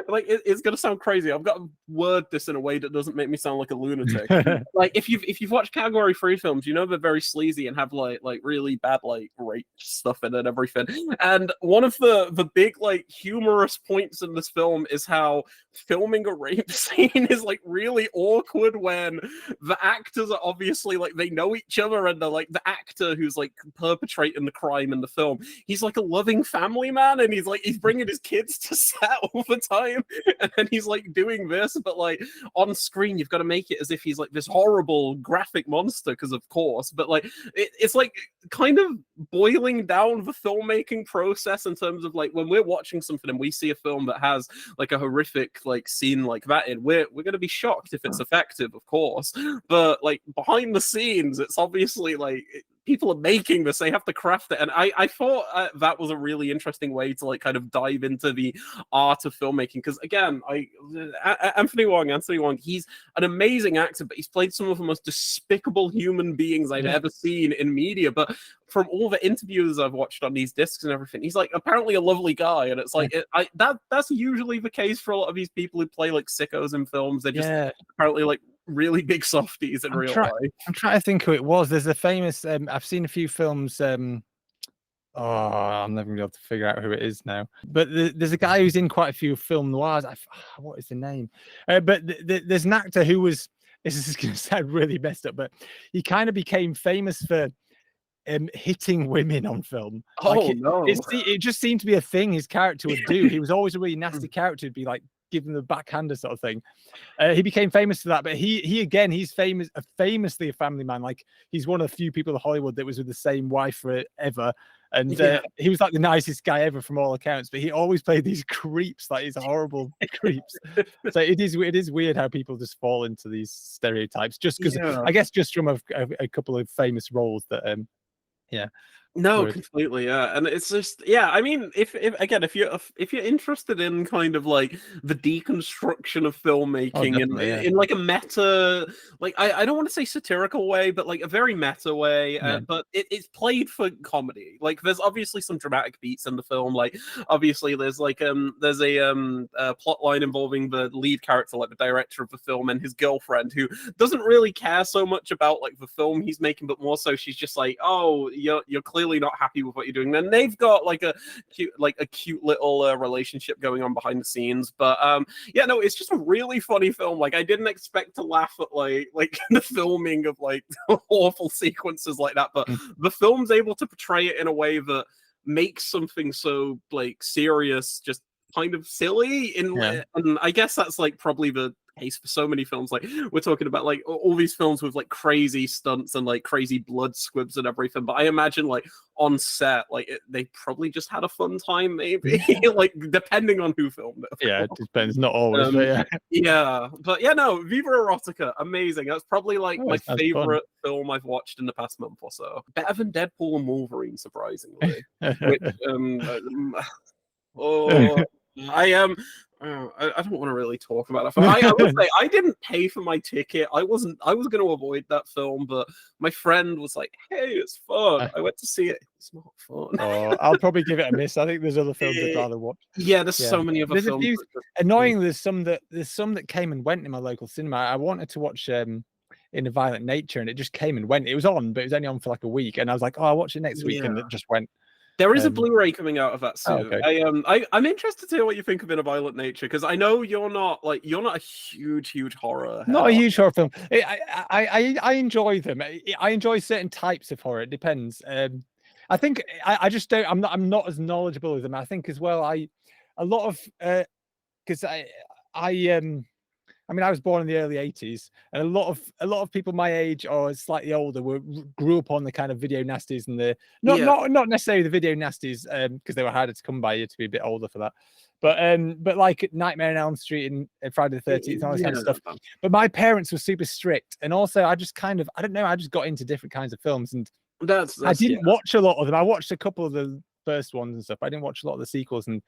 like it's gonna sound crazy. I've got to word this in a way that doesn't make me sound like a lunatic. Like if you've watched category free films, you know they're very sleazy and have like really bad like rape stuff in it and everything. And one of the big like humorous points in this film is how filming a rape scene is like really awkward when the actors are obviously like they know each other, and they're like the actor who's like perpetrating the crime in the film, he's like a loving family man, and he's bringing his kids to set all the time, and then he's like doing this, but like on screen you've got to make it as if he's like this horrible graphic monster, because of course, but like it's like kind of boiling down the filmmaking process in terms of like when we're watching something and we see a film that has like a horrific like scene like that in, we're going to be shocked if it's effective, of course, but like behind the scenes it's obviously like people are making this, they have to craft it. And I thought that was a really interesting way to like kind of dive into the art of filmmaking, because again, Anthony Wong, he's an amazing actor, but he's played some of the most despicable human beings I'd ever seen in media. But from all the interviews I've watched on these discs and everything, he's like apparently a lovely guy, and it's like that's usually the case for a lot of these people who play like sickos in films. They're just apparently like really big softies in real life. I'm trying to think who it was. There's a famous. I've seen a few films. I'm never gonna be able to figure out who it is now. But there's a guy who's in quite a few film noirs. What is the name? But there's an actor who was. This is gonna sound really messed up, but he kind of became famous for hitting women on film. It just seemed to be a thing his character would do. He was always a really nasty character. He'd be like giving the backhander sort of thing. He became famous for that, but he's famously a family man. Like, he's one of the few people in Hollywood that was with the same wife forever. And he was like the nicest guy ever from all accounts, but he always played these creeps, like these horrible creeps. So it is weird how people just fall into these stereotypes just because I guess just from a couple of famous roles that No, completely, and it's just, I mean, if you're interested in kind of like the deconstruction of filmmaking in like a meta, like I don't want to say satirical way, but like a very meta way, but it's played for comedy. Like, there's obviously some dramatic beats in the film. Like, obviously there's like there's a plot line involving the lead character, like the director of the film, and his girlfriend, who doesn't really care so much about like the film he's making, but more so she's just like, oh, you're clearly not happy with what you're doing. Then they've got like a cute little relationship going on behind the scenes. But no, it's just a really funny film. Like, I didn't expect to laugh at like the filming of like awful sequences like that, but the film's able to portray it in a way that makes something so like serious just kind of silly. And I guess that's like probably the case for so many films. Like, we're talking about like all these films with like crazy stunts and like crazy blood squibs and everything, but I imagine like on set, like they probably just had a fun time, maybe. Like, depending on who filmed it. It depends, not always. But no, Viva Erotica, amazing. That's probably like my favorite film I've watched in the past month or so. Better than Deadpool and Wolverine, surprisingly. Which I don't want to really talk about it. I would say I didn't pay for my ticket. I was going to avoid that film, but my friend was like, "Hey, it's fun." I went to see it. It's not fun. I'll probably give it a miss. I think there's other films I'd rather watch. There's so many other films. Annoyingly, there's some that came and went in my local cinema. I wanted to watch In a Violent Nature, and it just came and went. It was on, but it was only on for like a week, and I was like, "Oh, I'll watch it next week," and it just went. There is a Blu-ray coming out of that soon. I'm interested to hear what you think of In a Violent Nature, because I know you're not a huge horror. Not a huge horror film. I enjoy them. I enjoy certain types of horror. It depends. I think I just don't. I'm not as knowledgeable as them. I think as well. I mean, I was born in the early 80s, and a lot of people my age or slightly older grew up on the kind of video nasties and the not necessarily the video nasties because they were harder to come by. You had to be a bit older for that, but like Nightmare on Elm Street and Friday the 13th and all this kind of stuff. But my parents were super strict, and also I just kind of I just got into different kinds of films, and I didn't watch a lot of them. I watched a couple of the first ones and stuff. I didn't watch a lot of the sequels, and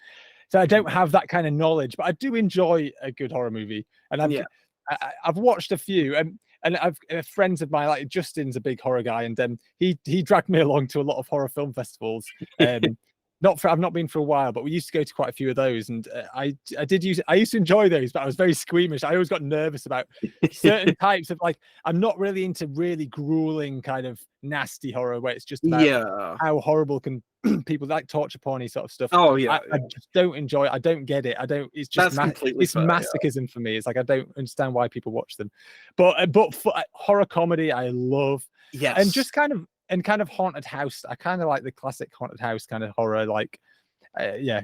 so I don't have that kind of knowledge, but I do enjoy a good horror movie. And I've watched a few, and I've friends of mine, like Justin's a big horror guy, and he dragged me along to a lot of horror film festivals. I've not been for a while, but we used to go to quite a few of those, and I used to enjoy those, but I was very squeamish. I always got nervous about certain types of, like, I'm not really into really grueling kind of nasty horror where it's just about how horrible can people like torture porny sort of stuff. I just don't enjoy it. I don't get it. It's just it's masochism for me. It's like I don't understand why people watch them. But for horror comedy, I love. Yes. And just kind of haunted house. I kind of like the classic haunted house kind of horror. Like, I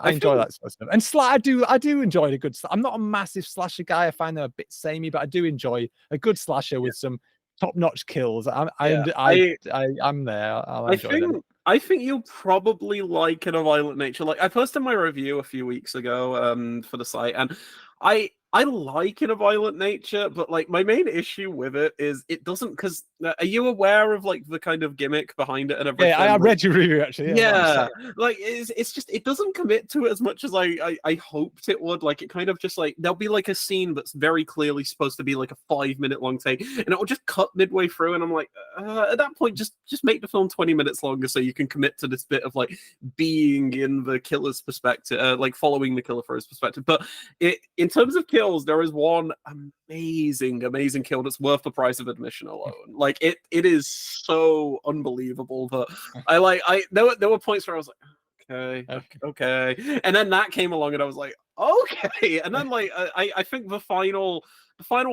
enjoy that sort of stuff. And I do enjoy a good. I'm not a massive slasher guy. I find them a bit samey, but I do enjoy a good slasher with some top-notch kills. I'm there. I'll enjoy them. I think you'll probably like In a Violent Nature. Like, I posted my review a few weeks ago for the site, and I like in a violent nature, but like my main issue with it is it doesn't. Because are you aware of like the kind of gimmick behind it and everything? Yeah, I read your review actually. Yeah, like it's just it doesn't commit to it as much as I hoped it would. Like it kind of just like there'll be like a scene that's very clearly supposed to be like a 5 minute long take, and it will just cut midway through, and I'm like, at that point, just make the film 20 minutes longer so you can commit to this bit of like being in the killer's perspective, like following the killer for his perspective. But in terms of kills, there is one amazing kill that's worth the price of admission alone. Like it is so unbelievable that there were points where I was like, okay, and then that came along and I was like, okay, and then like I think the final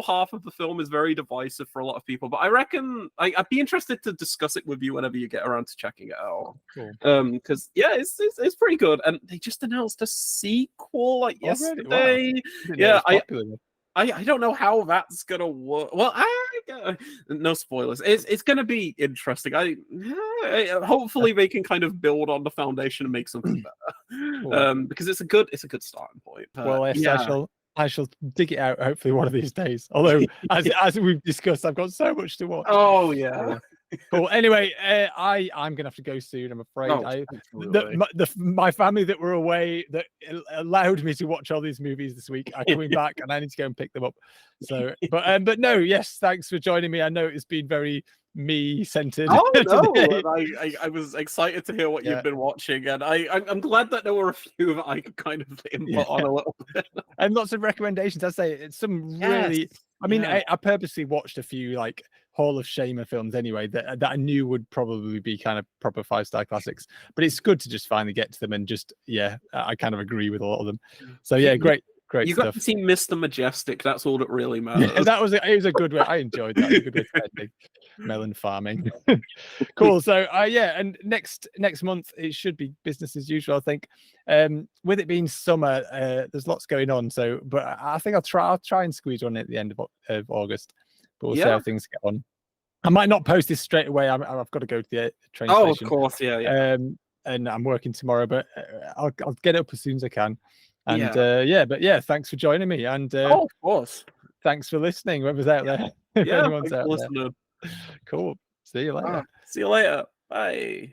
half of the film is very divisive for a lot of people, but I reckon I'd be interested to discuss it with you whenever you get around to checking it out. Cool. Because yeah, it's pretty good, and they just announced a sequel like yesterday. Wow. Yeah, I don't know how that's gonna work. Well, no spoilers. It's gonna be interesting. Hopefully they can kind of build on the foundation and make something better. Cool. Because it's a good starting point. Well, yes, I shall dig it out hopefully one of these days. Although, as we've discussed, I've got so much to watch. Oh yeah. Cool. Anyway, I'm gonna have to go soon. I'm afraid. My family that were away that allowed me to watch all these movies this week are coming back, and I need to go and pick them up. So, but no, yes, thanks for joining me. I know it's been very me-centered. Oh no, I was excited to hear what you've been watching, and I'm glad that there were a few that I could kind of input on a little bit, and lots of recommendations. I say it's some really. I mean, I purposely watched a few like Hall of Shamer films anyway that I knew would probably be kind of proper 5-star classics. But it's good to just finally get to them and just I kind of agree with a lot of them. So yeah, great you stuff. got to see Mr. Majestic. That's all that really matters. Yeah, it was a good way. I enjoyed that. A good way to end melon farming. Cool. So and next month it should be business as usual, I think. With it being summer, there's lots going on. So, but I think I'll try and squeeze one at the end of August. But we'll see how things get on. I might not post this straight away. I've got to go to the train station. Oh, of course, yeah. And I'm working tomorrow, but I'll get it up as soon as I can. And thanks for joining me. And of course, thanks for listening. Whoever's out there, yeah, anyone's out there. Cool. See you later. See you later. Bye.